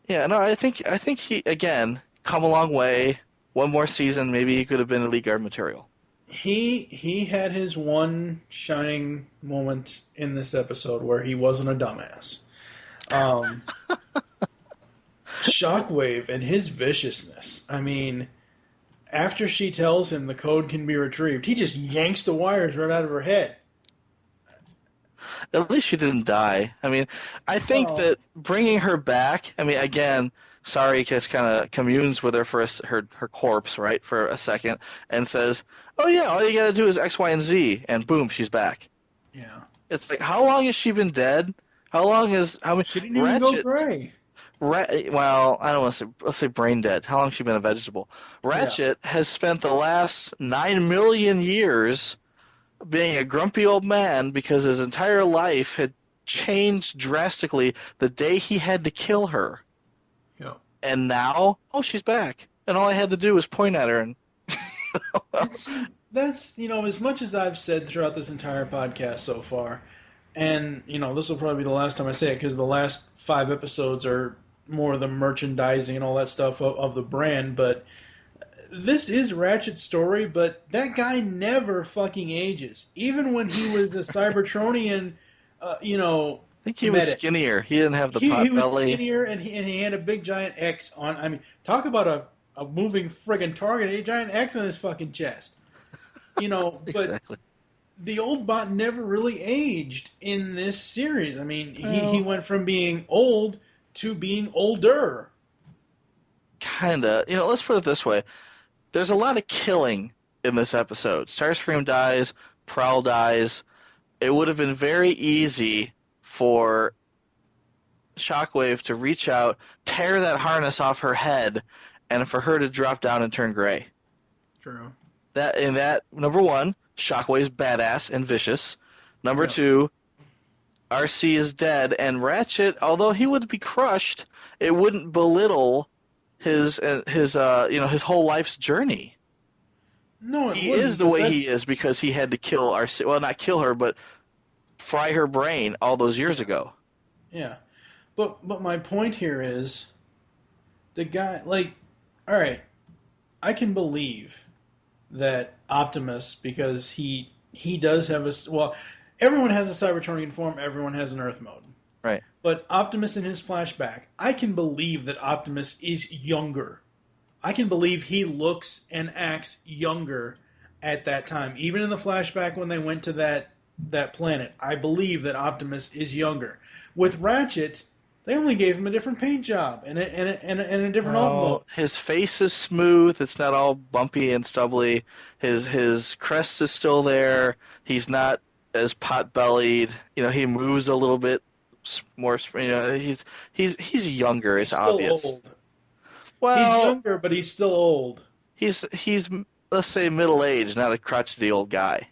S8: Yeah, no, I think he again come a long way. One more season, maybe he could have been Elite Guard material.
S7: He had his one shining moment in this episode where he wasn't a dumbass. Shockwave and his viciousness. I mean, after she tells him the code can be retrieved, he just yanks the wires right out of her head.
S8: At least she didn't die. I mean, I think that bringing her back, I mean, again, Sari just kind of communes with her for her corpse, right, for a second, and says, oh yeah, all you gotta do is X, Y, and Z, and boom, she's back.
S7: Yeah.
S8: It's like, how long has she been dead?
S7: She didn't even go gray.
S8: Well, I don't want to say, let's say brain dead. How long has she been a vegetable? Ratchet has spent the last 9 million years being a grumpy old man because his entire life had changed drastically the day he had to kill her.
S7: Yeah.
S8: And now, she's back. And all I had to do was point at her and...
S7: That's as much as I've said throughout this entire podcast so far, and, this will probably be the last time I say it because the last 5 episodes are more the merchandising and all that stuff of the brand, but this is Ratchet's story, but that guy never fucking ages. Even when he was a Cybertronian,
S8: I think he was skinnier. He didn't have the pot belly.
S7: He was skinnier, and he had a big giant X on. I mean, talk about a moving friggin' target, a giant X on his fucking chest. But
S8: exactly.
S7: The old bot never really aged in this series. I mean, he went from being old to being older.
S8: Kinda. Let's put it this way. There's a lot of killing in this episode. Starscream dies, Prowl dies. It would have been very easy for Shockwave to reach out, tear that harness off her head, and for her to drop down and turn gray.
S7: True.
S8: That number one, Shockwave's badass and vicious. Number two, RC is dead, and Ratchet, although he would be crushed, it wouldn't belittle his whole life's journey.
S7: No,
S8: he is the way he is because he had to kill RC. Well, not kill her, but fry her brain all those years ago.
S7: Yeah, but my point here is, the guy, like, all right, I can believe that Optimus, because he does have everyone has a Cybertronian form, everyone has an Earth mode.
S8: Right.
S7: But Optimus in his flashback, I can believe that Optimus is younger. I can believe he looks and acts younger at that time. Even in the flashback when they went to that planet, I believe that Optimus is younger. With Ratchet, they only gave him a different paint job and a different alt mode.
S8: His face is smooth. It's not all bumpy and stubbly. His crest is still there. He's not as pot-bellied. He moves a little bit more. He's younger. It's obvious.
S7: Still old.
S8: Well,
S7: he's younger, but he's still old.
S8: He's let's say middle-aged, not a crotchety old guy.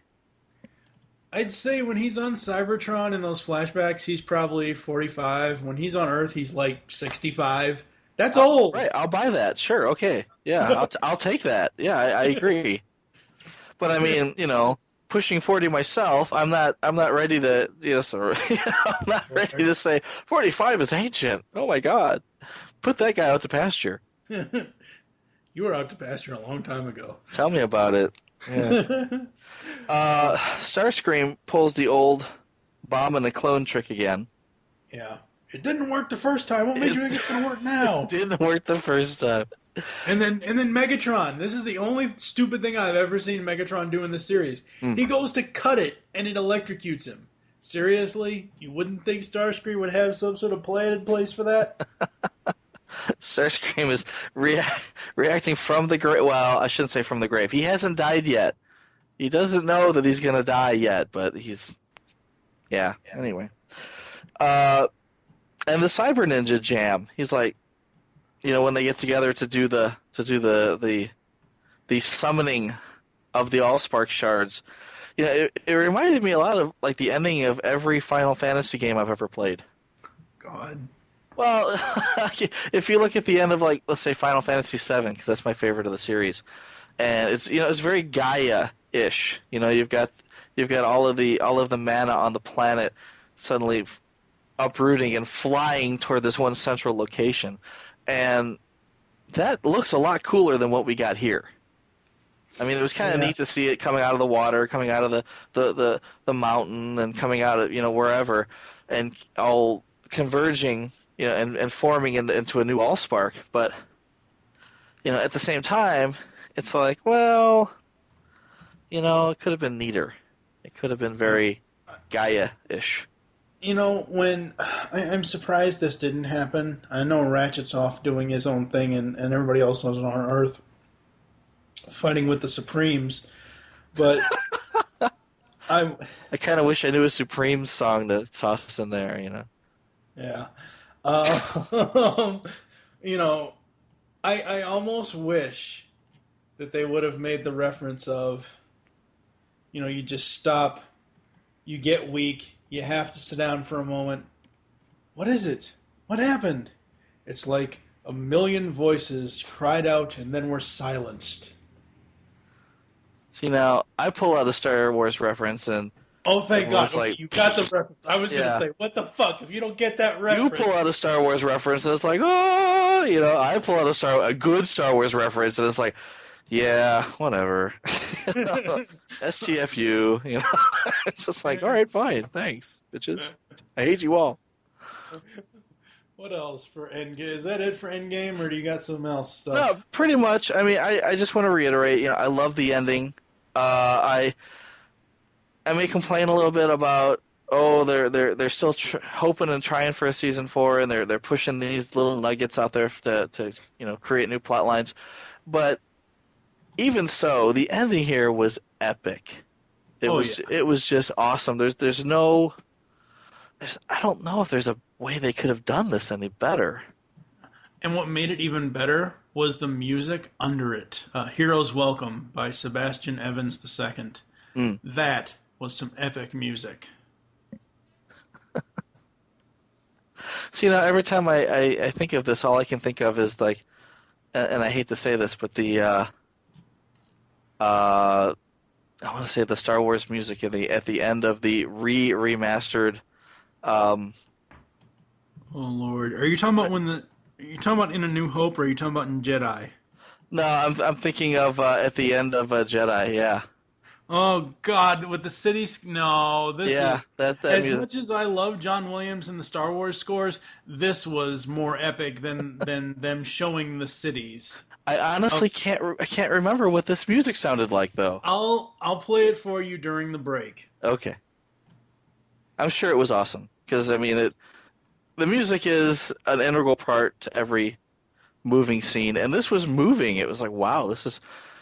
S7: I'd say when he's on Cybertron in those flashbacks, he's probably 45. When he's on Earth, he's like 65. That's old.
S8: Right, I'll buy that. Sure, okay. Yeah, I'll take that. Yeah, I agree. But I mean, pushing 40 myself, I'm not ready to I'm not ready to say 45 is ancient. Oh my God. Put that guy out to pasture.
S7: You were out to pasture a long time ago.
S8: Tell me about it. Yeah. Starscream pulls the old bomb and a clone trick again.
S7: Yeah. It didn't work the first time. What made you think it's going to work now?
S8: It didn't work the first time.
S7: And then Megatron. This is the only stupid thing I've ever seen Megatron do in this series. He goes to cut it, and it electrocutes him. Seriously? You wouldn't think Starscream would have some sort of plan in place for that?
S8: Starscream is reacting from the grave. Well, I shouldn't say from the grave. He hasn't died yet. He doesn't know that he's going to die yet, but he's... Yeah, anyway. And the Cyber Ninja jam, he's like, when they get together to do the summoning of the Allspark shards, it reminded me a lot of like the ending of every Final Fantasy game I've ever played.
S7: God.
S8: Well, if you look at the end of, like, let's say Final Fantasy VII, because that's my favorite of the series, and it's it's very Gaia-ish. You've got all of the mana on the planet suddenly uprooting and flying toward this one central location, and that looks a lot cooler than what we got here. I mean, it was kind of neat to see it coming out of the water, coming out of the mountain, and coming out of wherever, and all converging. And forming into a new Allspark, but at the same time, it's like, well, it could have been neater. It could have been very Gaia-ish.
S7: When I'm surprised this didn't happen. I know Ratchet's off doing his own thing, and everybody else is on Earth fighting with the Supremes, but I
S8: kind of wish I knew a Supremes song to toss in there.
S7: Yeah. I almost wish that they would have made the reference of, you just stop, you get weak, you have to sit down for a moment. What is it? What happened? It's like a million voices cried out and then were silenced.
S8: See, now, I pull out a Star Wars reference and...
S7: Oh, thank God. Okay, you got the reference. I was going to say, what the fuck? If you don't get that reference...
S8: You pull out a Star Wars reference, and it's like, oh! I pull out a good Star Wars reference, and it's like, yeah, whatever. STFU, It's just like, all right, fine, thanks, bitches. I hate you all.
S7: What else for Endgame? Is that it for Endgame, or do you got some else stuff?
S8: No, pretty much. I mean, I just want to reiterate, I love the ending. I may complain a little bit about, they're still hoping and trying for a season 4, and they're pushing these little nuggets out there to create new plot lines. But even so, the ending here was epic. It was just awesome. There's no, I don't know if there's a way they could have done this any better.
S7: And what made it even better was the music under it. Heroes Welcome by Sebastian Evans II. That was some epic music.
S8: See, now every time I think of this, all I can think of is like, and I hate to say this, but the I want to say the Star Wars music at the end of the remastered. Oh
S7: Lord, are you talking about in A New Hope, or are you talking about in Jedi?
S8: No, I'm thinking of at the end of Jedi. Yeah.
S7: Oh God, with the cities. No, this is
S8: that
S7: as
S8: music.
S7: much as I love John Williams and the Star Wars scores. This was more epic than them showing the cities.
S8: I honestly can't remember what this music sounded like though.
S7: I'll play it for you during the break.
S8: Okay. I'm sure it was awesome because I mean the music is an integral part to every moving scene, and this was moving. It was like, wow, this is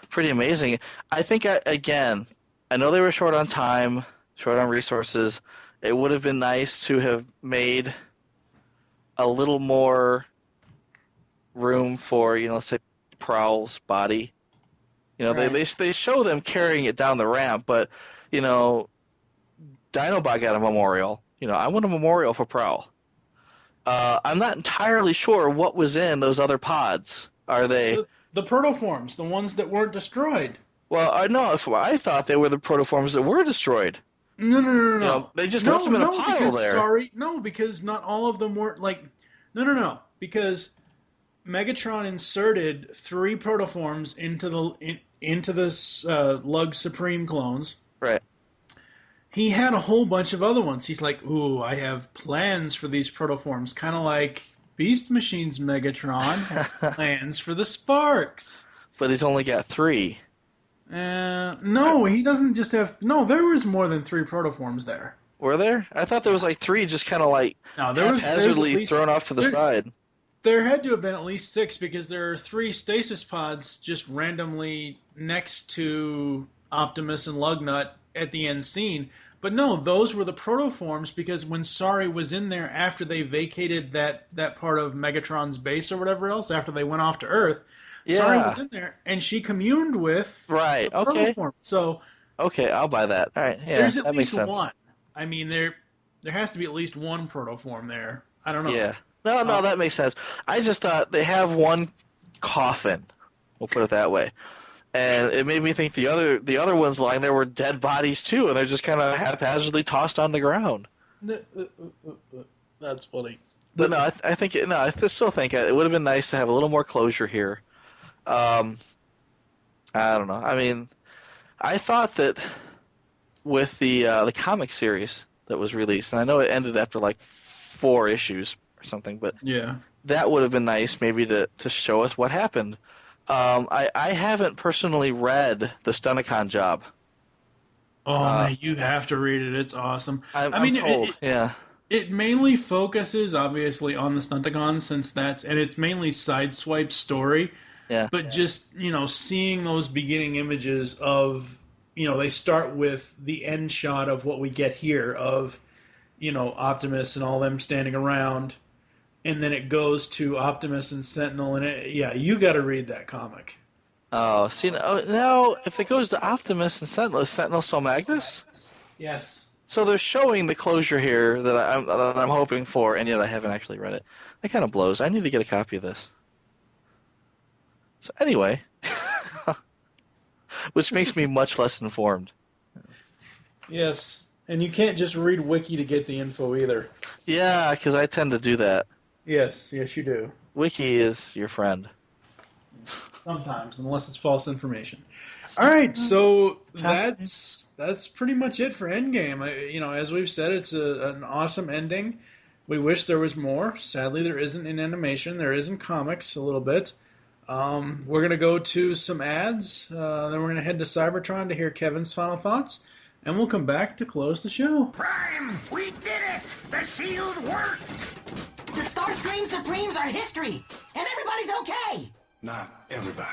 S8: pretty amazing. I think I know they were short on time, short on resources. It would have been nice to have made a little more room for, let's say, Prowl's body.
S7: Right.
S8: They show them carrying it down the ramp, but Dinobot got a memorial. I want a memorial for Prowl. I'm not entirely sure what was in those other pods. Are they
S7: the protoforms, the ones that weren't destroyed?
S8: Well, no. I thought they were the protoforms that were destroyed.
S7: No.
S8: They just left them in a pile there.
S7: Because not all of them were like. No. Because Megatron inserted 3 protoforms into the Lug Supreme clones.
S8: Right.
S7: He had a whole bunch of other ones. He's like, ooh, I have plans for these protoforms, kind of like Beast Machine's Megatron had plans for the Sparks.
S8: But he's only got 3.
S7: No, he doesn't just have... No, there was more than 3 protoforms there.
S8: Were there? I thought there was like 3 just kind of like
S7: haphazardly
S8: thrown off to the side.
S7: There had to have been at least 6 because there are 3 stasis pods just randomly next to Optimus and Lugnut at the end scene. But no, those were the protoforms because when Sari was in there after they vacated that part of Megatron's base or whatever else, after they went off to Earth, Sari was in there and she communed with the protoform. So
S8: okay, I'll buy that. All right, yeah,
S7: there's at
S8: that
S7: least
S8: makes sense.
S7: one. I mean, there has to be at least one protoform there. I don't know.
S8: Yeah. No, that makes sense. I just thought they have one coffin. We'll put it that way. And it made me think the other ones lying there were dead bodies too, and they're just kind of haphazardly tossed on the ground.
S7: That's funny.
S8: But no, I still think it would have been nice to have a little more closure here. I don't know. I mean, I thought that with the comic series that was released, and I know it ended after like 4 issues or something, but that would have been nice maybe to show us what happened. I haven't personally read the Stunticon Job.
S7: Oh, man, you have to read it. It's awesome.
S8: I'm told.
S7: It mainly focuses, obviously, on the Stunticons, and it's mainly Sideswipe's story.
S8: Yeah.
S7: But just, seeing those beginning images of, they start with the end shot of what we get here of, Optimus and all them standing around. And then it goes to Optimus and Sentinel, and you got to read that comic.
S8: Oh, see, now if it goes to Optimus and Sentinel, is Sentinel still Magnus?
S7: Yes.
S8: So they're showing the closure here that I'm hoping for, and yet I haven't actually read it. That kind of blows. I need to get a copy of this. So anyway, which makes me much less informed.
S7: Yes, and you can't just read Wiki to get the info either.
S8: Yeah, because I tend to do that.
S7: Yes, you do.
S8: Wiki is your friend.
S7: Sometimes, unless it's false information. All right, so that's pretty much it for Endgame. As we've said, it's an awesome ending. We wish there was more. Sadly, there isn't in animation. There is in comics a little bit. We're going to go to some ads. Then we're going to head to Cybertron to hear Kevin's final thoughts. And we'll come back to close the show.
S11: Prime, we did it! The shield worked!
S1: The Starscream Supremes are history, and everybody's okay.
S2: Not everybody.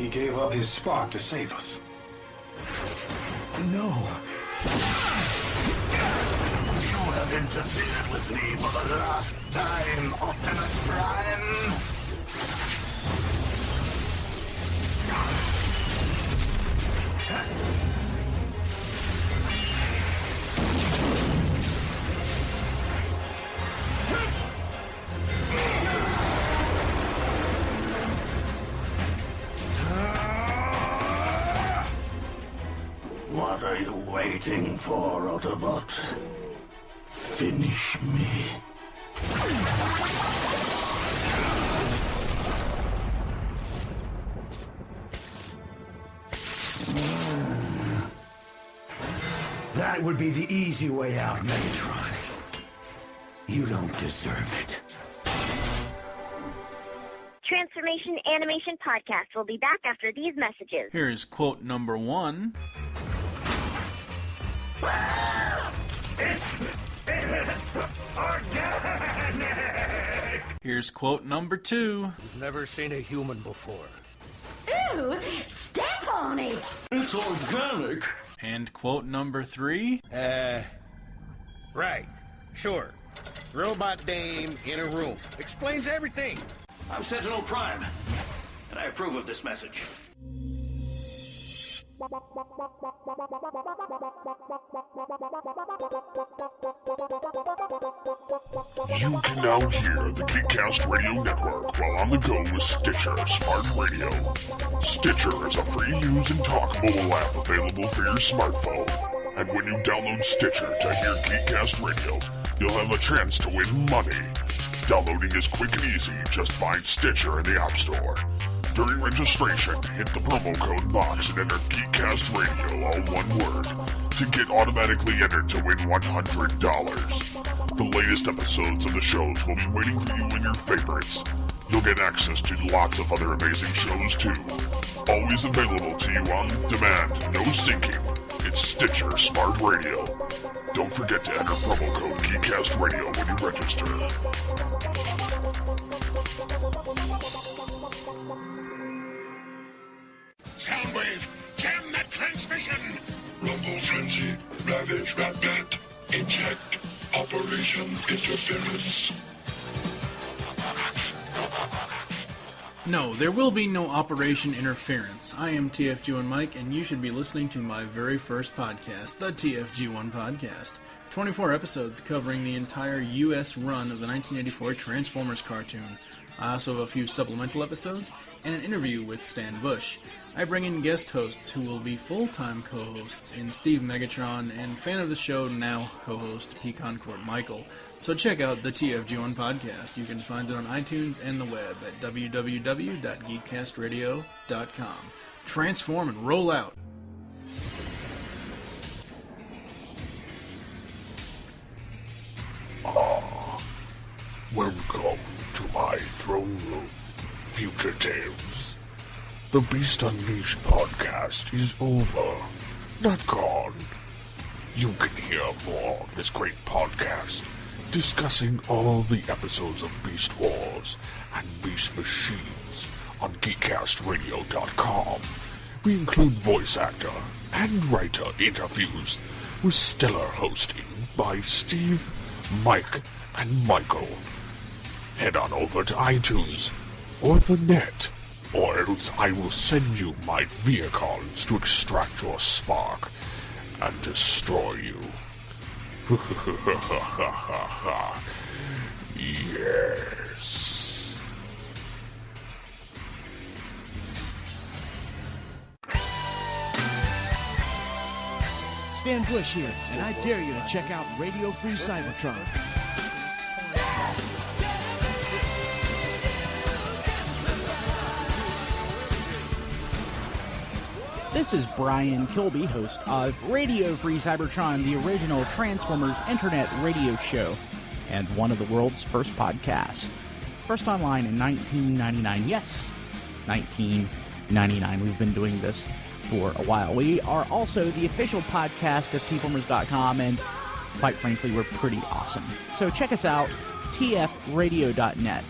S13: He gave up his spark to save us.
S2: No. You have interfered with me for the last time, Optimus Prime. What are you waiting for, Autobot? Finish me.
S10: That would be the easy way out, Megatron. You don't deserve it.
S14: Transformation Animation Podcast will be back after these messages.
S7: Here is quote number 1.
S10: It's organic!
S7: Here's quote number 2.
S11: You've never seen a human before.
S12: Ew! Step on it!
S10: It's organic!
S7: And quote number 3.
S11: Right. Sure. Robot Dame in a room. Explains everything.
S10: I'm Sentinel Prime, and I approve of this message.
S15: You can now hear the Geekcast Radio Network while on the go with Stitcher Smart Radio. Stitcher is a free-use and talk mobile app available for your smartphone. And when you download Stitcher to hear Geekcast Radio, you'll have a chance to win money. Downloading is quick and easy. Just find Stitcher in the App Store. During registration, hit the promo code box and enter Geekcast Radio, all one word, to get automatically entered to win $100. The latest episodes of the shows will be waiting for you in your favorites. You'll get access to lots of other amazing shows too. Always available to you on demand, no syncing. It's Stitcher Smart Radio. Don't forget to enter promo code Geekcast Radio when you register.
S16: Soundwave, jam that transmission! Rumble Frenzy, Ravage Rat-Bat, Eject, Operation Interference.
S7: No, there will be no Operation Interference. I am TFG1 Mike, and you should be listening to my very first podcast, the TFG1 Podcast. 24 episodes covering the entire U.S. run of the 1984 Transformers cartoon. I also have a few supplemental episodes and an interview with Stan Bush. I bring in guest hosts who will be full-time co-hosts in Steve Megatron and fan of the show now co-host Pecan Court Michael. So check out the TFG1 Podcast. You can find it on iTunes and the web at www.geekcastradio.com. Transform and roll out!
S15: Welcome to my throne room, Future Tales. The Beast Unleashed podcast is over, not gone. You can hear more of this great podcast, discussing all the episodes of Beast Wars and Beast Machines on GeekCastRadio.com. We include voice actor and writer interviews with stellar hosting by Steve, Mike, and Michael. Head on over to iTunes or the net, or else I will send you my vehicles to extract your spark and destroy you. Yes.
S17: Stan Bush here, and I dare you to check out Radio Free Cybertron.
S18: This is Brian Kilby, host of Radio Free Cybertron, the original Transformers internet radio show, and one of the world's first podcasts. First online in 1999. Yes, 1999. We've been doing this for a while. We are also the official podcast of tformers.com, and quite frankly, we're pretty awesome. So check us out, tfradio.net.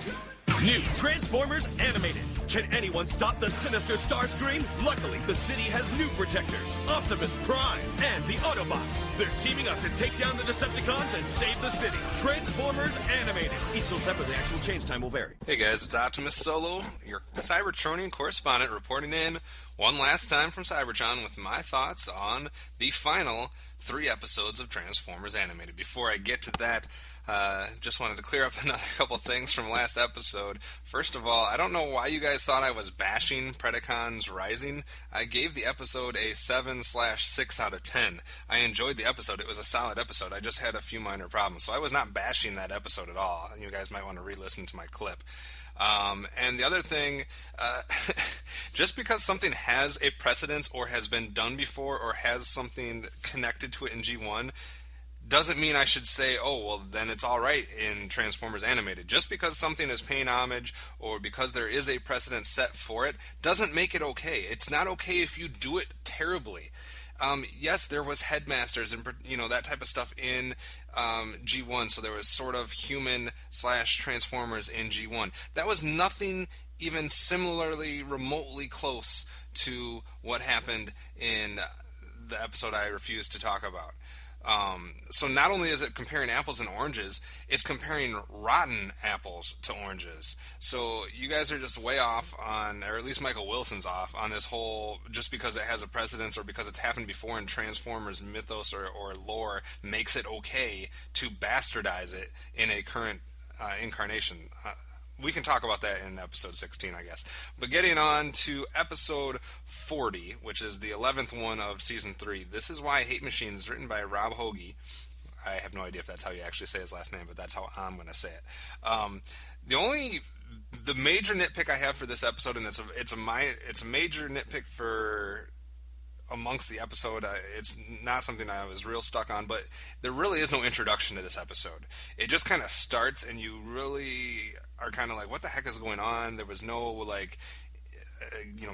S10: New Transformers Animated.
S19: Can anyone stop the sinister Starscream? Luckily, the city has new protectors, Optimus Prime and the Autobots. They're teaming up to take down the Decepticons and save the city. Transformers Animated. Each sold separately, actual change time will vary.
S20: Hey guys, it's Optimus Solo, your Cybertronian correspondent, reporting in one last time from Cybertron with my thoughts on the final 3 episodes of Transformers Animated. Before I get to that, just wanted to clear up another couple things from last episode. First of all, I don't know why you guys thought I was bashing Predacons Rising. I gave the episode a 7/6 out of 10. I enjoyed the episode. It was a solid episode. I just had a few minor problems. So I was not bashing that episode at all. You guys might want to re-listen to my clip. And the other thing, just because something has a precedence or has been done before or has something connected to it in G1 doesn't mean I should say, oh, well, then it's all right in Transformers Animated. Just because something is paying homage or because there is a precedent set for it doesn't make it okay. It's not okay if you do it terribly. Yes, there was Headmasters and that type of stuff in G1, so there was sort of human/Transformers in G1. That was nothing even similarly remotely close to what happened in the episode I refuse to talk about. So not only is it comparing apples and oranges, it's comparing rotten apples to oranges. So you guys are just way off on, or at least Michael Wilson's off, on this whole, just because it has a precedence or because it's happened before in Transformers mythos or lore, makes it okay to bastardize it in a current incarnation. We can talk about that in episode 16, I guess. But getting on to episode 40, which is the 11th one of season 3. This is Why I Hate Machines, written by Rob Hoagie. I have no idea if that's how you actually say his last name, but that's how I'm going to say it. The major nitpick I have for this episode, and it's a major nitpick for amongst the episode, it's not something I was real stuck on, but there really is no introduction to this episode. It just kind of starts, and you really are kind of like, what the heck is going on? There was no,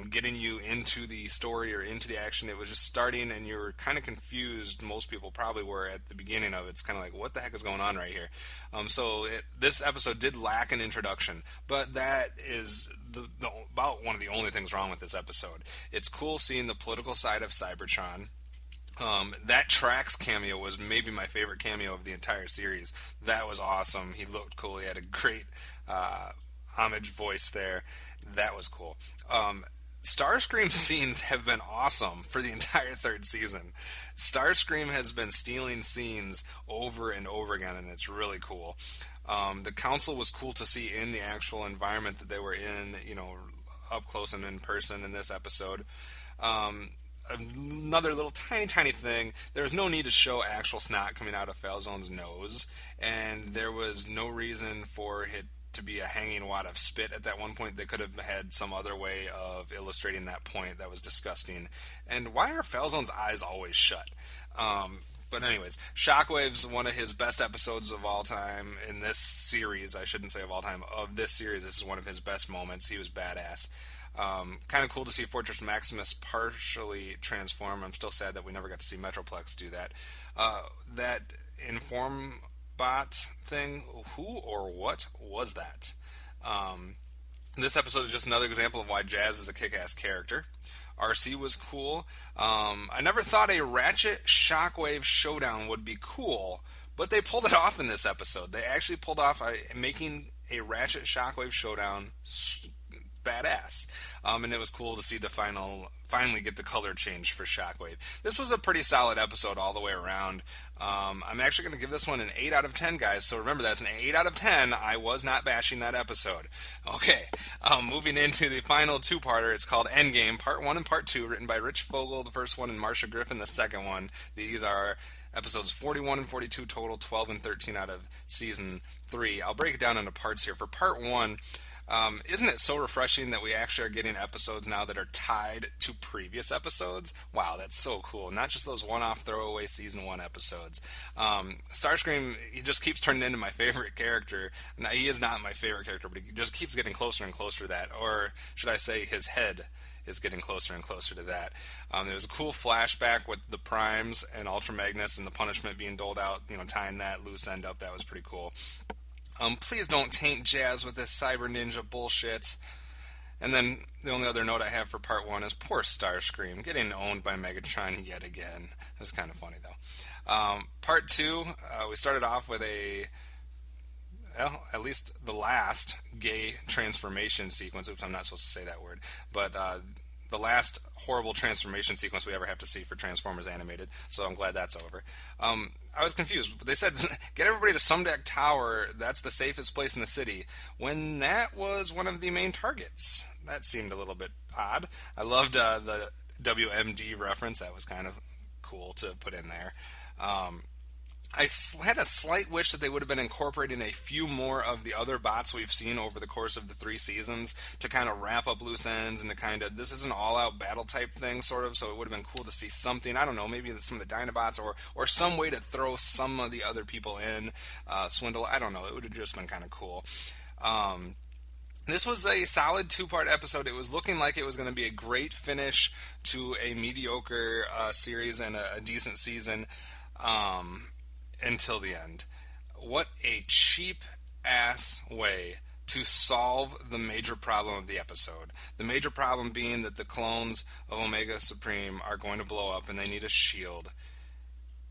S20: getting you into the story or into the action. It was just starting, and you were kind of confused. Most people probably were at the beginning of it. It's kind of like, what the heck is going on right here? This episode did lack an introduction, but that is about one of the only things wrong with this episode. It's cool seeing the political side of Cybertron. That Trax cameo was maybe my favorite cameo of the entire series. That was awesome. He looked cool. He had a great homage voice there. That was cool. Starscream scenes have been awesome for the entire 3rd season. Starscream has been stealing scenes over and over again, and it's really cool. The council was cool to see in the actual environment that they were in, up close and in person in this episode. Another little tiny thing, there was no need to show actual snot coming out of Falzone's nose, and there was no reason for it to be a hanging wad of spit at that one point. They could have had some other way of illustrating that point. That was disgusting. And why are Falzone's eyes always shut? But anyways, Shockwave's one of his best episodes of all time in this series. I shouldn't say of all time. Of this series, this is one of his best moments. He was badass. Kind of cool to see Fortress Maximus partially transform. I'm still sad that we never got to see Metroplex do that. That Inform bot thing, who or what was that? This episode is just another example of why Jazz is a kick-ass character. RC was cool. I never thought a Ratchet Shockwave showdown would be cool, but they pulled it off in this episode. They actually pulled off making a Ratchet Shockwave showdown badass. And it was cool to see the finally get the color change for Shockwave. This was a pretty solid episode all the way around. I'm actually going to give this one an 8 out of 10, guys. So remember, that's an 8 out of 10. I was not bashing that episode. Okay, moving into the final 2-parter. It's called Endgame, Part 1 and Part 2, written by Rich Fogel, the first one, and Marsha Griffin, the second one. These are episodes 41 and 42 total, 12 and 13 out of Season 3. I'll break it down into parts here. For Part 1, isn't it so refreshing that we actually are getting episodes now that are tied to previous episodes? Wow, that's so cool. Not just those one-off throwaway Season 1 episodes. Starscream, he just keeps turning into my favorite character. Now, he is not my favorite character, but he just keeps getting closer and closer to that. Or should I say his head is getting closer and closer to that. There was a cool flashback with the Primes and Ultra Magnus and the punishment being doled out, tying that loose end up. That was pretty cool. Please don't taint Jazz with this Cyber Ninja bullshit. And then the only other note I have for part 1 is poor Starscream getting owned by Megatron yet again. It was kind of funny, though. Part 2, we started off with at least the last gay transformation sequence. Oops, I'm not supposed to say that word. But the last horrible transformation sequence we ever have to see for Transformers Animated, so I'm glad that's over. I was confused. They said, get everybody to Sumdac Tower, that's the safest place in the city, when that was one of the main targets. That seemed a little bit odd. I loved the WMD reference. That was kind of cool to put in there. I had a slight wish that they would have been incorporating a few more of the other bots we've seen over the course of the 3 seasons to kind of wrap up loose ends and to kind of, this is an all-out battle type thing, sort of, so it would have been cool to see something, I don't know, maybe some of the Dinobots or some way to throw some of the other people in, Swindle, I don't know, it would have just been kind of cool. This was a solid 2-part episode. It was looking like it was going to be a great finish to a mediocre series and a decent season. Until the end. What a cheap-ass way to solve the major problem of the episode. The major problem being that the clones of Omega Supreme are going to blow up and they need a shield.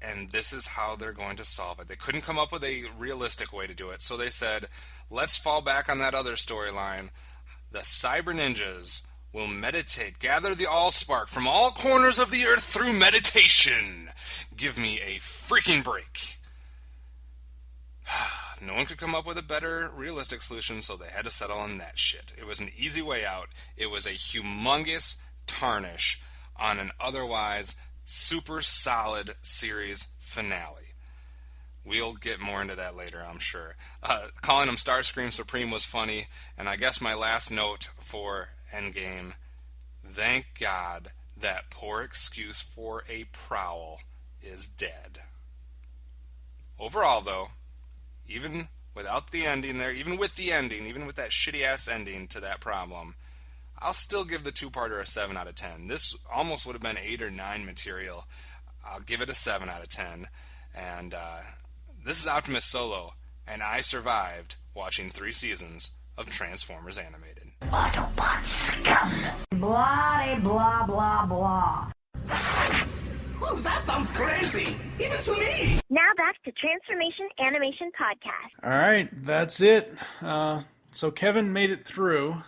S20: And this is how they're going to solve it. They couldn't come up with a realistic way to do it, so they said, let's fall back on that other storyline. The Cyber Ninjas will meditate, gather the Allspark from all corners of the earth through meditation. Give me a freaking break. No one could come up with a better realistic solution, so they had to settle on that shit. It was an easy way out. It was a humongous tarnish on an otherwise super solid series finale. We'll get more into that later, I'm sure. Calling him Starscream Supreme was funny, and I guess my last note for Endgame, thank God that poor excuse for a Prowl is dead. Overall, though, even without the ending there, even with the ending, even with that shitty-ass ending to that problem, I'll still give the 2-parter a 7 out of 10. This almost would have been 8 or 9 material. I'll give it a 7 out of 10. And this is Optimus Solo, and I survived watching 3 seasons of Transformers Animated.
S12: Autobot scum. Blah, blah, blah, blah.
S4: Ooh, that sounds crazy, even to me.
S14: Now back to Transformation Animation Podcast.
S7: All right, that's it. So Kevin made it through.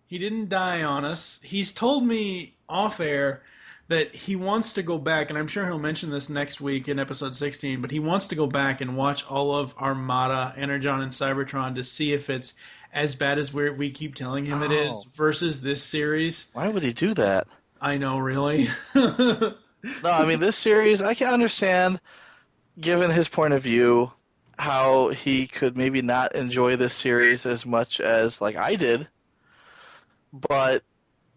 S7: He didn't die on us. He's told me off air that he wants to go back, and I'm sure he'll mention this next week in episode 16, but he wants to go back and watch all of Armada, Energon, and Cybertron to see if it's as bad as we keep telling him it is versus this series.
S8: Why would he do that?
S7: I know, really.
S8: No, I mean, this series, I can understand, given his point of view, how he could maybe not enjoy this series as much as, like, I did. But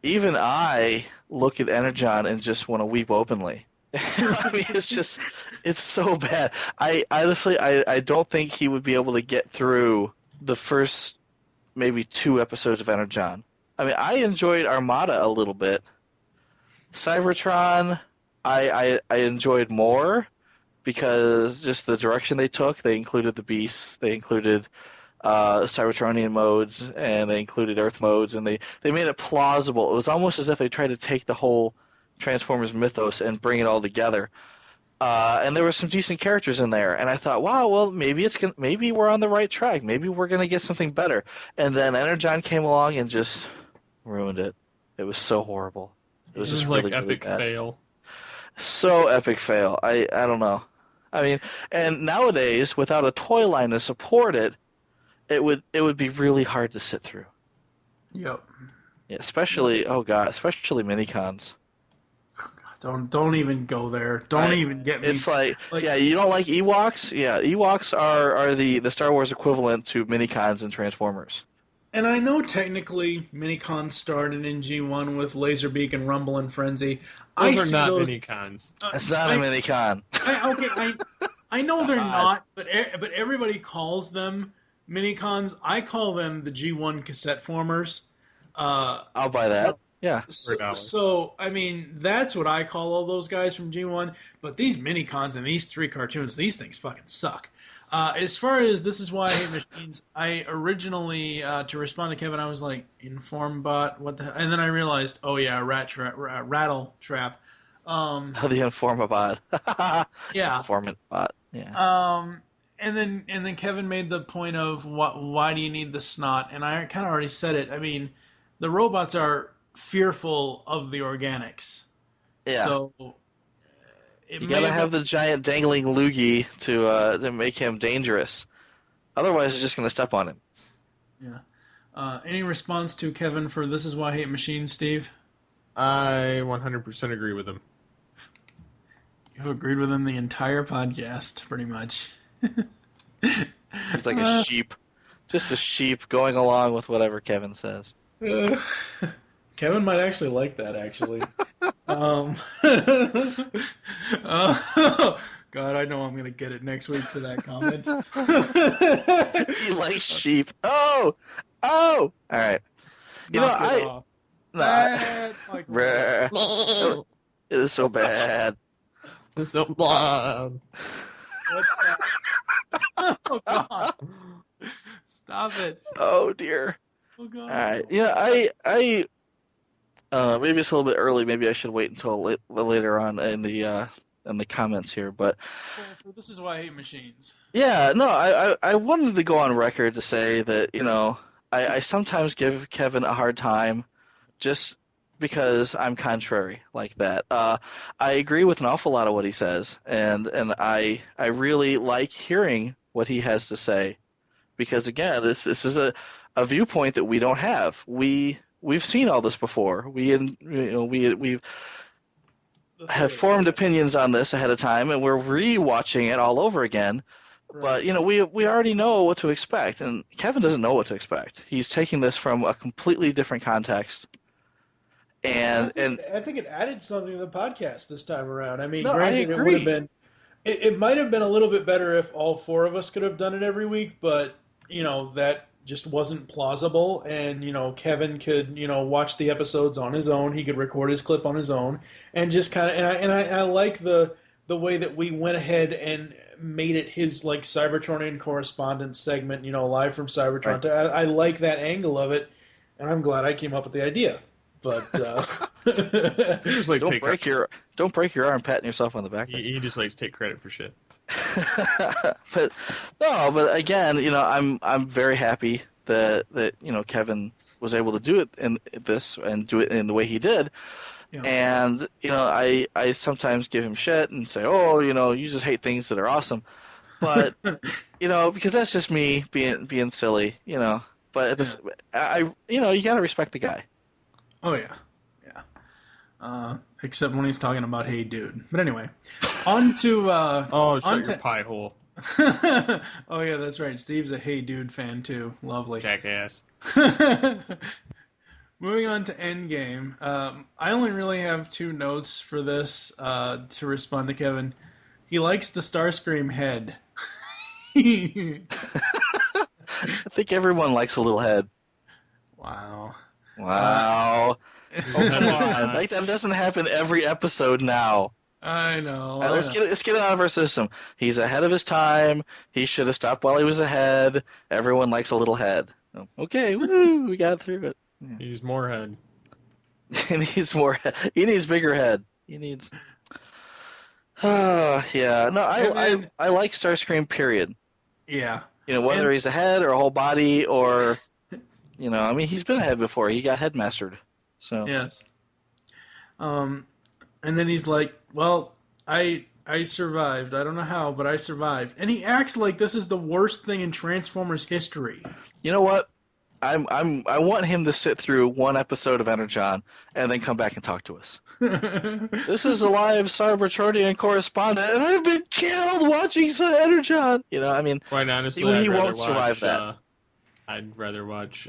S8: even I look at Energon and just want to weep openly. I mean, it's so bad. I honestly don't think he would be able to get through the first maybe 2 episodes of Energon. I mean, I enjoyed Armada a little bit. Cybertron, I enjoyed more because just the direction they took. They included the beasts, they included Cybertronian modes, and they included Earth modes, and they made it plausible. It was almost as if they tried to take the whole Transformers mythos and bring it all together. And there were some decent characters in there, and I thought, wow, well, maybe we're on the right track. Maybe we're gonna get something better. And then Energon came along and just ruined it. It was so horrible. It was just
S9: like
S8: really,
S9: epic
S8: really bad.
S9: fail.
S8: So epic fail. I don't know. I mean, and nowadays, without a toy line to support it, it would be really hard to sit through.
S7: Yep.
S8: Yeah, especially especially minicons.
S7: Don't even go there. Don't even get me.
S8: It's like yeah, you don't like Ewoks? Yeah, Ewoks are the Star Wars equivalent to minicons and Transformers.
S7: And I know technically minicons started in G1 with Laserbeak and Rumble and Frenzy.
S9: Those are not minicons.
S8: It's not a minicon.
S7: I know they're not, but everybody calls them minicons. I call them the G1 cassette formers.
S8: I'll buy that. Yeah.
S7: So, I mean, that's what I call all those guys from G1. But these mini-cons and these 3 cartoons, these things fucking suck. As far as This Is Why I Hate Machines, I originally, to respond to Kevin, I was like, Informbot, what the hell? And then I realized, oh yeah, Rattle Trap.
S8: The Informabot.
S7: Yeah.
S8: Informant bot. Yeah.
S7: And then Kevin made the point of why do you need the snot? And I kind of already said it. I mean, the robots are fearful of the organics.
S8: Yeah.
S7: So
S8: you gotta have the giant dangling loogie to make him dangerous. Otherwise, it's just gonna step on him.
S7: Yeah. Any response to Kevin for This Is Why I Hate Machines, Steve?
S9: I 100% agree with him.
S7: You've agreed with him the entire podcast, pretty much.
S8: He's like a sheep. Just a sheep going along with whatever Kevin says.
S7: Kevin might actually like that, actually. God, I know I'm going to get it next week for that comment.
S8: You like sheep. Oh! All right. It is so bad.
S9: It's so bad.
S7: Oh, God. Stop it.
S8: Oh, dear.
S7: Oh, God.
S8: All right. Yeah, I maybe it's a little bit early. Maybe I should wait until later on in the comments here. But
S7: This Is Why I Hate Machines.
S8: Yeah, no, I wanted to go on record to say that, I sometimes give Kevin a hard time just because I'm contrary like that. I agree with an awful lot of what he says, and I really like hearing what he has to say because, again, this is a viewpoint that we don't have. We've seen all this before. We've have formed opinions on this ahead of time, and we're re-watching it all over again. Right. But we already know what to expect, and Kevin doesn't know what to expect. He's taking this from a completely different context. And
S7: I think it added something to the podcast this time around. I mean,
S8: no,
S7: granted,
S8: I
S7: it would have been it might have been a little bit better if all 4 of us could have done it every week, but that just wasn't plausible. And Kevin could watch the episodes on his own. He could record his clip on his own, and just kind of I like the way that we went ahead and made it his like Cybertronian correspondence segment, live from Cybertron.
S8: Right.
S7: I like that angle of it, and I'm glad I came up with the idea. But
S9: just like
S8: don't break your arm patting yourself on the back.
S9: He just likes to take credit for shit.
S8: But again, I'm very happy that Kevin was able to do it in this and do it in the way he did. Yeah. And I sometimes give him shit and say, oh, you just hate things that are awesome, but because that's just me being silly, But you got to respect the guy.
S7: Oh yeah. Except when he's talking about Hey Dude. But anyway, on to
S9: shut your pie hole.
S7: Oh yeah, that's right. Steve's a Hey Dude fan too. Lovely.
S9: Jackass.
S7: Moving on to Endgame. I only really have 2 notes for this to respond to Kevin. He likes the Starscream head.
S8: I think everyone likes a little head.
S7: Wow.
S8: Oh, come on. Like, that doesn't happen every episode now.
S7: I know.
S8: Let's get it out of our system. He's ahead of his time. He should have stopped while he was ahead. Everyone likes a little head. Okay, woo, we got through it.
S9: Yeah. He needs more head.
S8: He needs more head. He needs bigger head. He needs... yeah. No, I like Starscream, period.
S7: Yeah.
S8: Whether he's a head or a whole body or... he's been ahead before. He got headmastered. So
S7: yes. And then he's like, "Well, I survived. I don't know how, but I survived." And he acts like this is the worst thing in Transformers history.
S8: You know what? I want him to sit through 1 episode of Energon and then come back and talk to us. This is a live Cybertronian correspondent, and I've been killed watching Energon.
S9: Quite honestly,
S8: he won't survive that.
S9: I'd rather watch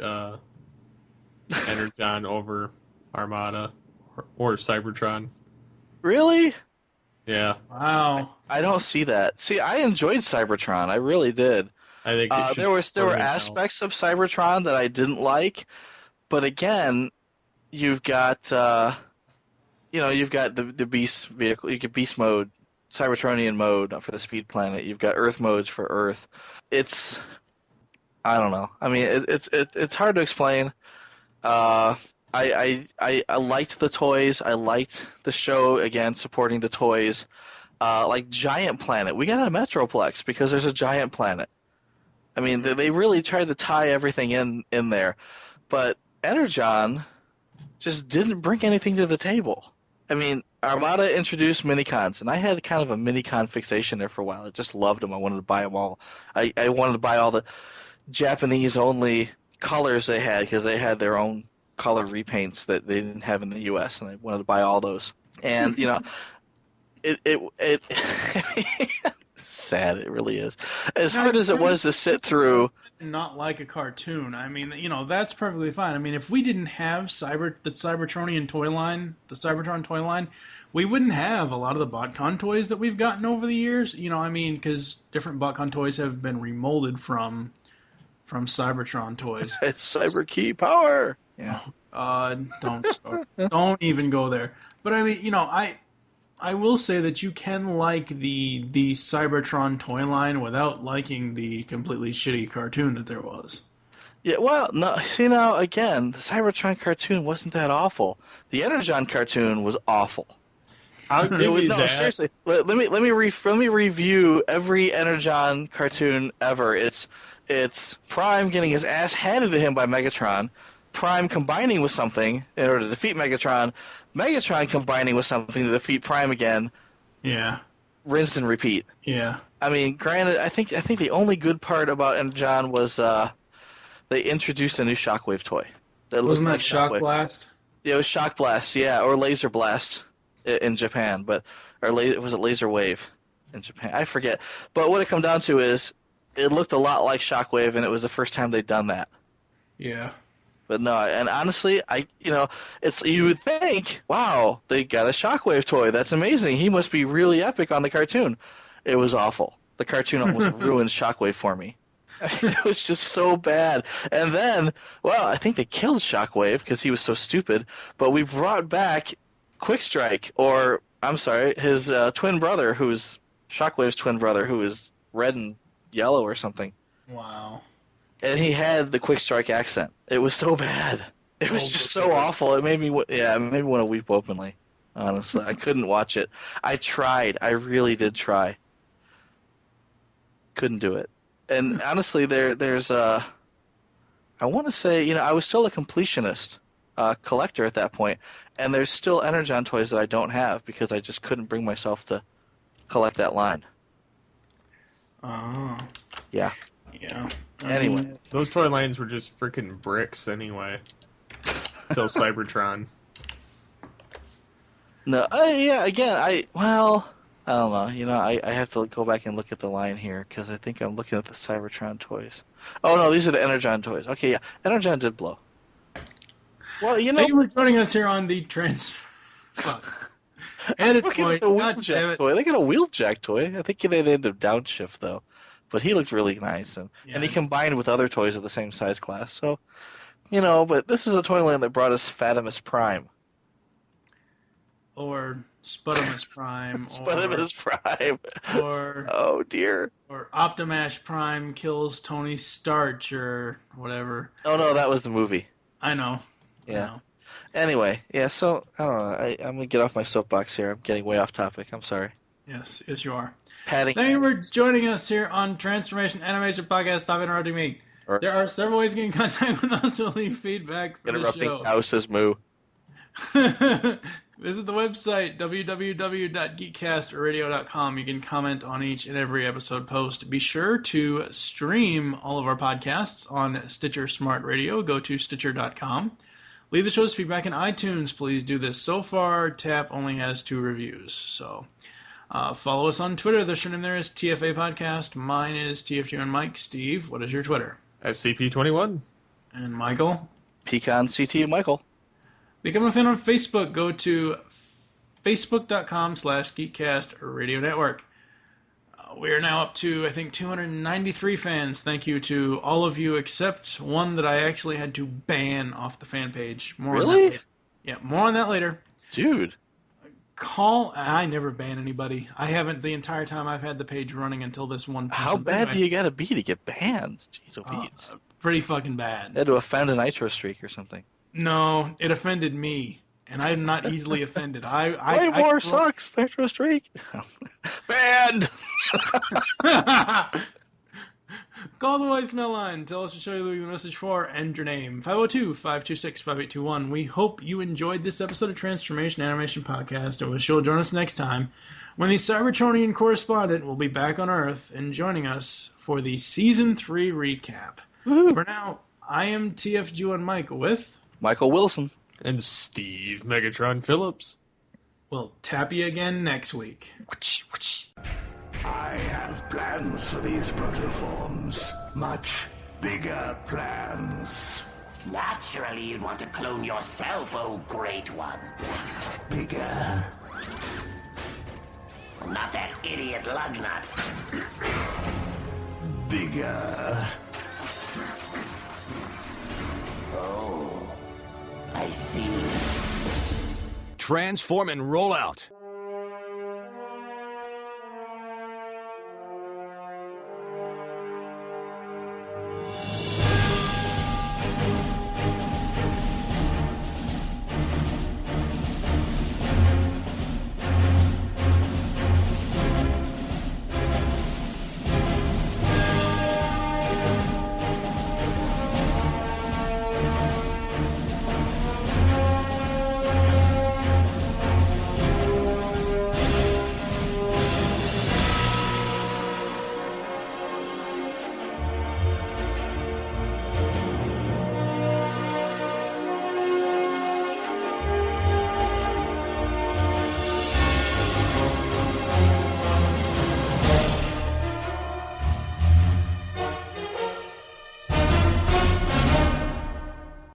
S9: Energon over Armada or Cybertron.
S8: Really?
S9: Yeah.
S7: Wow.
S8: I don't see that. See, I enjoyed Cybertron. I really did.
S9: I think
S8: there were aspects of Cybertron that I didn't like, but again, you've got you've got the beast vehicle. You get beast mode, Cybertronian mode for the Speed Planet. You've got Earth modes for Earth. It's, I don't know. I mean, it's hard to explain. I liked the toys. I liked the show, again, supporting the toys. Like Giant Planet. We got a Metroplex because there's a Giant Planet. I mean, they really tried to tie everything in there. But Energon just didn't bring anything to the table. I mean, Armada introduced minicons, and I had kind of a minicon fixation there for a while. I just loved them. I wanted to buy them all. I wanted to buy all the Japanese-only colors they had because they had their own color repaints that they didn't have in the U.S., and I wanted to buy all those. And, it sad, it really is. As hard as it was to sit through.
S7: Not like a cartoon. I mean, that's perfectly fine. I mean, if we didn't have the Cybertronian toy line, the Cybertron toy line, we wouldn't have a lot of the BotCon toys that we've gotten over the years. Because different BotCon toys have been remolded from Cybertron toys.
S8: Cyber Key Power. Yeah.
S7: Don't even go there. But I mean, I will say that you can like the Cybertron toy line without liking the completely shitty cartoon that there was.
S8: Yeah, well, no, again, the Cybertron cartoon wasn't that awful. The Energon cartoon was awful. Seriously. Let me review every Energon cartoon ever. It's Prime getting his ass handed to him by Megatron, Prime combining with something in order to defeat Megatron, Megatron combining with something to defeat Prime again.
S7: Yeah.
S8: Rinse and repeat.
S7: Yeah.
S8: I mean, granted, I think the only good part about Energon was they introduced a new Shockwave toy.
S7: Wasn't that Shock Blast?
S8: Yeah, it was Shock Blast, yeah, or Laser Blast in Japan, was it Laser Wave in Japan? I forget. But what it come down to is it looked a lot like Shockwave, and it was the first time they'd done that.
S7: Yeah.
S8: But no, and honestly, you would think, wow, they got a Shockwave toy. That's amazing. He must be really epic on the cartoon. It was awful. The cartoon almost ruined Shockwave for me. It was just so bad. And then, I think they killed Shockwave because he was so stupid. But we brought back Quick Strike, or I'm sorry, his twin brother, who's Shockwave's twin brother, who is red and yellow or something.
S7: Wow.
S8: And he had the Quick Strike accent. It was so bad. It was just so awful. It made me want to weep openly. Honestly, I couldn't watch it. I tried. I really did try. Couldn't do it. And honestly, there's I want to say, I was still a completionist collector at that point, and there's still Energon toys that I don't have because I just couldn't bring myself to collect that line.
S7: Oh.
S8: Yeah.
S7: Yeah.
S8: Anyway.
S9: Those toy lines were just freaking bricks anyway. Till Cybertron.
S8: No, again, I don't know. I have to go back and look at the line here because I think I'm looking at the Cybertron toys. Oh, no, these are the Energon toys. Okay, yeah. Energon did blow. Well,
S7: Thank you for joining us here on the Edit point.
S8: The Wheeljack toy. They got a Wheeljack toy. I think they ended up downshift, though. But he looked really nice. And he combined with other toys of the same size class. So, but this is a toy line that brought us Fatimus Prime.
S7: Or Spudamus Prime.
S8: Spudamus Prime.
S7: Or
S8: oh dear.
S7: Or Optimash Prime kills Tony Starch or whatever.
S8: Oh no, that was the movie.
S7: I know.
S8: Yeah. I know. Anyway, so I don't know. I'm gonna get off my soapbox here. I'm getting way off topic. I'm sorry.
S7: Yes, you are.
S8: Thank
S7: you for joining us here on Transformation Animation Podcast. Stop interrupting me. There are several ways to get in contact with us to leave feedback for the show.
S8: Cow says moo.
S7: Visit the website, www.geekcastradio.com. You can comment on each and every episode post. Be sure to stream all of our podcasts on Stitcher Smart Radio. Go to Stitcher.com. Leave the show's feedback in iTunes. Please do this. So far, TAP only has 2 reviews. So follow us on Twitter. The show name there is TFA Podcast. Mine is TFG and Mike. Steve, what is your Twitter?
S9: SCP-21.
S7: And Michael?
S8: PecanCT Michael.
S7: Become a fan on Facebook. Go to facebook.com/Geekcast Radio Network. We are now up to, I think, 293 fans. Thank you to all of you except one that I actually had to ban off the fan page.
S8: Really?
S7: Yeah, more on that later.
S8: Dude.
S7: I never ban anybody. I haven't the entire time I've had the page running until this one person.
S8: How bad do you gotta be to get banned? Jeez, Pete.
S7: Pretty fucking bad.
S8: You had to offend a Nitro Streak or something.
S7: No, it offended me, and I'm not easily offended.
S8: Playmore sucks, Nitro Streak. Banned!
S7: Call the voicemail line. Tell us to show you leave the message for, and your name. 502-526-5821. We hope you enjoyed this episode of Transformation Animation Podcast, and wish you'll join us next time when the Cybertronian correspondent will be back on Earth and joining us for the Season 3 recap. Woo-hoo. For now, I am TFG1 Mike with...
S8: Michael Wilson.
S9: And Steve Megatron Phillips.
S7: We'll tap you again next week.
S2: I have plans for these protoforms. Much bigger plans.
S1: Naturally, you'd want to clone yourself, oh great one.
S2: Bigger.
S1: Not that idiot Lugnut.
S2: Bigger.
S1: Oh, I see.
S19: Transform and roll out.